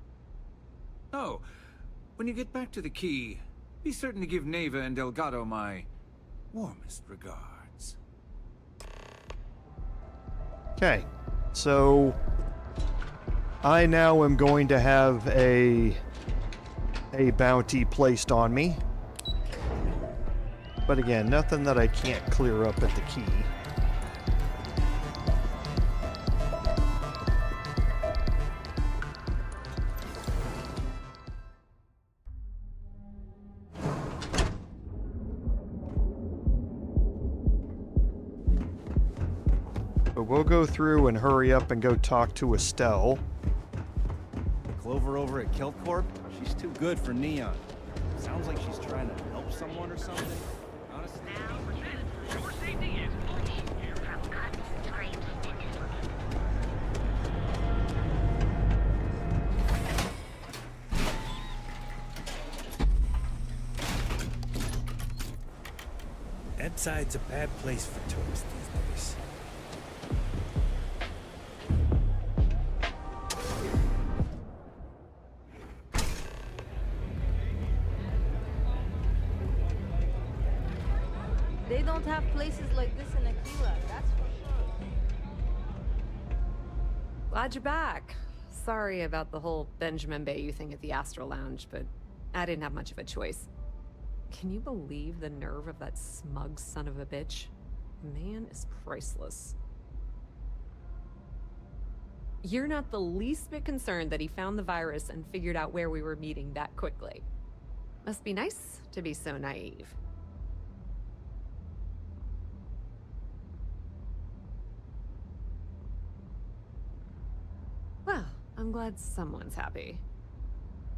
Oh, when you get back to the Key, be certain to give Naeva and Delgado my warmest regards. Okay, so I now am going to have a bounty placed on me. But again, nothing that I can't clear up at the Key. But we'll go through and hurry up and go talk to Estelle. Clover over at Kelpcorp? She's too good for Neon. Sounds like she's trying to help someone or something. Honestly. Your safety is That side's a bad place for tourists these days. They don't have places like this in Aquila, that's for sure. Glad you're back. Sorry about the whole Benjamin Bayu thing at the Astral Lounge, but I didn't have much of a choice. Can you believe the nerve of that smug son of a bitch? Man is priceless. You're not the least bit concerned that he found the virus and figured out where we were meeting that quickly. Must be nice to be so naive. Well, I'm glad someone's happy.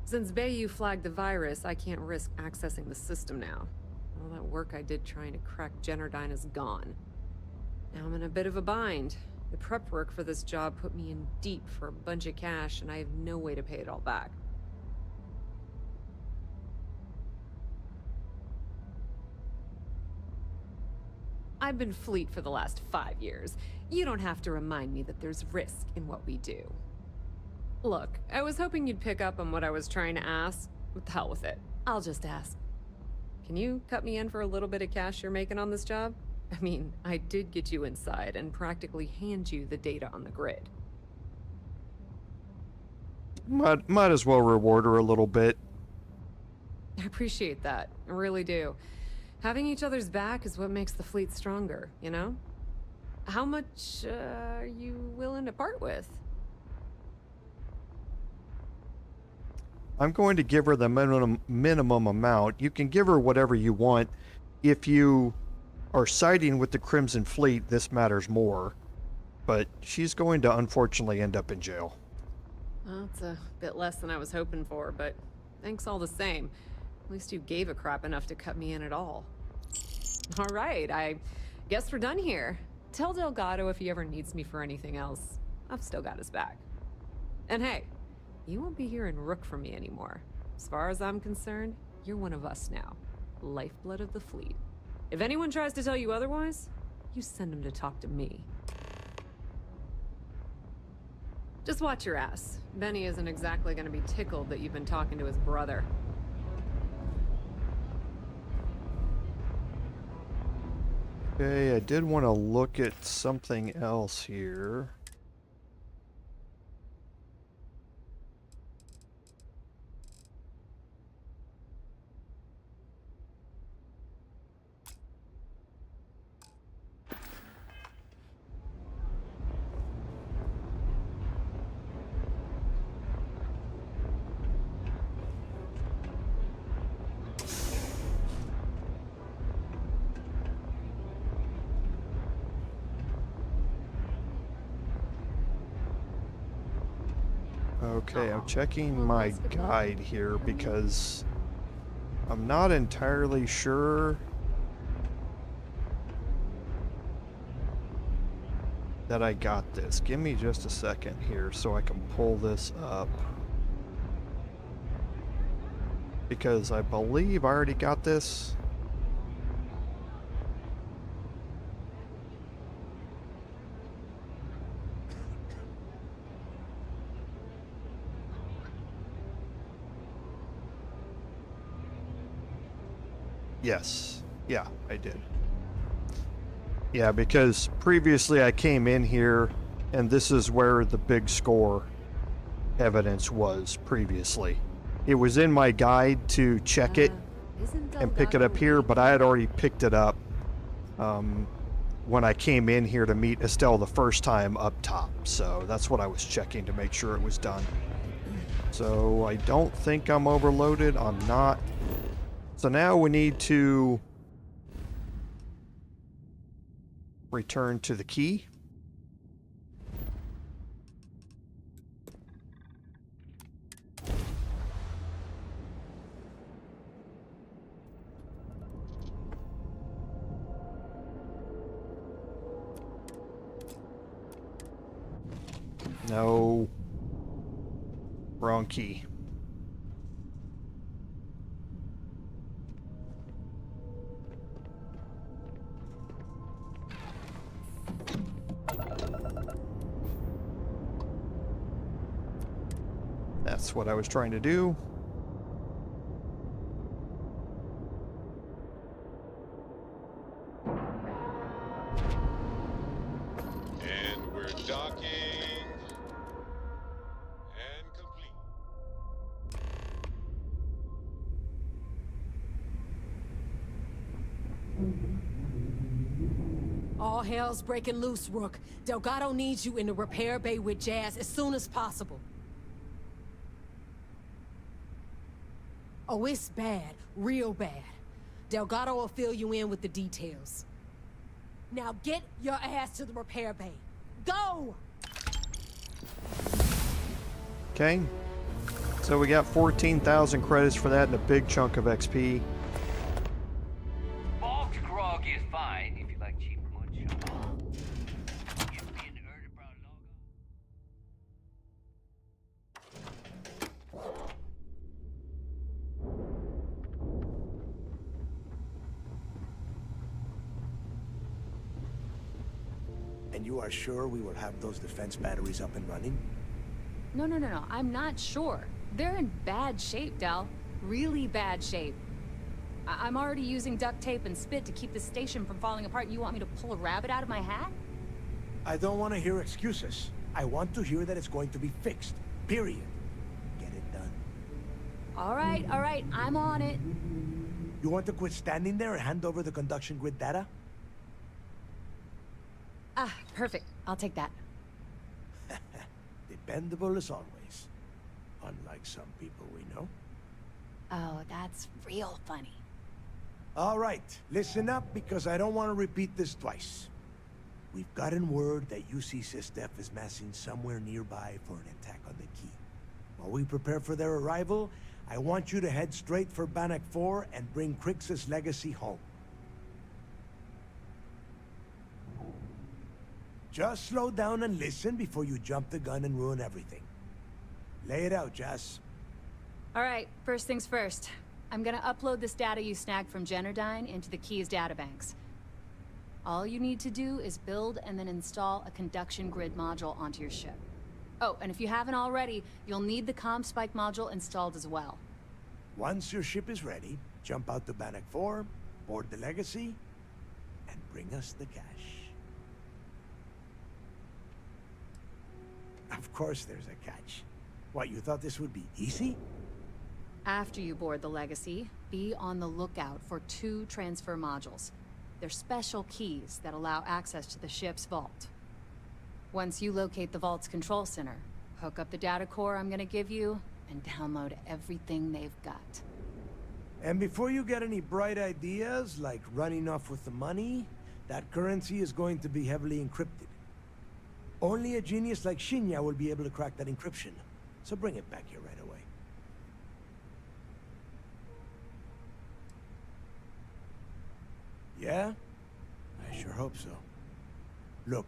Since Bayu flagged the virus, I can't risk accessing the system now. All that work I did trying to crack Generdyne is gone. Now I'm in a bit of a bind. The prep work for this job put me in deep for a bunch of cash, and I have no way to pay it all back. I've been Fleet for the last 5 years. You don't have to remind me that there's risk in what we do. Look, I was hoping you'd pick up on what I was trying to ask. What the hell with it? I'll just ask. Can you cut me in for a little bit of cash you're making on this job? I mean, I did get you inside and practically hand you the data on the grid. Might as well reward her a little bit. I appreciate that. I really do. Having each other's back is what makes the fleet stronger, you know? How much are you willing to part with? I'm going to give her the minimum amount. You can give her whatever you want. If you are siding with the Crimson Fleet, this matters more. But she's going to unfortunately end up in jail. Well, it's a bit less than I was hoping for, but Thanks all the same. At least you gave a crap enough to cut me in at all. All right, I guess we're done here. Tell Delgado if he ever needs me for anything else. I've still got his back. And hey, you won't be hearing Rook from me anymore. As far as I'm concerned, you're one of us now. Lifeblood of the fleet. If anyone tries to tell you otherwise, you send them to talk to me. Just watch your ass. Benny isn't exactly gonna be tickled that you've been talking to his brother. Okay, I did want to look at something else here. Okay, I'm checking my guide here because I'm not entirely sure that I got this. Give me just a second here so I can pull this up. Because I believe I already got this. Yes. Yeah, I did. Yeah, because previously I came in here and this is where the big score evidence was previously. It was in my guide to check it and pick it up here, but I had already picked it up when I came in here to meet Estelle the first time up top. So that's what I was checking to make sure it was done. So I don't think I'm overloaded. I'm not. So now we need to return to the key. No. Wrong key. That's what I was trying to do. And we're docking. And complete. All hell's breaking loose, Rook. Delgado needs you in the repair bay with Jazz as soon as possible. Oh, it's bad. Real bad. Delgado will fill you in with the details. Now get your ass to the repair bay. Go! Okay. So we got 14,000 credits for that and a big chunk of XP. Bog's grog is fine if you like cheap moonshine. And you are sure we will have those defense batteries up and running? No, I'm not sure. They're in bad shape, Del. Really bad shape. I'm already using duct tape and spit to keep the station from falling apart. You want me to pull a rabbit out of my hat? I don't want to hear excuses. I want to hear that it's going to be fixed. Period. Get it done. All right, I'm on it. You want to quit standing there and hand over the conduction grid data? Ah, perfect. I'll take that. Dependable as always. Unlike some people we know. Oh, that's real funny. All right, listen up because I don't want to repeat this twice. We've gotten word that UC Sixteenth is massing somewhere nearby for an attack on the key. While we prepare for their arrival, I want you to head straight for Bannoc IV and bring Crixus' legacy home. Just slow down and listen before you jump the gun and ruin everything. Lay it out, Jess. Alright, first things first. I'm gonna upload this data you snagged from Generdyne into the Keys databanks. All you need to do is build and then install a conduction grid module onto your ship. Oh, and if you haven't already, you'll need the comm spike module installed as well. Once your ship is ready, jump out to Bannoc IV, board the legacy, and bring us the cash. Of course there's a catch. What, you thought this would be easy? After you board the legacy, be on the lookout for 2 transfer modules. They're special keys that allow access to the ship's vault. Once you locate the vault's control center, hook up the data core I'm gonna give you, and download everything they've got. And before you get any bright ideas, like running off with the money, that currency is going to be heavily encrypted. Only a genius like Shinya will be able to crack that encryption, so bring it back here right away. Yeah? I sure hope so. Look,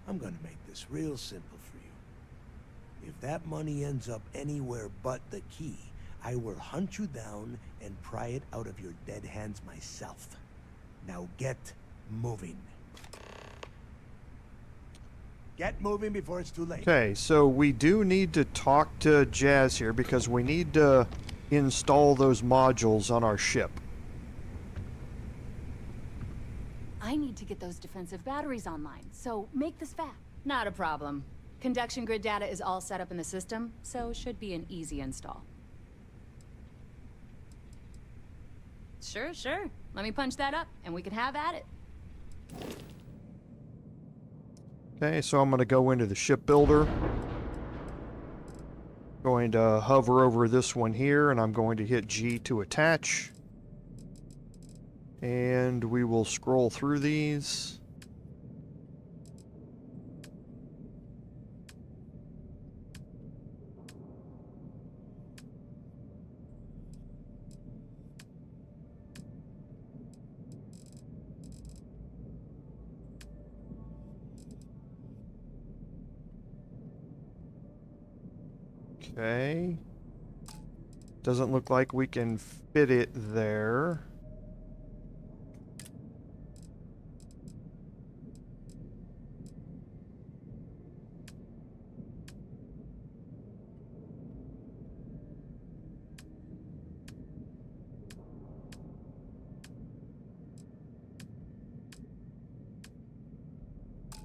I'm gonna make this real simple for you. If that money ends up anywhere but the key, I will hunt you down and pry it out of your dead hands myself. Now get moving. Get moving before it's too late. Okay, so we do need to talk to Jazz here because we need to install those modules on our ship. I need to get those defensive batteries online, so make this fast. Not a problem. Conduction grid data is all set up in the system, so it should be an easy install. Sure. Let me punch that up, and we can have at it. Okay, so I'm going to go into the shipbuilder. Going to hover over this one here, and I'm going to hit G to attach. And we will scroll through these. Okay. Doesn't look like we can fit it there.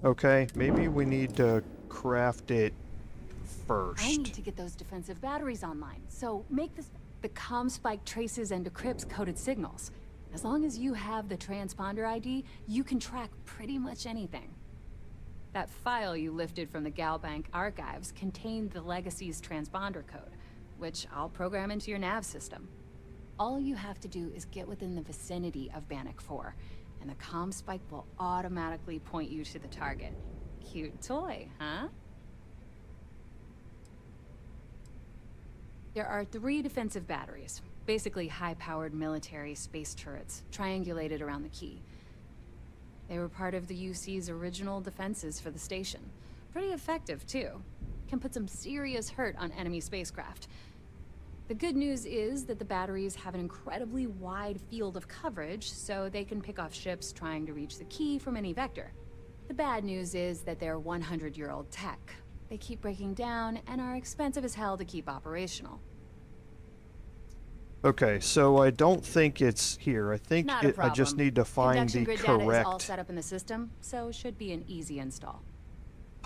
Okay, maybe we need to craft it first. I need to get those defensive batteries online, so make this... The comm spike traces and decrypts coded signals. As long as you have the transponder ID, you can track pretty much anything. That file you lifted from the Galbank archives contained the Legacy's transponder code, which I'll program into your nav system. All you have to do is get within the vicinity of Bannoc IV, and the comm spike will automatically point you to the target. Cute toy, huh? There are 3 defensive batteries, basically high-powered military space turrets, triangulated around the key. They were part of the UC's original defenses for the station. Pretty effective, too. Can put some serious hurt on enemy spacecraft. The good news is that the batteries have an incredibly wide field of coverage, so they can pick off ships trying to reach the key from any vector. The bad news is that they're 100-year-old tech. They keep breaking down and are expensive as hell to keep operational. Okay, so I don't think it's here. I think I just need to find the correct data is all correct set up in the system, so should be an easy install.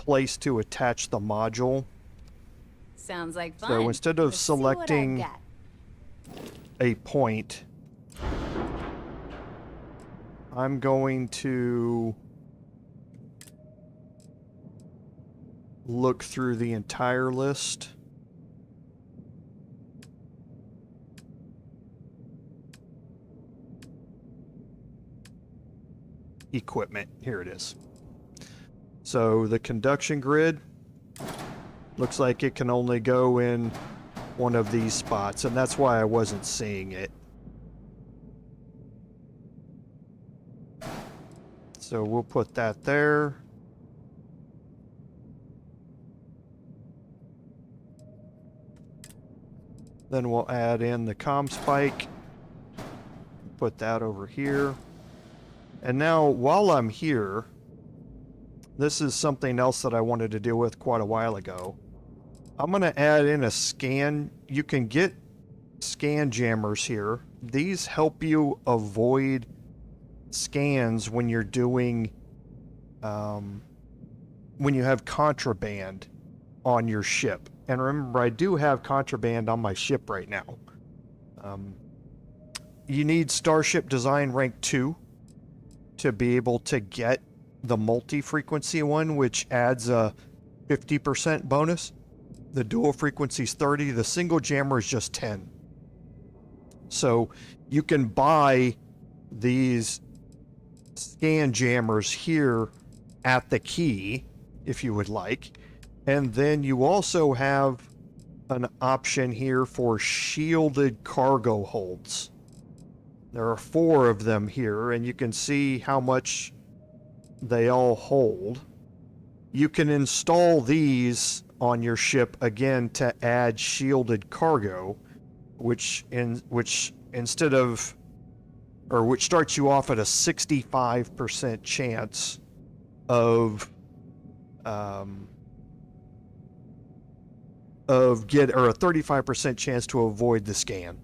place to attach the module. Sounds like fun. So instead of Let's see what I've selecting got. a point, I'm going to look through the entire list. Equipment, here it is. So the conduction grid, Looks like it can only go in one of these spots, and that's why I wasn't seeing it. So we'll put that there. Then we'll add in the comm spike. Put that over here. And now, while I'm here, this is something else that I wanted to deal with quite a while ago. I'm going to add in a scan. You can get scan jammers here. These help you avoid scans when you're doing, when you have contraband on your ship. And remember, I do have contraband on my ship right now. You need Starship Design Rank 2 to be able to get the multi-frequency one, which adds a 50% bonus. The dual frequency is 30. The single jammer is just 10. So you can buy these scan jammers here at the key if you would like. And then you also have an option here for shielded cargo holds. There are 4 of them here, and you can see how much they all hold. You can install these on your ship again to add shielded cargo, which starts you off at a 65% chance of a 35% chance to avoid the scan.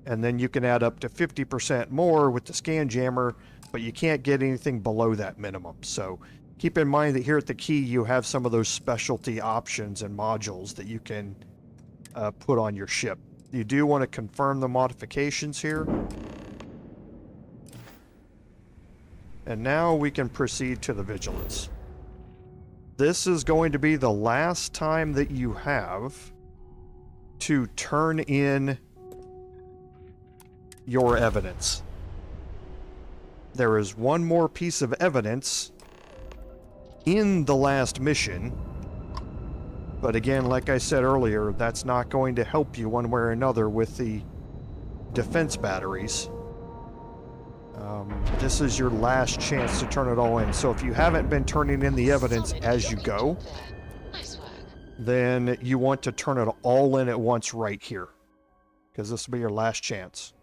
And then you can add up to 50% more with the scan jammer, but you can't get anything below that minimum. So keep in mind that here at the key you have some of those specialty options and modules that you can put on your ship. You do want to confirm the modifications here. And now we can proceed to the vigilance. This is going to be the last time that you have to turn in your evidence. There is one more piece of evidence in the last mission, but again, like I said earlier, that's not going to help you one way or another with the defense batteries. This is your last chance to turn it all in. So if you haven't been turning in the evidence as you go, then you want to turn it all in at once right here, because this will be your last chance.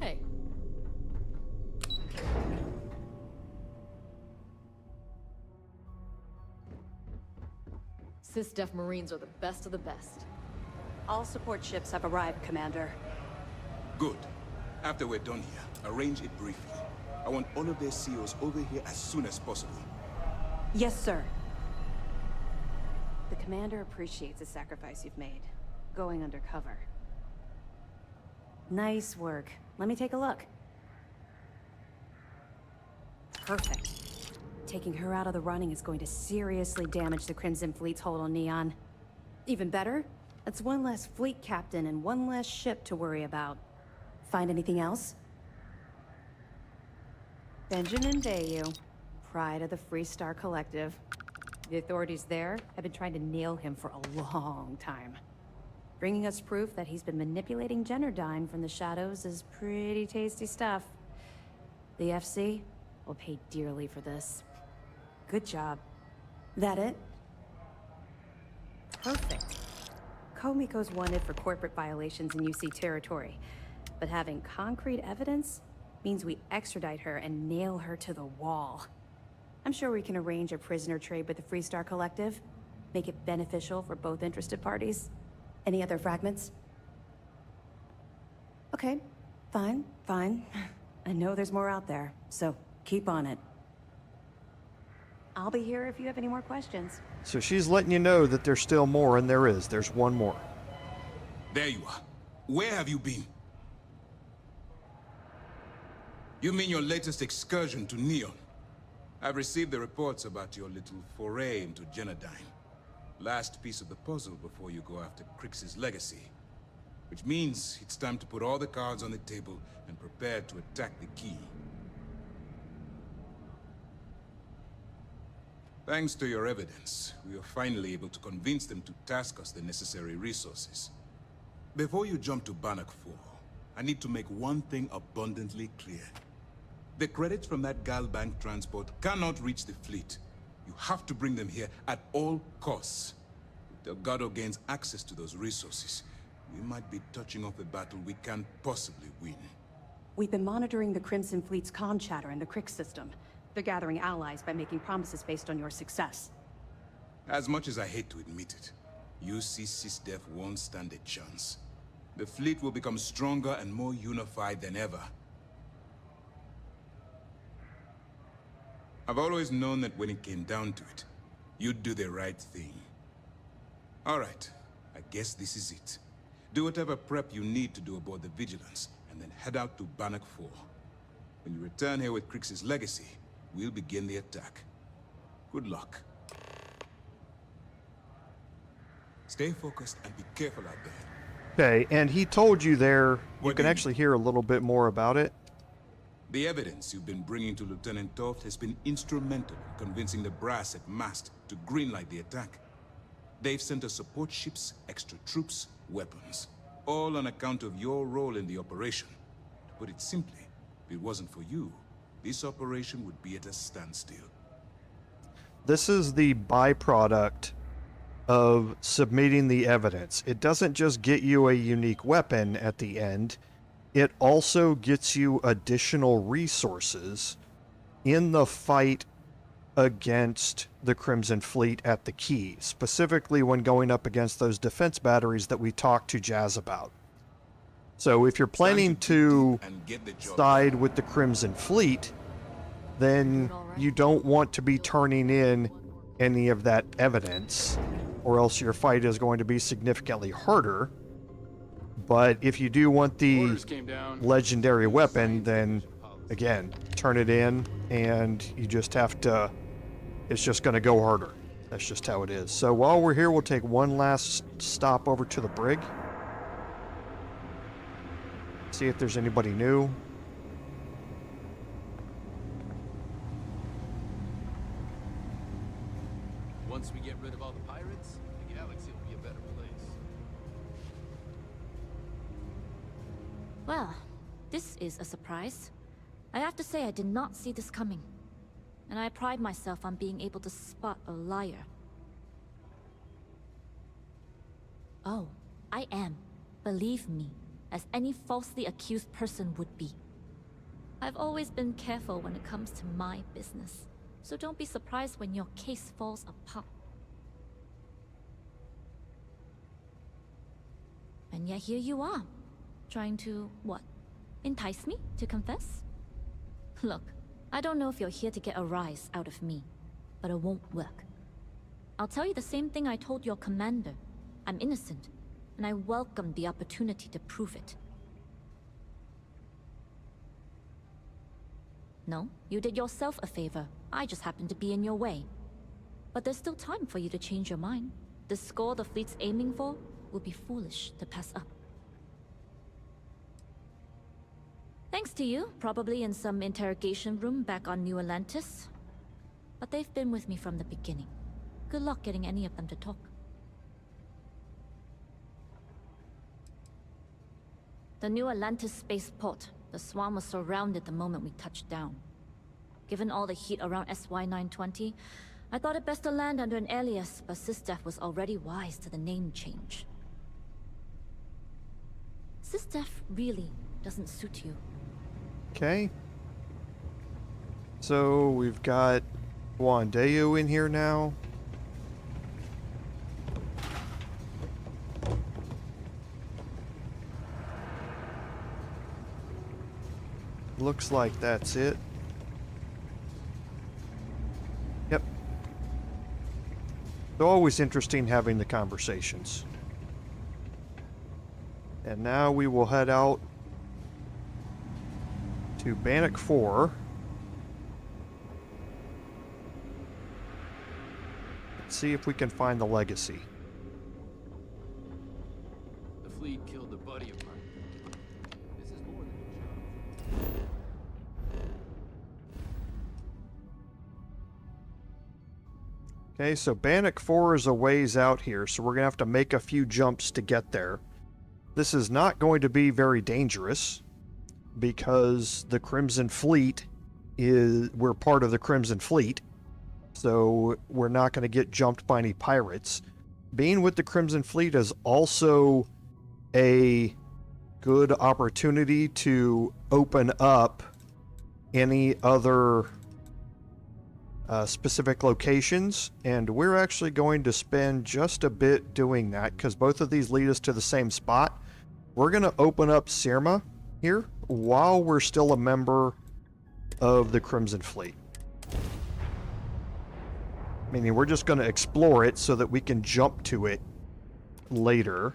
Hey. Sysdef Marines are the best of the best. All support ships have arrived, Commander. Good. After we're done here, arrange it briefly. I want all of their COs over here as soon as possible. Yes, sir. The Commander appreciates the sacrifice you've made, going undercover. Nice work. Let me take a look. Perfect. Taking her out of the running is going to seriously damage the Crimson Fleet's hold on Neon. Even better, that's one less fleet captain and one less ship to worry about. Find anything else? Benjamin Bayu, pride of the Free Star Collective. The authorities there have been trying to nail him for a long time. Bringing us proof that he's been manipulating Generdyne from the shadows is pretty tasty stuff. The FC will pay dearly for this. Good job. That it? Perfect. Komiko's wanted for corporate violations in UC territory, but having concrete evidence means we extradite her and nail her to the wall. I'm sure we can arrange a prisoner trade with the Free Star Collective, make it beneficial for both interested parties. Any other fragments? Okay, fine. I know there's more out there, so keep on it. I'll be here if you have any more questions. So she's letting you know that there's still more, and there is. There's one more. There you are. Where have you been? You mean your latest excursion to Neon? I've received the reports about your little foray into Generdyne. Last piece of the puzzle before you go after Crix's legacy. Which means it's time to put all the cards on the table and prepare to attack the key. Thanks to your evidence, we are finally able to convince them to task us the necessary resources. Before you jump to Bannoc IV, I need to make one thing abundantly clear. The credits from that Galbank transport cannot reach the fleet. You have to bring them here at all costs. If Delgado gains access to those resources, we might be touching off a battle we can't possibly win. We've been monitoring the Crimson Fleet's comm chatter in the Crick system. They're gathering allies by making promises based on your success. As much as I hate to admit it, UC Sixteenth won't stand a chance. The fleet will become stronger and more unified than ever. I've always known that when it came down to it, you'd do the right thing. All right, I guess this is it. Do whatever prep you need to do aboard the Vigilance, and then head out to Bannoc IV. When you return here with Crix's legacy, we'll begin the attack. Good luck. Stay focused and be careful out there. Okay, and he told you there, you can actually hear a little bit more about it. The evidence you've been bringing to Lieutenant Toft has been instrumental in convincing the brass at Mast to greenlight the attack. They've sent us support ships, extra troops, weapons, all on account of your role in the operation. To put it simply, if it wasn't for you, this operation would be at a standstill. This is the byproduct of submitting the evidence. It doesn't just get you a unique weapon at the end, it also gets you additional resources in the fight against the Crimson Fleet at the Key, specifically when going up against those defense batteries that we talked to Jazz about. So if you're planning to side with the Crimson Fleet, then you don't want to be turning in any of that evidence, or else your fight is going to be significantly harder. But if you do want the legendary weapon, then again, turn it in, and you just have to, it's just going to go harder. That's just how it is. So while we're here, we'll take one last stop over to the brig. See if there's anybody new. Once we get rid of all the pirates, the galaxy will be a better place. Well, this is a surprise. I have to say I did not see this coming. And I pride myself on being able to spot a liar. Oh, I am. Believe me, as any falsely accused person would be. I've always been careful when it comes to my business. So don't be surprised when your case falls apart. And yet here you are, trying to, what, entice me to confess? Look, I don't know if you're here to get a rise out of me, but it won't work. I'll tell you the same thing I told your commander. I'm innocent, and I welcome the opportunity to prove it. No, you did yourself a favor. I just happened to be in your way. But there's still time for you to change your mind. The score the fleet's aiming for will be foolish to pass up. Thanks to you, probably in some interrogation room back on New Atlantis. But they've been with me from the beginning. Good luck getting any of them to talk. The New Atlantis spaceport. The Swan was surrounded the moment we touched down. Given all the heat around SY-920, I thought it best to land under an alias, but Sixteenth was already wise to the name change. Sixteenth really doesn't suit you. Okay. So we've got Juan in here now. Looks like that's it. Yep. It's always interesting having the conversations. And now we will head out to Bannoc IV. Let's see if we can find the legacy. The fleet killed the buddy Okay, so Bannoc IV is a ways out here, so we're going to have to make a few jumps to get there. This is not going to be very dangerous, because the Crimson Fleet we're part of the Crimson Fleet, so we're not going to get jumped by any pirates. Being with the Crimson Fleet is also a good opportunity to open up any other specific locations, and we're actually going to spend just a bit doing that because both of these lead us to the same spot. We're going to open up Sirma here while we're still a member of the Crimson Fleet. Meaning we're just going to explore it so that we can jump to it later.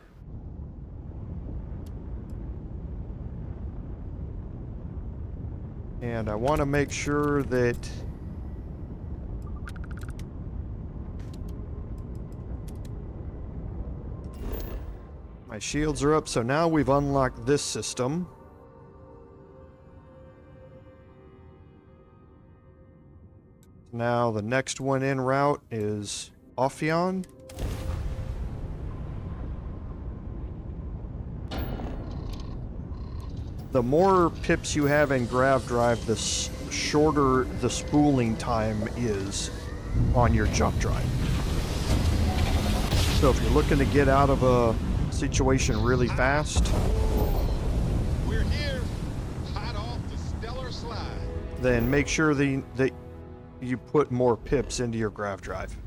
And I want to make sure that my shields are up, so now we've unlocked this system. Now the next one en route is Ophion. The more pips you have in Grav Drive, the shorter the spooling time is on your jump drive. So if you're looking to get out of a situation really fast, We're here, hot off the stellar slide. then make sure that you put more pips into your Grav Drive.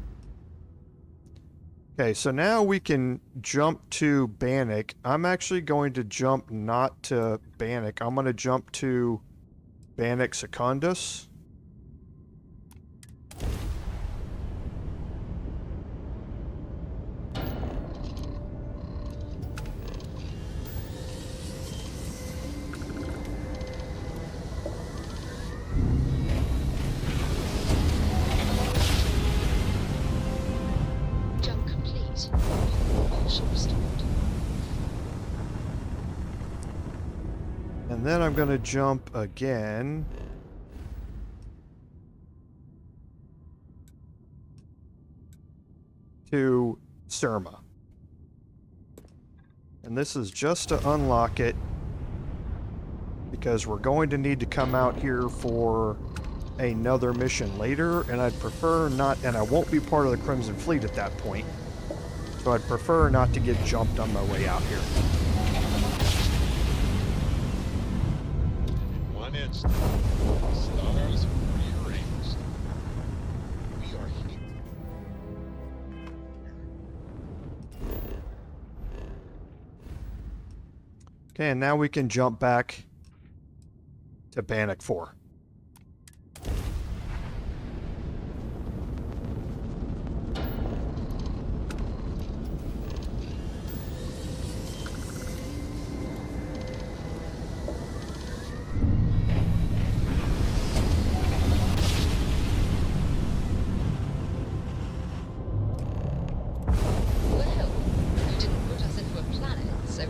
Okay, so now we can jump to Bannoc. I'm actually going to jump not to Bannoc. I'm going to jump to Bannoc Secundus. And then I'm going to jump again to Sirma. And this is just to unlock it, because we're going to need to come out here for another mission later, and I'd prefer not, and I won't be part of the Crimson Fleet at that point, so I'd prefer not to get jumped on my way out here. One instant, stars rearranged. We are here. Okay, and now we can jump back to Bannoc IV.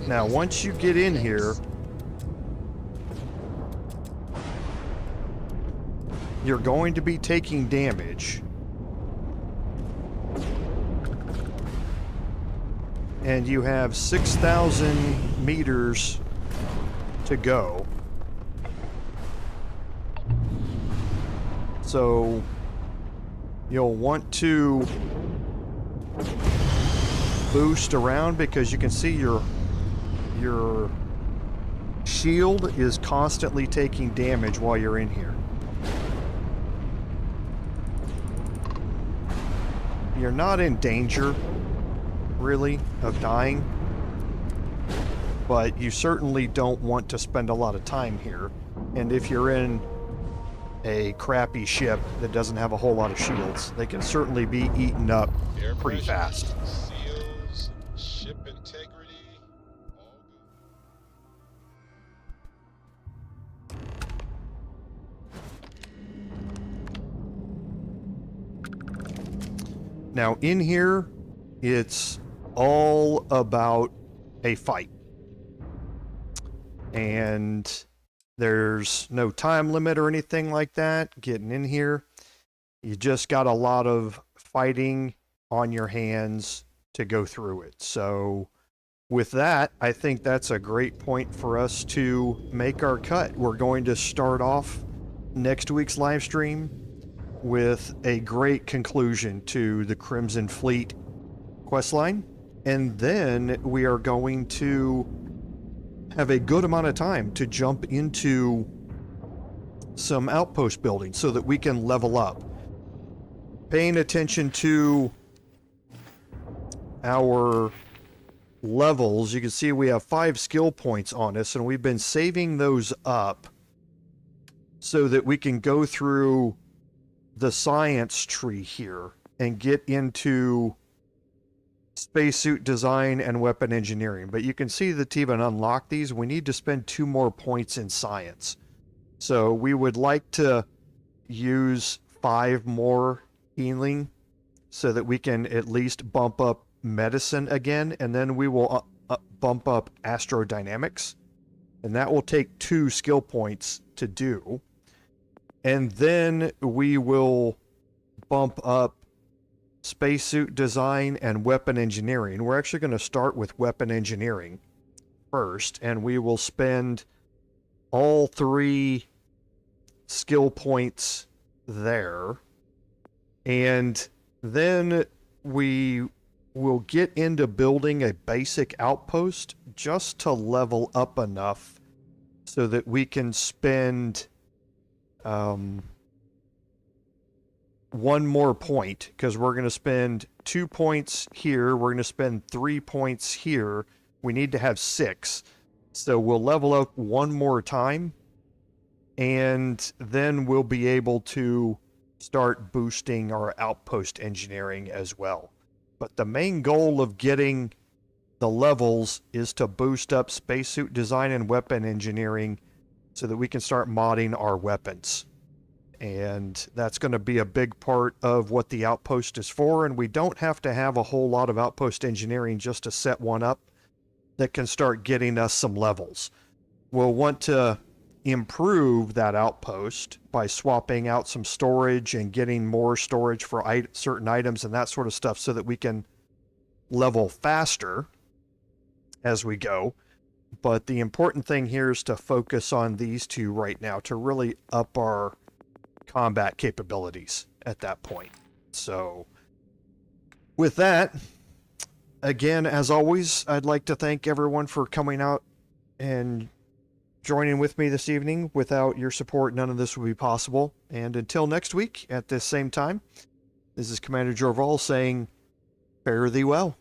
Now, once you get in here, you're going to be taking damage. And you have 6,000 meters to go. So, you'll want to boost around, because you can see your shield is constantly taking damage while you're in here. You're not in danger, really, of dying, but you certainly don't want to spend a lot of time here. And if you're in a crappy ship that doesn't have a whole lot of shields, they can certainly be eaten up pretty fast. Seals, ship integrity. Now, in here, it's all about a fight. And there's no time limit or anything like that getting in here. You just got a lot of fighting on your hands to go through it. So with that, I think that's a great point for us to make our cut. We're going to start off next week's live stream with a great conclusion to the Crimson Fleet questline, and then we are going to have a good amount of time to jump into some outpost building so that we can level up. Paying attention to our levels, you can see we have 5 skill points on us, and we've been saving those up so that we can go through the science tree here and get into spacesuit design and weapon engineering. But you can see that to even unlock these, we need to spend 2 more points in science. So we would like to use 5 more healing so that we can at least bump up medicine again, and then we will bump up astrodynamics, and that will take 2 skill points to do. And then we will bump up spacesuit design and weapon engineering. We're actually going to start with weapon engineering first, and we will spend all 3 skill points there. And then we will get into building a basic outpost just to level up enough so that we can spend 1 more point, because we're going to spend 2 points here, we're going to spend 3 points here, we need to have 6, so we'll level up 1 more time, and then we'll be able to start boosting our outpost engineering as well. But the main goal of getting the levels is to boost up spacesuit design and weapon engineering so that we can start modding our weapons. And that's going to be a big part of what the outpost is for, and we don't have to have a whole lot of outpost engineering just to set one up that can start getting us some levels. We'll want to improve that outpost by swapping out some storage and getting more storage for certain items and that sort of stuff so that we can level faster as we go. But the important thing here is to focus on these 2 right now to really up our combat capabilities at that point. So with that, again, as always, I'd like to thank everyone for coming out and joining with me this evening. Without your support, none of this would be possible. And until next week at this same time, this is Commander Jorval saying, fare thee well.